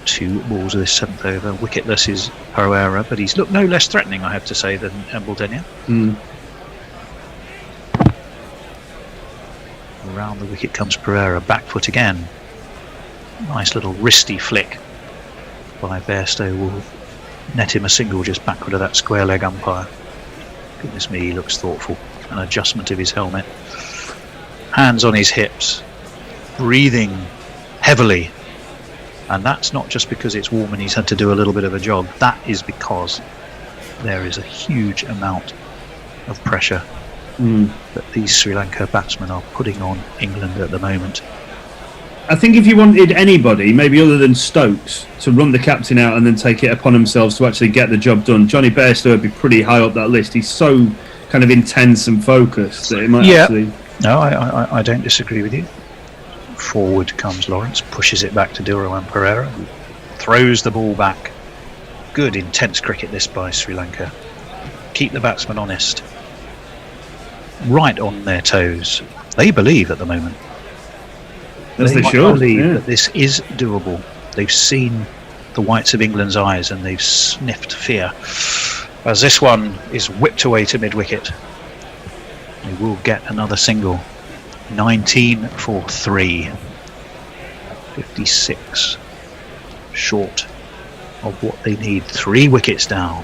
P: 2 balls of this 7th over. Wicketless is Pereira, but he's looked no less threatening, I have to say, than Ambledenia. Around the wicket comes Pereira, back foot again. Nice little wristy flick by Bairstow will net him a single just backward of that square leg umpire. Goodness me, he looks thoughtful. An adjustment of his helmet. Hands on his hips, breathing heavily. And that's not just because it's warm and he's had to do a little bit of a jog. That is because there is a huge amount of pressure that these Sri Lanka batsmen are putting on England at the moment.
D: I think if you wanted anybody, maybe other than Stokes, to run the captain out and then take it upon themselves to actually get the job done, Johnny Bairstow would be pretty high up that list. He's so kind of intense and focused that it might actually...
P: No, I don't disagree with you. Forward comes Lawrence, pushes it back to Durawan Pereira, throws the ball back. Good intense cricket this by Sri Lanka. Keep the batsmen honest. Right on their toes. They believe at the moment.
D: As they should.
P: Believe that this is doable. They've seen the whites of England's eyes and they've sniffed fear. As this one is whipped away to mid-wicket, they will get another single. 19 for 3. 56 short of what they need. 3 wickets down.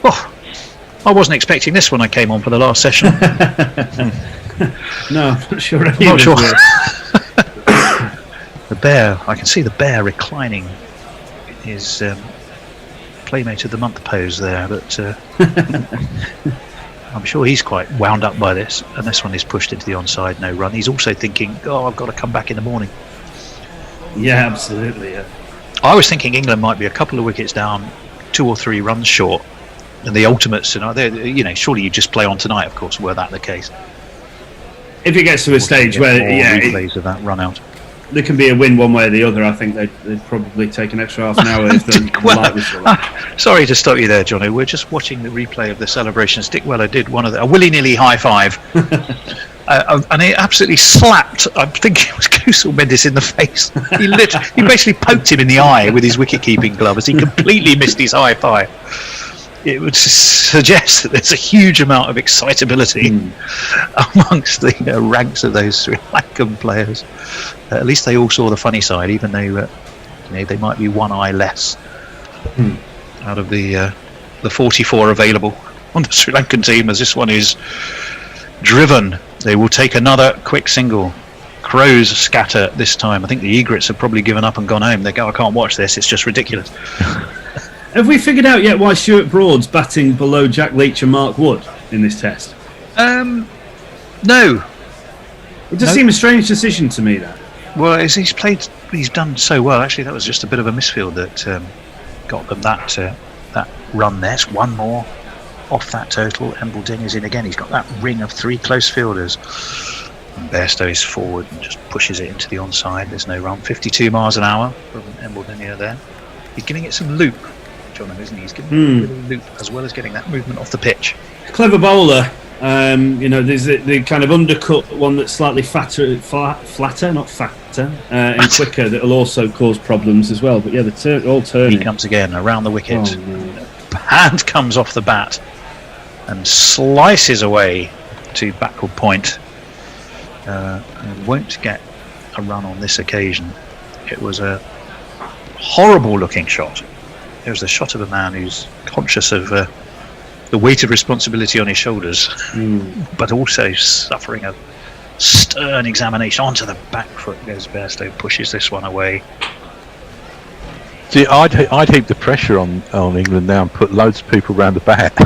P: Oh, I wasn't expecting this when I came on for the last session.
D: No, I'm not sure.
P: I'm not sure. The bear, I can see the bear reclining in his Playmate of the Month pose there, but I'm sure he's quite wound up by this, and this one is pushed into the onside, no run. He's also thinking, I've got to come back in the morning.
D: Yeah, absolutely, yeah.
P: I was thinking England might be a couple of wickets down, 2 or 3 runs short, and the ultimate scenario, surely you just play on tonight, of course, were that the case.
D: If it gets to a stage where,
P: replays of that run out.
D: there can be a win one way or the other. I think they'd probably take an extra half an hour if the light was still on.
P: Sorry to stop you there, Johnny. We're just watching the replay of the celebrations. Dick Weller did a willy-nilly high five, and he absolutely slapped. I think it was Kusal Mendes in the face. He basically poked him in the eye with his wicket-keeping glove as he completely missed his high five. It would suggest that there's a huge amount of excitability amongst the ranks of those Sri Lankan players. At least they all saw the funny side, even though they might be one eye less out of the 44 available on the Sri Lankan team, as this one is driven. They will take another quick single. Crows scatter this time. I think the egrets have probably given up and gone home. They go, I can't watch this, it's just ridiculous.
D: Have we figured out yet why Stuart Broad's batting below Jack Leach and Mark Wood in this test?
P: No.
D: It does seem a strange decision to me, that.
P: Well, he's done so well. Actually, that was just a bit of a misfield that got them that run there. It's one more off that total. Embledenia's in again. He's got that ring of 3 close fielders. And Bairstow is forward and just pushes it into the onside. There's no run. 52 miles an hour from Embledenia there. He's giving it some loop, John, isn't he? He's giving it a loop as well as getting that movement off the pitch.
D: Clever bowler. There's the kind of undercut one that's slightly flatter, not fatter, and quicker, that'll also cause problems as well. But yeah, all turning.
P: He comes again around the wicket. Hand comes off the bat and slices away to backward point. And won't get a run on this occasion. It was a horrible looking shot. It was the shot of a man who's conscious of the weight of responsibility on his shoulders, but also suffering a stern examination. Onto the back foot goes Bairstow, pushes this one away.
B: See, I'd heap the pressure on England now and put loads of people round the bat.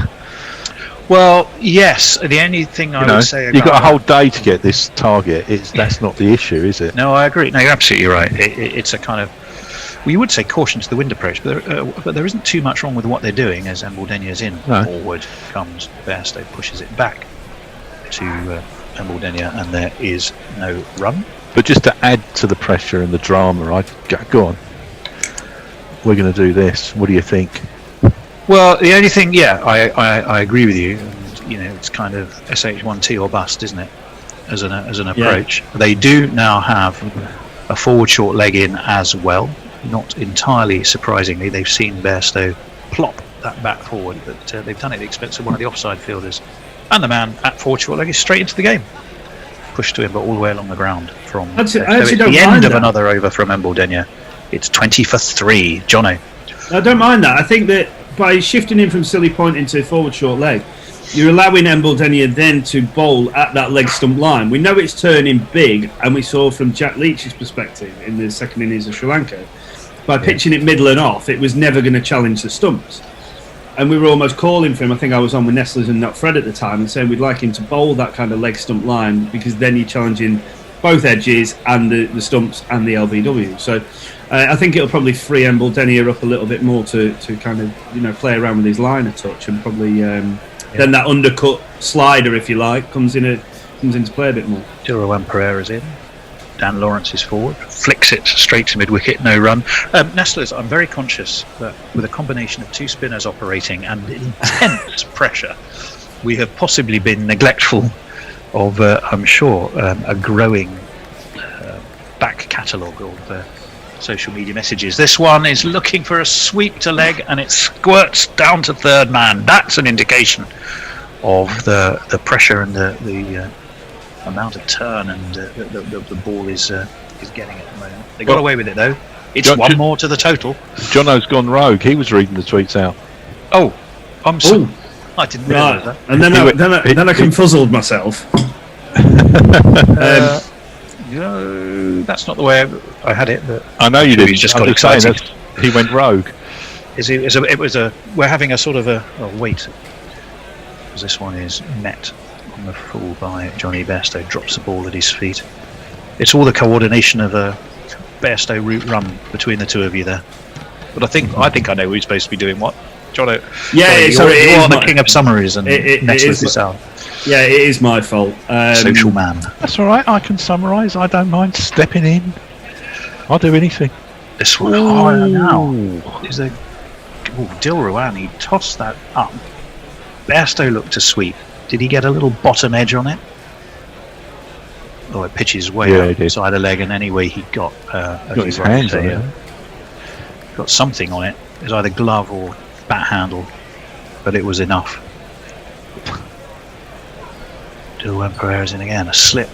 P: Well, yes. The only thing I would say,
B: you've got a whole day to get this target. That's not the issue, is it?
P: No, I agree. No, you're absolutely right. It's a kind of, well, you would say caution to the wind approach, but there isn't too much wrong with what they're doing as Embledenia's in.
B: No.
P: Forward comes Bairstow, pushes it back to Embledenia, and there is no run.
B: But just to add to the pressure and the drama, I'd go on. We're going to do this. What do you think?
P: Well, the only thing, I agree with you. And, it's kind of SH1T or bust, isn't it? As an approach, They do now have a forward short leg in as well. Not entirely surprisingly, they've seen Bairstow plop that bat forward, but they've done it at the expense of one of the offside fielders. And the man at forward short leg is straight into the game. Pushed to him, but all the way along the ground from
D: I actually
P: at
D: don't
P: the
D: mind
P: end of
D: that.
P: another over from Embledenia. It's 20 for 3. Jono.
D: I don't mind that. I think that by shifting him from silly point into forward short leg, you're allowing Embledenia then to bowl at that leg stump line. We know it's turning big, and we saw from Jack Leach's perspective in the second innings of Sri Lanka, by pitching it middle and off, it was never going to challenge the stumps. And we were almost calling for him. I think I was on with Nestlers and not Fred at the time, and saying we'd like him to bowl that kind of leg stump line, because then you're challenging both edges and the stumps and the LBW. So I think it'll probably free Embledenia up a little bit more to kind of play around with his line a touch, and probably then that undercut slider, if you like, comes into play a bit more.
P: Durawan Pereira's in. Dan Lawrence is forward, flicks it straight to mid-wicket, no run. Nestlers, I'm very conscious that with a combination of 2 spinners operating and intense pressure, we have possibly been neglectful of, I'm sure, a growing back catalogue of social media messages. This one is looking for a sweep to leg, and it squirts down to third man. That's an indication of the pressure and the amount of turn and the ball is getting at the moment. They got away with it though. It's one more to the total.
B: Jono's gone rogue. He was reading the tweets out.
P: Oh, I'm sorry. I didn't realise that.
D: And then I confuzzled myself.
P: That's not the way I had it. But
B: I know you did.
P: He's just got excited.
B: He went rogue.
P: We're having a sort of a wait. Because this one is met on the full by Johnny Bairstow. Drops the ball at his feet. It's all the coordination of a Bairstow route run between the two of you there. But I think I know who's supposed to be doing what. Jono.
D: Yeah,
P: you are the king of summaries and Nestlers this out.
D: Yeah, it is my fault.
P: Social man.
B: That's all right. I can summarise. I don't mind stepping in. I'll do anything.
P: This one higher now. Is a Dilruan, he tossed that up. Bairstow looked to sweep. Did he get a little bottom edge on it? Oh, it pitches way outside the leg, and anyway he got
B: his hands on it.
P: Got something on it. It was either glove or bat handle, but it was enough. Dilruan Pereira's in again, a slip,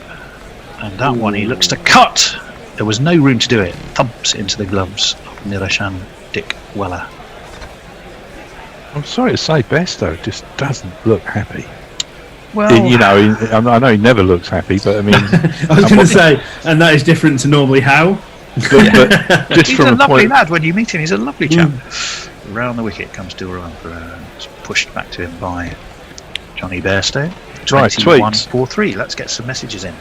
P: and that one he looks to cut. There was no room to do it. Thumps into the gloves of Nirashan Dick Weller.
B: I'm sorry to say, Bairstow just doesn't look happy.
P: Well,
B: I know he never looks happy, but I mean,
D: I was going to say, and that is different to normally how.
B: But just
P: he's
B: from
P: a lovely lad when you meet him. He's a lovely chap. Round the wicket comes Dilruan Pereira. It's pushed back to him by Johnny Bairstow. 21-4-3. Let's get some messages in.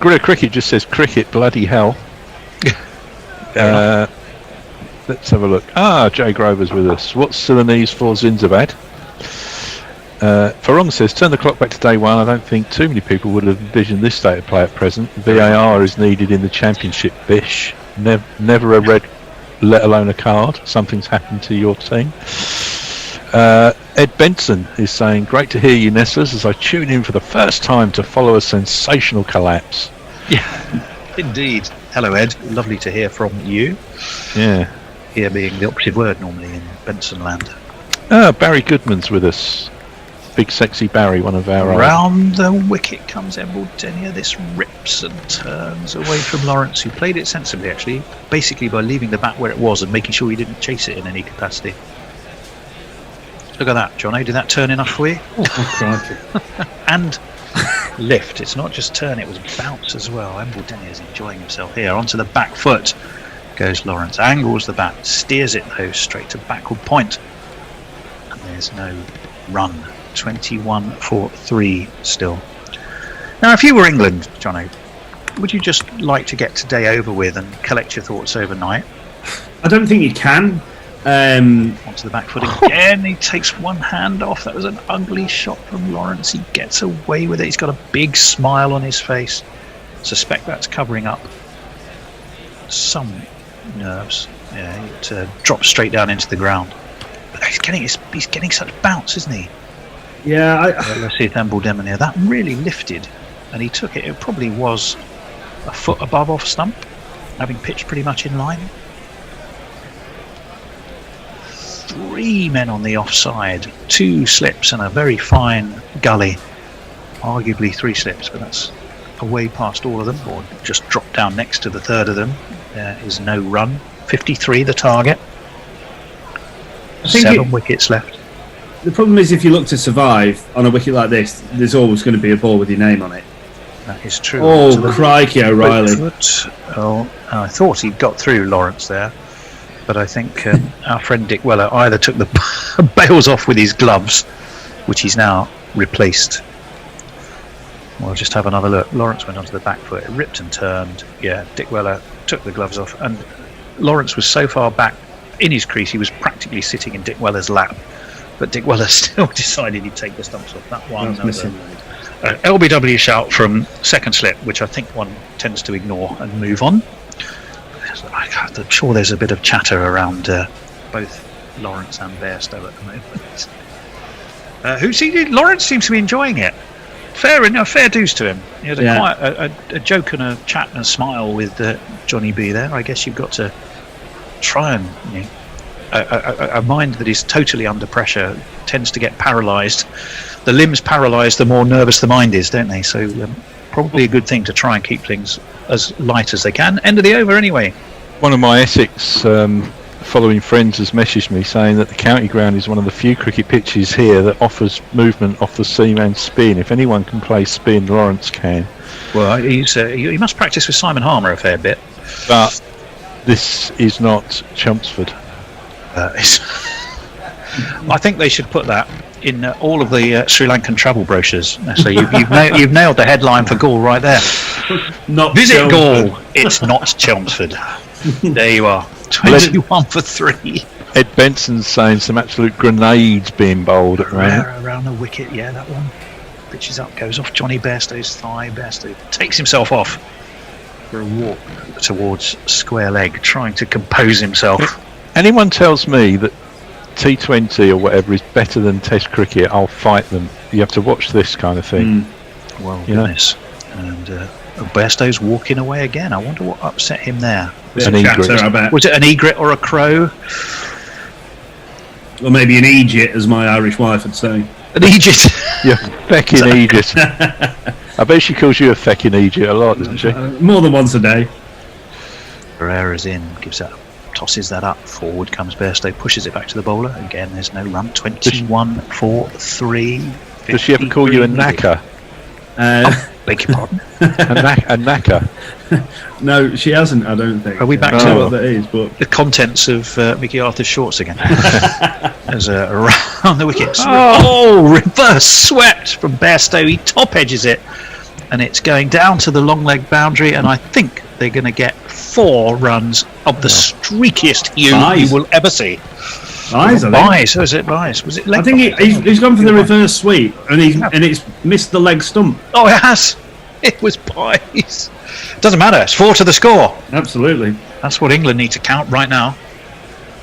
B: Gorilla Cricket just says cricket bloody hell. Let's have a look. Jay Grover's with us. What's Ceylonese for Zinzabad? Farong says, turn the clock back to day one. I don't think too many people would have envisioned this state of play at present. VAR is needed in the championship, Bish. Never a red, let alone a card. Something's happened to your team. Ed Benson is saying, great to hear you, Nestlers, as I tune in for the first time to follow a sensational collapse.
P: Yeah, indeed. Hello, Ed. Lovely to hear from you.
B: Yeah.
P: Here being the operative word normally in Benson land.
B: Barry Goodman's with us. Big sexy Barry, one of our
P: Round the wicket comes Embledenia. This rips and turns away from Lawrence, who played it sensibly actually, basically by leaving the bat where it was and making sure he didn't chase it in any capacity. Look at that, Jono. Did that turn enough for you? And lift. It's not just turn, it was bounce as well. Embledenia is enjoying himself here. Onto the back foot goes Lawrence. Angles the bat, steers it though straight to backward point. And there's no run. 21-4-3 still. Now, if you were England, Jono, would you just like to get today over with and collect your thoughts overnight?
D: I don't think you can.
P: Onto the back foot again. He takes one hand off. That was an ugly shot from Lawrence. He gets away with it. He's got a big smile on his face. Suspect that's covering up some nerves. Yeah, it drops straight down into the ground. But he's getting such bounce, isn't he?
D: Yeah,
P: let's see if Embledenia. That really lifted, and he took it. It probably was a foot above off stump, having pitched pretty much in line. 3 men on the offside, 2 slips and a very fine Galle. Arguably 3 slips, but that's away past all of them, or just dropped down next to the third of them. There is no run. 53 the target. 7 wickets left.
D: The problem is, if you look to survive on a wicket like this, there's always going to be a ball with your name on it.
P: That is true.
D: Oh, crikey, O'Reilly.
P: Oh, I thought he got through Lawrence there, but I think our friend Dick Weller either took the bails off with his gloves, which he's now replaced. We'll just have another look. Lawrence went onto the back foot. It ripped and turned. Yeah, Dick Weller took the gloves off, and Lawrence was so far back in his crease, he was practically sitting in Dick Weller's lap. But Dick Weller still decided he'd take the stumps off. That one, LBW shout from second slip, which I think one tends to ignore and move on. I'm sure there's a bit of chatter around both Lawrence and Bairstow at the moment. Lawrence seems to be enjoying it. Fair dues to him. He had a joke and a chat and a smile with Johnny B there. I guess you've got to try and a mind that is totally under pressure tends to get paralysed. The limbs paralysed the more nervous the mind is, don't they? So probably a good thing to try and keep things as light as they can. End of the over anyway.
B: One of my Essex following friends has messaged me saying that the county ground is one of the few cricket pitches here that offers movement off the seam and spin. If anyone can play spin, Lawrence can.
P: Well, he must practice with Simon Harmer a fair bit.
B: But this is not Chelmsford.
P: I think they should put that in all of the Sri Lankan travel brochures. So you've nailed the headline for Galle right there.
D: Not
P: Visit
D: Chelmsford.
P: Galle. It's not Chelmsford. There you are. 21-3.
B: Ed Benson's saying some absolute grenades being bowled at the moment.
P: Around the wicket, yeah, that one pitches up, goes off Johnny Bairstow's thigh. Bairstow takes himself off. for a walk towards square leg, trying to compose himself.
B: If anyone tells me that T20 or whatever is better than Test cricket, I'll fight them. You have to watch this kind of thing.
P: Well, goodness. And Bairstow's walking away again. I wonder what upset him there. Was it an egret or a crow?
D: Or maybe an Egypt, as my Irish wife would say.
P: An Egypt?
B: Yeah, feckin' Egypt. I bet she calls you a feckin' Egypt a lot, doesn't she?
D: More than once a day.
P: Pereira's in, tosses that up. Forward comes Bairstow, pushes it back to the bowler. Again, there's no run. 21 for 3.
B: Does she ever call you a knacker?
P: Beg your pardon?
B: a knacker?
D: No, she hasn't, I don't think.
P: Are we back
D: to
P: to
D: what that is? But
P: the contents of Mickey Arthur's shorts again? There's a around the wickets. Reverse swept from Bairstow. He top edges it, and it's going down to the long leg boundary. And I think they're going to get 4 runs of the streakiest hue you will ever see.
D: Byes, I think.
P: Was it Byes? Was it leg?
D: I think he's gone for the reverse sweep, and it's missed the leg stump.
P: Oh, it has. It was Byes. Doesn't matter. It's 4 to the score.
D: Absolutely.
P: That's what England need to count right now.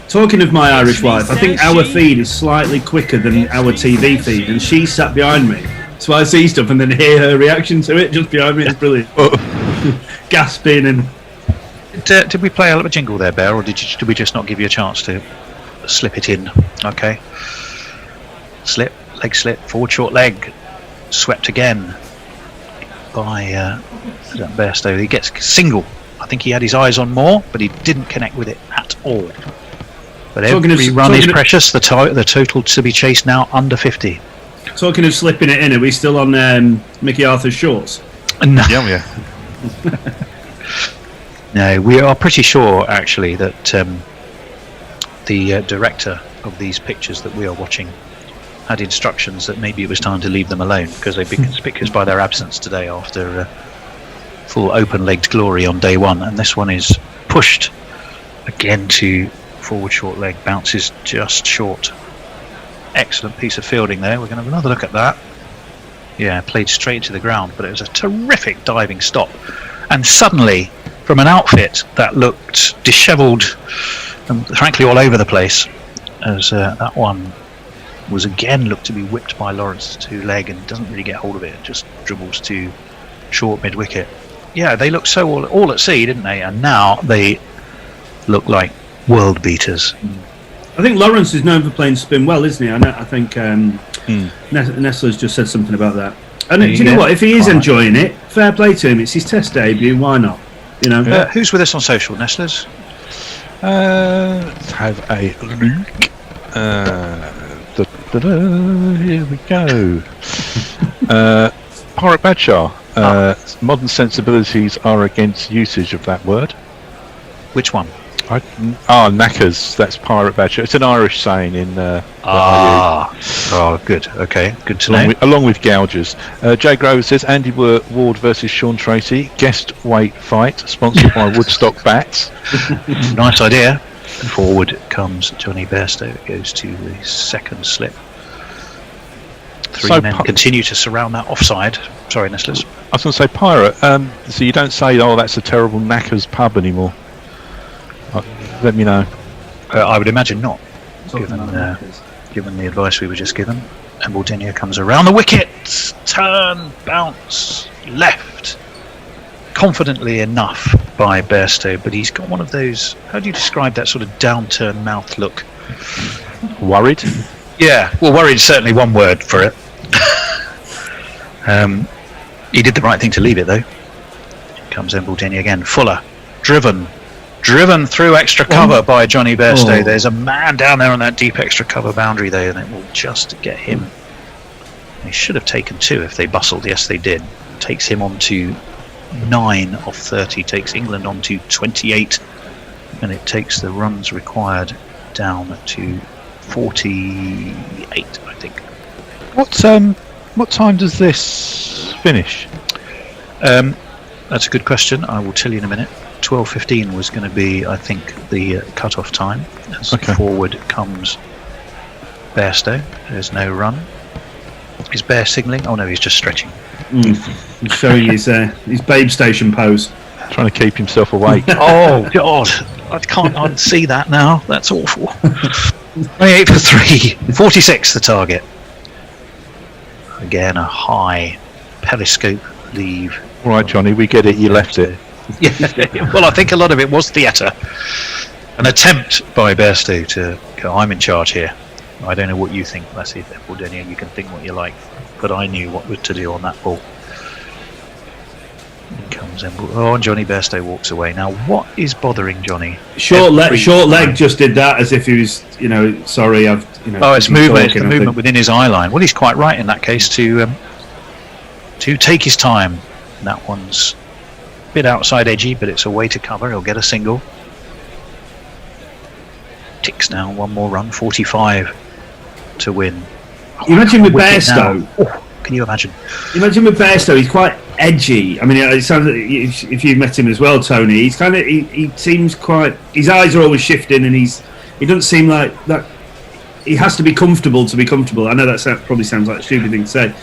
D: Talking of my Irish wife, I think our feed is slightly quicker than our TV feed, and she sat behind me, so I see stuff and then hear her reaction to it just behind me. It's brilliant. Gasping and.
P: Did we play a jingle there, Bear, or did we just not give you a chance to slip it in? Okay. Slip, forward short leg, swept again by Bairstow. He gets single. I think he had his eyes on more, but he didn't connect with it at all. But every run is precious. The total to be chased now under 50.
D: Talking of slipping it in, are we still on Mickey Arthur's shorts?
P: No.
B: Yeah.
P: No, we are pretty sure actually that the director of these pictures that we are watching had instructions that maybe it was time to leave them alone because they've been conspicuous by their absence today after full open-legged glory on day one, and this one is pushed again to forward short leg, bounces just short. Excellent piece of fielding there. We're going to have another look at that. Yeah, played straight to the ground, but it was a terrific diving stop, and suddenly from an outfit that looked dishevelled and frankly all over the place, as that one was again looked to be whipped by Lawrence to leg and doesn't really get hold of it, just dribbles to short mid-wicket. Yeah, they looked so all at sea, didn't they? And now they look like world beaters.
D: I think Lawrence is known for playing spin well, isn't he? I think Nestler's just said something about that. And do you know what? If he is enjoying it, fair play to him. It's his Test debut. Why not? You know.
P: Who's with us on social, Nestlers?
B: Let's have a look. Here we go. Pirate Badshaw. Modern sensibilities are against usage of that word.
P: Which one?
B: Knackers. That's Pirate Badshaw. It's an Irish saying in.
P: Good. Okay, good to know.
B: Along with gougers. Jay Grover says Andy Ward versus Sean Tracy, guest weight fight, sponsored by Woodstock Bats.
P: Nice idea. Forward comes Johnny Bairstow. It goes to the second slip. Three men continue to surround that offside. Sorry, Nestlers.
B: I was going to say Pirate. So you don't say, "Oh, that's a terrible Knackers pub" anymore. Let me know.
P: I would imagine not, given the advice we were just given. And Baldenia comes around the wicket, turn, bounce, left. Confidently enough by Bairstow, but he's got one of those. How do you describe that sort of downturn mouth look?
B: Worried?
P: Yeah, well, worried is certainly one word for it. He did the right thing to leave it, though. Comes Embaldini again. Fuller, driven through extra cover by Johnny Bairstow. There's a man down there on that deep extra cover boundary there, and it will just get him. They should have taken 2 if they bustled. Yes, they did. Takes him on to 9 of 30. Takes England on to 28, and it takes the runs required down to 48, I think.
B: What time does this finish?
P: That's a good question. I will tell you in a minute. 12:15 was going to be, I think, the cut-off time. As forward comes Bairstow. There's no run. Is Bear signalling? Oh no, he's just stretching.
D: He's showing his babe station pose.
B: Trying to keep himself awake.
P: Oh God, I can't unsee that now. That's awful. 28 for 3, 46 the target. Again, a high periscope leave.
B: All right, Johnny, we get it. You left it.
P: Yeah, well, I think a lot of it was theatre. An attempt by Bairstow to go, I'm in charge here. I don't know what you think, Lassie. Therefore, Denny, you can think what you like. But I knew what to do on that ball. In comes and Johnny Bairstow walks away. Now, what is bothering Johnny?
D: Short leg just did that as if he was, sorry, I've,
P: it's movement. It's the movement within his eye line. Well, he's quite right in that case to take his time. That one's a bit outside edgy, but it's a way to cover. He'll get a single. Ticks now, one more run, 45 to win.
D: You imagine with Bairstow.
P: Can you imagine?
D: Imagine with Bairstow, he's quite edgy. I mean, it sounds like if you've met him as well, Tony, he's kind of he seems quite. His eyes are always shifting, and he doesn't seem like that. He has to be comfortable to be comfortable. I know that probably sounds like a stupid thing to say,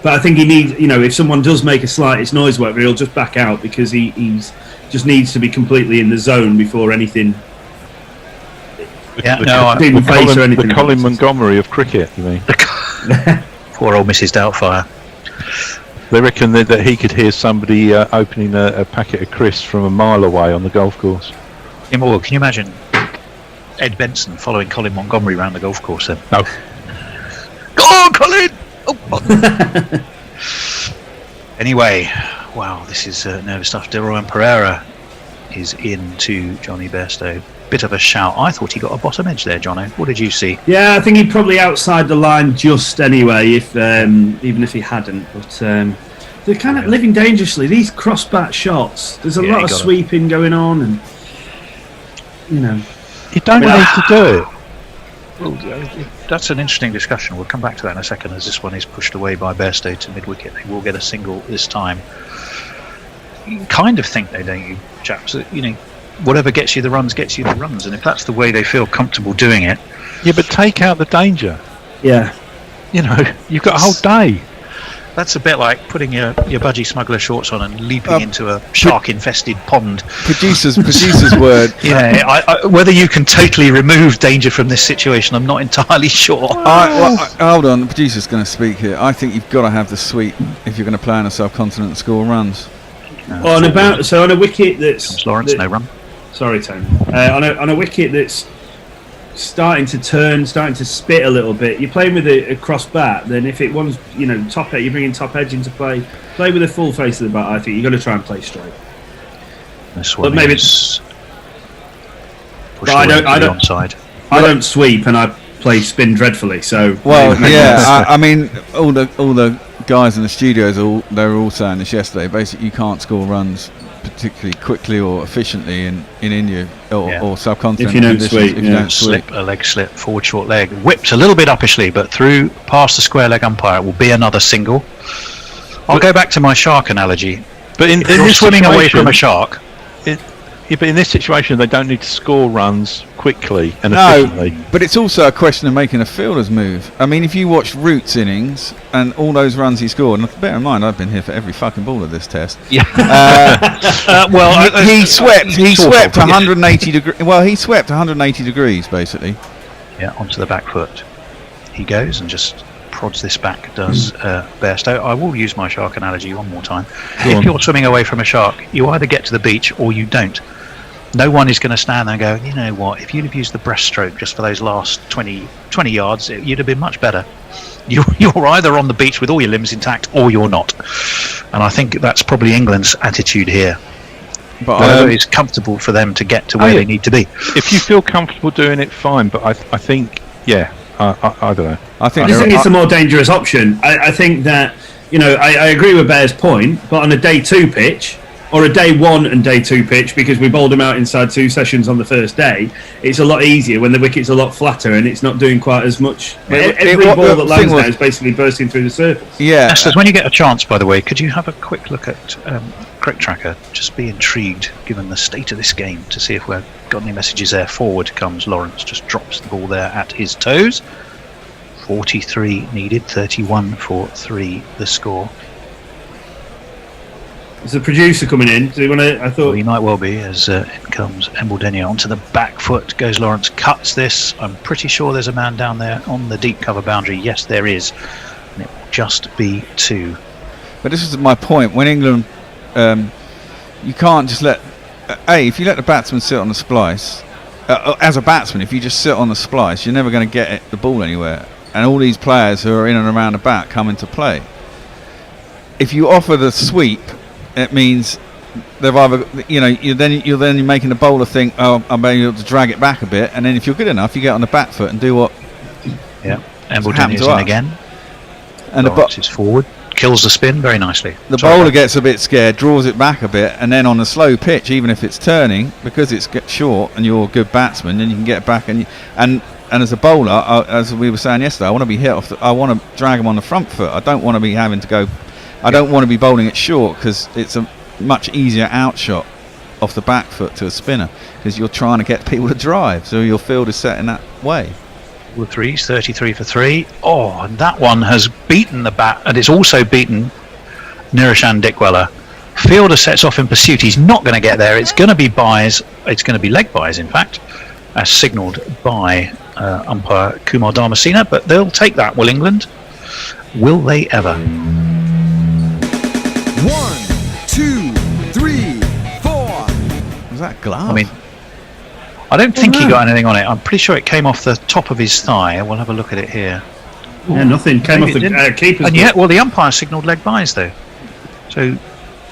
D: but I think he needs. If someone does make a slightest noise, whatever, he'll just back out because he's just needs to be completely in the zone before anything.
P: Yeah,
B: the Colin Montgomery of cricket, you mean?
P: Poor old Mrs. Doubtfire.
B: They reckon that he could hear somebody opening a packet of crisps from a mile away on the golf course.
P: Yeah, well, can you imagine Ed Benson following Colin Montgomery around the golf course then?
B: No.
P: Go on, Colin! Oh. Anyway, wow, this is nervous stuff. De Roy and Pereira is into Johnny Bairstow. Bit of a shout. I thought he got a bottom edge there, Jono. What did you see?
D: Yeah, I think he'd probably outside the line just anyway, if even if he hadn't. But they're kind of living dangerously. These cross-bat shots. There's a lot of sweeping going on, and
B: you don't need to do it.
P: Well, that's an interesting discussion. We'll come back to that in a second. As this one is pushed away by Bairstow to mid-wicket, they will get a single this time. You kind of think they don't, you chaps. Whatever gets you the runs, and if that's the way they feel comfortable doing it.
B: Yeah, but take out the danger.
D: Yeah.
B: You've got a whole day.
P: That's a bit like putting your budgie smuggler shorts on and leaping into a shark-infested pond.
I: Producer's word.
P: Yeah, whether you can totally remove danger from this situation, I'm not entirely sure.
I: Hold on, the producer's going to speak here. I think you've got to have the sweep if you're going to play on a subcontinent and score runs.
D: On a wicket that's
P: Lawrence, no run.
D: Sorry, Tony. On a wicket that's starting to spit a little bit. You're playing with a cross bat. Then if it wants, top edge, you're bringing top edge into play. Play with the full face of the bat. I think you've got to try and play straight.
P: This one,
D: but maybe
P: it's.
D: But I don't sweep, and I play spin dreadfully. So
I: I mean, all the guys in the studios, they were all saying this yesterday. Basically, you can't score runs particularly quickly or efficiently in India or subcontinent
D: if you don't sweep.
I: If you don't sweep.
P: A leg slip, forward short leg, whipped a little bit uppishly, but through past the square leg umpire. It will be another single. I'll go back to my shark analogy.
B: But in
P: this swimming away from a shark.
B: But in this situation, they don't need to score runs quickly and efficiently.
I: But it's also a question of making a fielder's move. I mean, if you watch Root's innings and all those runs he scored, and bear in mind, I've been here for every fucking ball of this test.
P: Yeah.
I: He swept 180 degrees. Well, he swept 180 degrees basically.
P: Yeah, onto the back foot. He goes and just prods this back. Does Bairstow. I will use my shark analogy one more time. If you're swimming away from a shark, you either get to the beach or you don't. No one is going to stand there and go, you know what, if you'd have used the breaststroke just for those last 20 yards, you'd have been much better. You're either on the beach with all your limbs intact or you're not. And I think that's probably England's attitude here. But it's comfortable for them to get to where they need to be.
B: If you feel comfortable doing it, fine. But I think, I don't know.
D: I think it's a more dangerous option. I think that, I agree with Bear's point, but on a day 2 pitch, or a day 1 and day 2 pitch, because we bowled him out inside 2 sessions on the first day, it's a lot easier when the wicket's a lot flatter and it's not doing quite as much. Every ball that lands now is basically bursting through the surface.
I: Yeah.
P: So when you get a chance, by the way, could you have a quick look at Cricket Tracker? Just be intrigued, given the state of this game, to see if we've got any messages there. Forward comes Lawrence, just drops the ball there at his toes. 43 needed, 31 for 3 the score.
D: Is the producer coming in? Do you want to? I thought
P: he might well be. As in comes Embledenia onto the back foot. Goes Lawrence, cuts this. I'm pretty sure there's a man down there on the deep cover boundary. Yes, there is, and it will just be 2.
I: But this is my point. When England, you can't just let. If you let the batsman sit on the splice, as a batsman, if you just sit on the splice, you're never going to get the ball anywhere. And all these players who are in and around the bat come into play. If you offer the sweep, it means they've either, you're then making the bowler think, oh, I'm able to drag it back a bit, and then if you're good enough, you get on the back foot and do what.
P: Yeah, Embledenia's in again.
I: And
P: Lawrence is forward, kills the spin very nicely.
I: The bowler gets a bit scared, draws it back a bit, and then on a slow pitch, even if it's turning, because it's short and you're a good batsman, then you can get back and as a bowler, as we were saying yesterday, I want to be hit off. I want to drag them on the front foot. I don't want to be having to go. I don't want to be bowling it short because it's a much easier outshot off the back foot to a spinner because you're trying to get people to drive. So your field is set in that way.
P: All the threes, 33 for 3. Oh, and that one has beaten the bat, and it's also beaten Niroshan Dickweller. Fielder sets off in pursuit. He's not going to get there. It's going to be buys. It's going to be leg buys, in fact, as signalled by umpire Kumar Dharmasena. But they'll take that, will England? Will they ever?
M: 1, 2, 3, 4.
I: Was that glove?
P: I mean, I don't think he got anything on it. I'm pretty sure it came off the top of his thigh. We'll have a look at it here.
D: Yeah, nothing came off the keeper's.
P: And yet, well, the umpire signalled leg buys though, so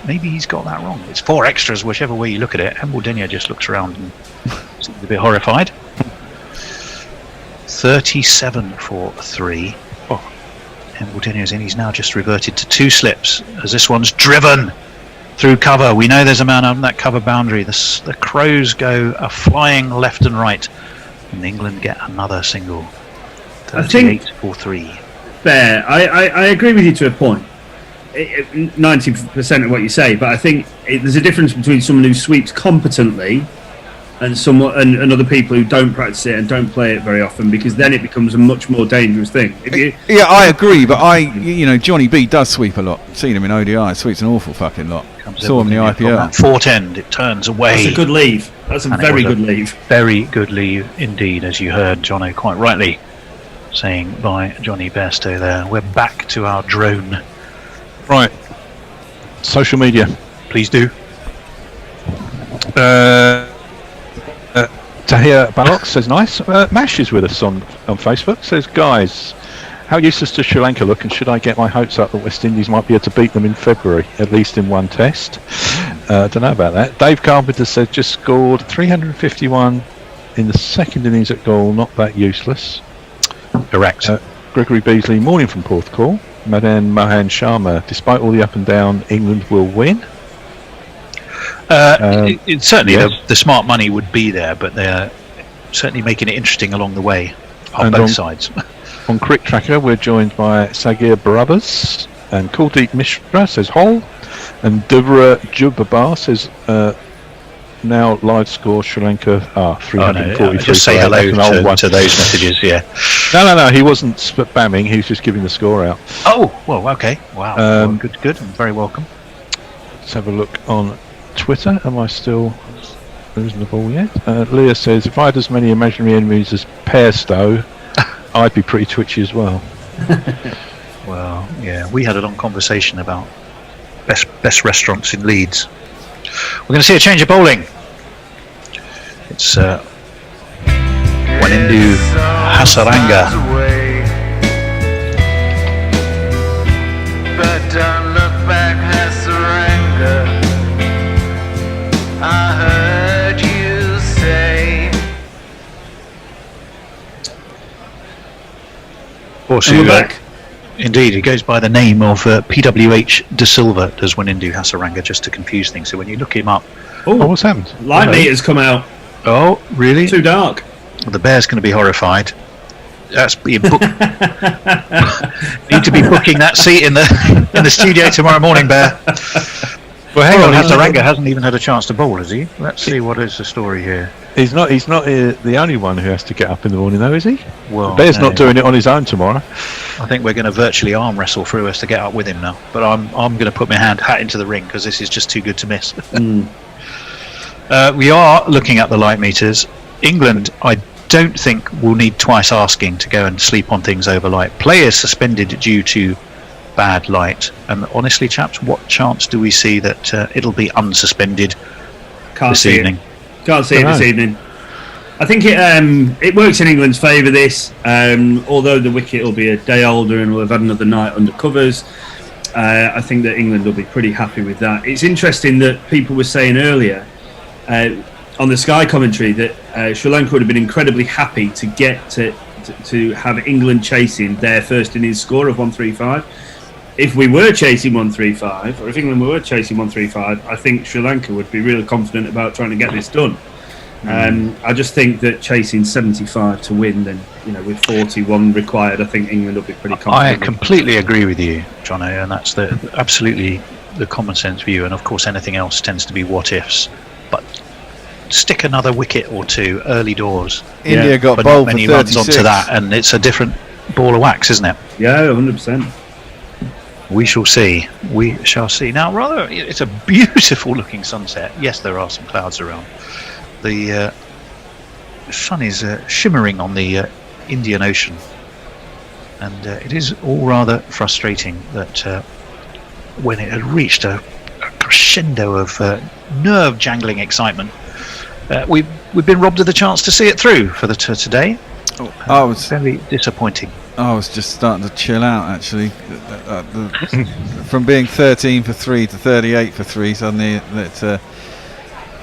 P: maybe he's got that wrong. It's 4 extras, whichever way you look at it. Embledenia just looks around and seems a bit horrified. 37 for 3. Oh, Embledenia's in. He's now just reverted to 2 slips as this one's driven through cover. We know there's a man on that cover boundary. The Crows go a flying left and right, and England get another single. 38 for 3.
D: Fair. I agree with you to a point. 90% of what you say, but I think there's a difference between someone who sweeps competently and and other people who don't practice it and don't play it very often, because then it becomes a much more dangerous thing.
I: Yeah, I agree, but Johnny B does sweep a lot. Seen him in ODI, sweeps an awful fucking lot. Saw him in the IPL.
P: Fourth end, it turns away.
D: That's a good leave. That's a very good leave.
P: Very good leave indeed, as you heard Jono quite rightly saying by Johnny Bairstow there. We're back to our drone.
B: Right. Social media.
P: Please do.
B: Tahir Balok says nice. Mash is with us on Facebook. Says, guys, how useless does Sri Lanka look, and should I get my hopes up that West Indies might be able to beat them in February, at least in one test? Don't know about that. Dave Carpenter says just scored 351 in the second innings at goal. Not that useless.
P: Correct.
B: Gregory Beasley, morning from Porthcawl. Madan Mohan Sharma, despite all the up and down, England will win.
P: Certainly
B: yes.
P: the smart money would be there, but they're certainly making it interesting along the way on both sides.
B: On Crick Tracker, we're joined by Sagir Barabbas, and Kuldeep Mishra says Hol, and Dubra Jubabar says now live score Sri Lanka 343.
P: Just say hello to those messages. Yeah.
B: No, he wasn't spamming. He was just giving the score out.
P: Oh, well, okay. Wow. Well, good. Very welcome.
B: Let's have a look on Twitter. Am I still losing the ball yet? Leah says, if I had as many imaginary enemies as Pearstow, I'd be pretty twitchy as well.
P: Well, yeah, we had a long conversation about best restaurants in Leeds. We're going to see a change of bowling. It's Wanindu Hasaranga.
N: But don't look back, Hasaranga. I heard you say.
P: Also, indeed, he goes by the name of PWH De Silva, does Wanindu Hasaranga, just to confuse things. So when you look him up,
B: what's happened?
D: Light meter's come out.
P: Oh, really?
D: Too dark.
P: Well, the Bear's going to be horrified. That's being booked. Need to be booking that seat in the studio tomorrow morning, Bear. Well, hang on, Hasaranga hasn't even had a chance to bowl, has he? Let's see what is the story here.
B: He's not the only one who has to get up in the morning, though, is he?
P: Well,
B: Bear's not doing it on his own tomorrow.
P: I think we're going to virtually arm wrestle through us to get up with him now. But I'm going to put my hat into the ring because this is just too good to miss. We are looking at the light meters. England, I don't think will need twice asking to go and sleep on things over light. Players suspended due to bad light. And honestly, chaps, what chance do we see that it'll be unsuspended this evening?
D: Can't see it this evening. I think it works in England's favour, this. Although the wicket will be a day older and we'll have had another night under covers, I think that England will be pretty happy with that. It's interesting that people were saying earlier on the Sky commentary that Sri Lanka would have been incredibly happy to get to have England chasing their first innings score of 135. If we were chasing 135, or if England were chasing 135, I think Sri Lanka would be really confident about trying to get this done. I just think that chasing 75 to win, then with 41 required, I think England will be pretty confident.
P: I completely agree with you, Jono, and that's absolutely the common sense view. And of course, anything else tends to be what ifs. But stick another wicket or two early doors.
I: India got
P: but
I: bowled
P: not
I: for
P: many
I: 36
P: runs onto that, and it's a different ball of wax, isn't it?
D: Yeah, 100%.
P: We shall see. We shall see. Now, it's a beautiful looking sunset. Yes, there are some clouds around. The sun is shimmering on the Indian Ocean, and it is all rather frustrating that when it had reached a crescendo of nerve-jangling excitement, we've been robbed of the chance to see it through for today.
I: It's
P: very disappointing.
I: I was just starting to chill out, actually. From being 13 for 3 to 38 for 3, suddenly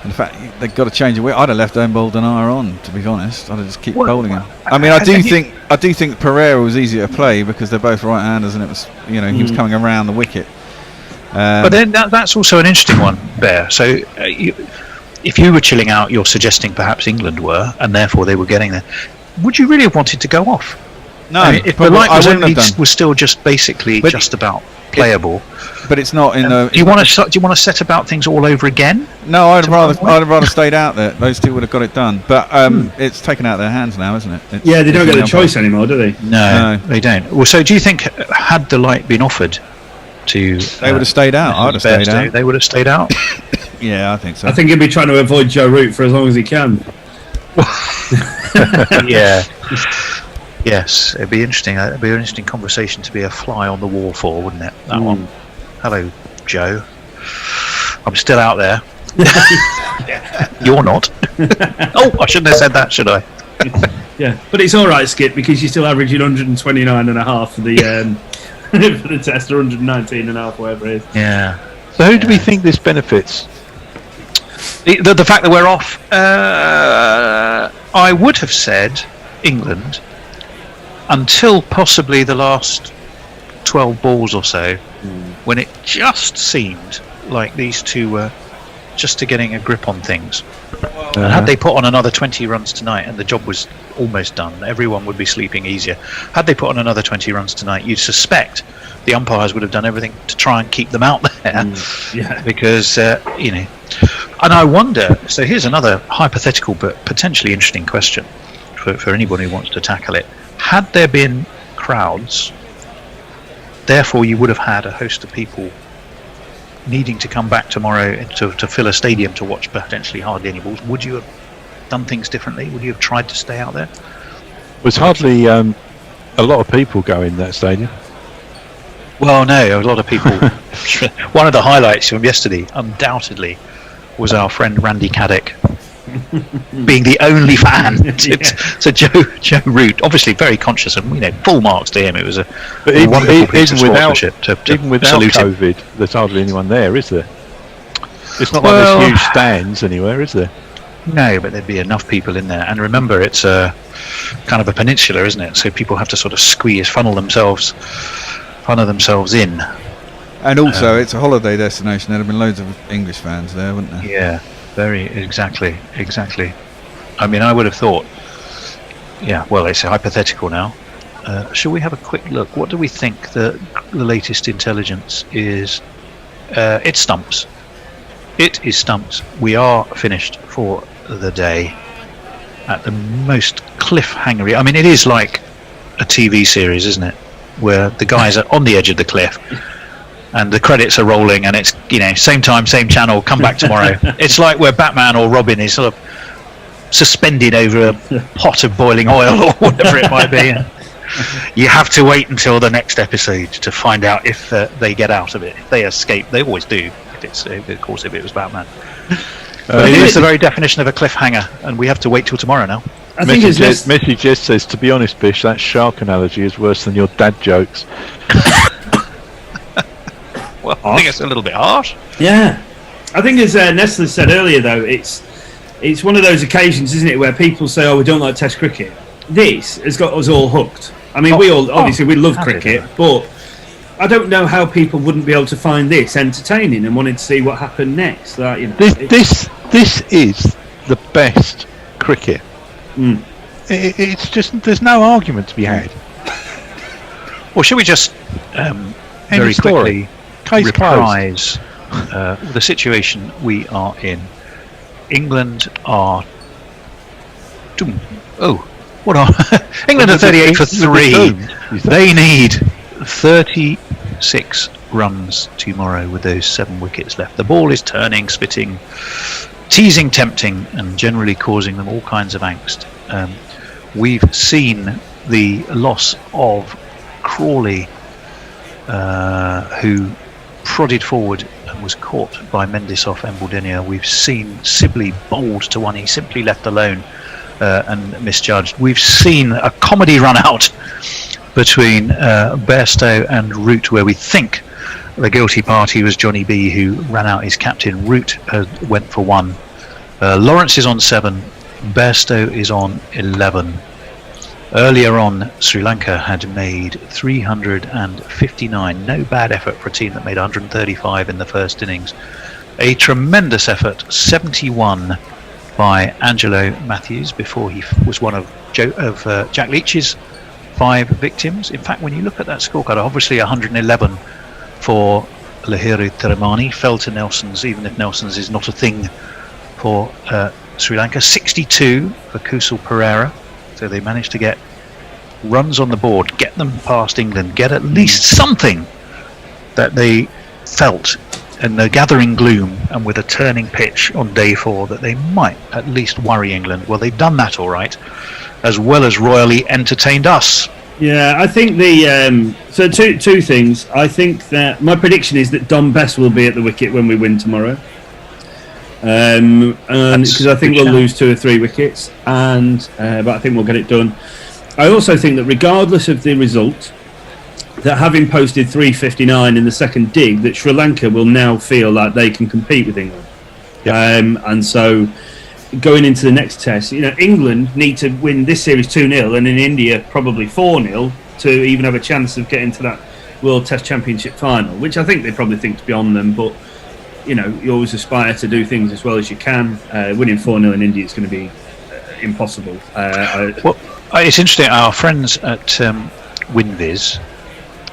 I: in fact they've got to change it. I'd have left Embaldonara on, to be honest. I'd have just keep bowling him. I mean, I do think Pereira was easier to play because they're both right-handers, and it was he was coming around the wicket.
P: But then that's also an interesting one, Bear. So if you were chilling out, you're suggesting perhaps England were, and therefore they were getting there. Would you really have wanted to go off?
I: No,
P: I mean, if the light was still just basically just about playable.
I: But it's not in the.
P: Do you want to set about things all over again?
I: No, I'd have rather stayed out there. Those two would have got it done. But it's taken out of their hands now, isn't it?
D: They don't get the choice anymore, do they?
P: No, they don't. Well, so do you think had the light been offered to,
I: they would have stayed out? I'd have stayed out.
P: They would have stayed out.
I: Yeah, I think so.
D: I think he'd be trying to avoid Joe Root for as long as he can.
P: Yeah. Yes, it'd be interesting. It'd be an interesting conversation to be a fly on the wall for, wouldn't it? That one. Hello, Joe. I'm still out there. You're not. Oh, I shouldn't have said that, should I?
D: Yeah, but it's all right, Skip, because you're still averaging 129.5 for the for the test, or 119.5, whatever it is.
P: Yeah.
B: So who do we think this benefits?
P: The fact that we're off. I would have said England until possibly the last 12 balls or so, when it just seemed like these two were just getting a grip on things. And had they put on another 20 runs tonight and the job was almost done, everyone would be sleeping easier. Had they put on another 20 runs tonight, you'd suspect the umpires would have done everything to try and keep them out there. Because, and I wonder, so here's another hypothetical but potentially interesting question for anybody who wants to tackle it. Had there been crowds, therefore you would have had a host of people needing to come back tomorrow to fill a stadium to watch potentially hardly any balls. Would you have done things differently? Would you have tried to stay out there?
B: There's hardly a lot of people go in that stadium.
P: Well, no, a lot of people. One of the highlights from yesterday, undoubtedly, was our friend Randy Caddick being the only fan to Joe Root. Obviously, very conscious and full marks to him. It was a wonderful piece of sportsmanship.
B: Even without COVID, there's hardly anyone there, is there? It's not like there's huge stands anywhere, is there?
P: No, but there'd be enough people in there. And remember, it's a kind of a peninsula, isn't it? So people have to sort of funnel themselves in.
I: And also, it's a holiday destination. There'd have been loads of English fans there, wouldn't there?
P: Yeah, exactly. I mean, I would have thought. Yeah, well, it's a hypothetical now. Shall we have a quick look? What do we think the latest intelligence is? It stumps. It is stumped. We are finished for the day at the most cliffhangery. I mean, it is like a TV series, isn't it? Where the guys are on the edge of the cliff and the credits are rolling and it's, same time, same channel, come back tomorrow. It's like where Batman or Robin is sort of suspended over a pot of boiling oil or whatever it might be. And you have to wait until the next episode to find out if they get out of it. If they escape, they always do. If it was Batman. But it is the very definition of a cliffhanger, and we have to wait till tomorrow now.
B: Messi just says, to be honest, Bish, that shark analogy is worse than your dad jokes.
P: Well, I think it's a little bit harsh.
D: Yeah. I think as Nestler said earlier, though, it's one of those occasions, isn't it, where people say, oh, we don't like Test cricket. This has got us all hooked. I mean, we love cricket, but I don't know how people wouldn't be able to find this entertaining and wanting to see what happened next.
B: This is the best cricket. It's just, there's no argument to be had.
P: Well, should we just very quickly reprise the situation we are in? England are... what are... England are 38 for 3. They need 36 runs tomorrow with those 7 wickets left. The ball is turning, spitting, teasing, tempting, and generally causing them all kinds of angst. We've seen the loss of Crawley, who prodded forward and was caught by Mendes off Embaldenia. We've seen Sibley bowled to one he simply left alone and misjudged. We've seen a comedy run out between Bairstow and Root, where we think the guilty party was Johnny B, who ran out his captain. Root went for 1. Lawrence is on 7. Bairstow is on 11. Earlier on, Sri Lanka had made 359. No bad effort for a team that made 135 in the first innings. A tremendous effort, 71 by Angelo Matthews before he was one of Jack Leach's 5 victims. In fact, when you look at that scorecard, obviously 111 for Lahiru Tiramani, fell to Nelson's, even if Nelson's is not a thing for Sri Lanka. 62 for Kusal Perera. So they managed to get runs on the board, get them past England, get at least something that they felt in the gathering gloom and with a turning pitch on day 4 that they might at least worry England. Well, they've done that all right, as well as royally entertained us.
D: Yeah, I think so two things. I think that my prediction is that Dom Bess will be at the wicket when we win tomorrow. Because I think we'll lose 2 or 3 wickets, but I think we'll get it done. I also think that regardless of the result, that having posted 359 in the second dig, that Sri Lanka will now feel like they can compete with England. Yep. And so going into the next test, England need to win this series 2-0 and in India probably 4-0 to even have a chance of getting to that World Test Championship final, which I think they probably think is beyond them, but you always aspire to do things as well as you can. Winning 4-0 in India is going to be impossible.
P: Well, it's interesting. Our friends at WinViz,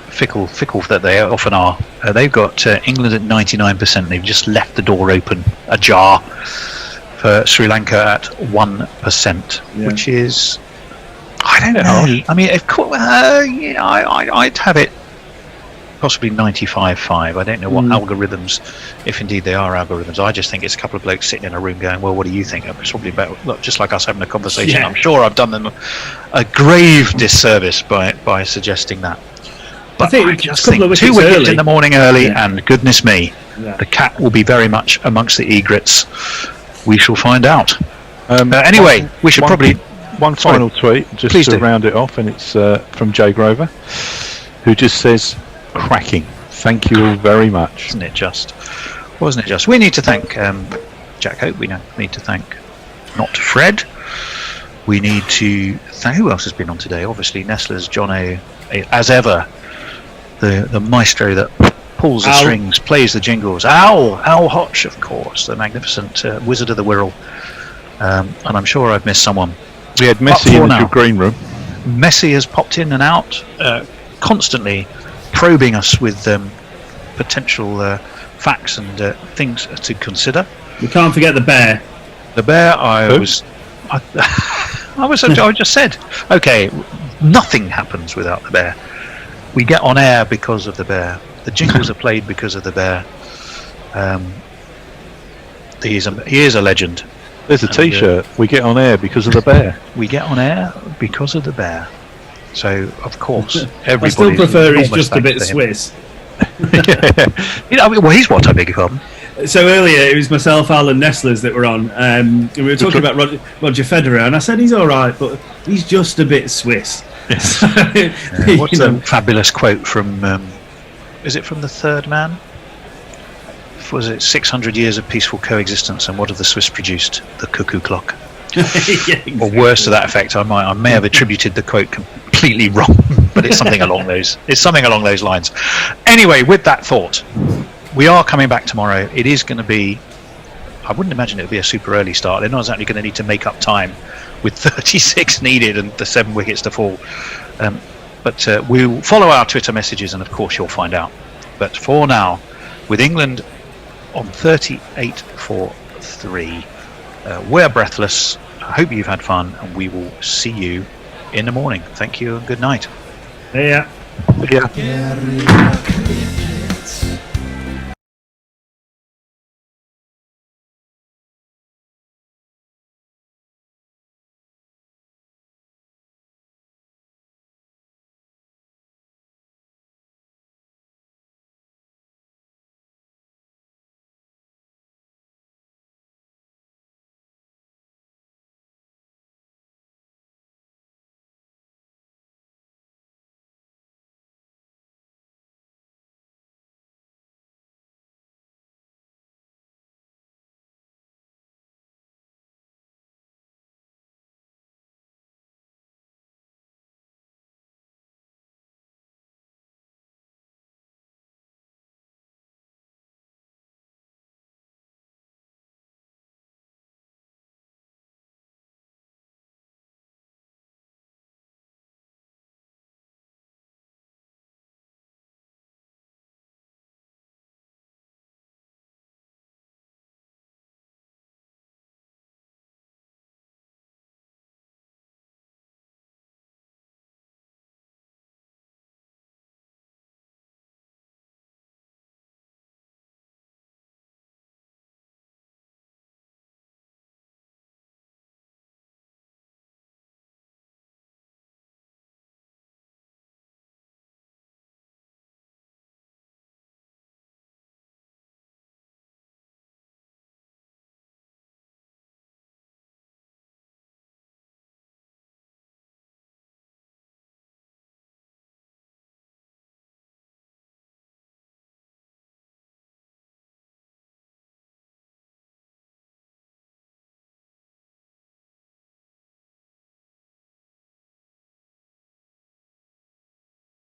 P: fickle that they often are, they've got England at 99%. They've just left the door open, ajar, for Sri Lanka at 1%, which is, I don't know. I mean, I'd have it possibly 95.5. I don't know what algorithms, if indeed they are algorithms. I just think it's a couple of blokes sitting in a room going, well, what do you think? It's probably better, look, just like us having a conversation. I'm sure I've done them a grave disservice by suggesting that. But I just think 2 wickets in the morning early, and goodness me, the cat will be very much amongst the egrets. We shall find out. Anyway, we should probably...
B: One final tweet, just to round it off, and it's from Jay Grover, who just says, cracking. Thank you all very much.
P: Wasn't it just? We need to thank Jack Hope. We need to thank not Fred. We need to thank... Who else has been on today? Obviously, Nestler's Jono, as ever, the maestro that pulls the strings, plays the jingles. Al Hodge, of course, the magnificent wizard of the Wirral. And I'm sure I've missed someone.
B: We had Messi in the green room.
P: Messi has popped in and out, constantly probing us with potential facts and things to consider.
D: We can't forget the bear.
P: The bear, I just said, okay, nothing happens without the bear. We get on air because of the bear. The jingles are played because of the bear. He is a legend.
B: There's a T-shirt. We get on air because of the bear.
P: We get on air because of the bear. So of course, everybody.
D: I still prefer he's just a bit Swiss.
P: Well, he's what? I beg your pardon.
D: So earlier it was myself, Alan Nestlers that were on. We were talking about Roger Federer, and I said he's all right, but he's just a bit Swiss.
P: Yes. What's a fabulous quote from? Is it from The Third Man? Was it 600 years of peaceful coexistence, and what have the Swiss produced? The cuckoo clock.
D: Yeah, exactly.
P: Or worse to that effect. I may have attributed the quote completely wrong, but it's something along those. It's something along those lines. Anyway, with that thought, we are coming back tomorrow. It is going to be. I wouldn't imagine it would be a super early start. They're not exactly going to need to make up time with 36 needed and the 7 wickets to fall. But we'll follow our Twitter messages, and of course you'll find out. But for now, with England on 38-3, we're breathless. I hope you've had fun, and we will see you in the morning. Thank you and good night.
D: Yeah.
B: Yeah.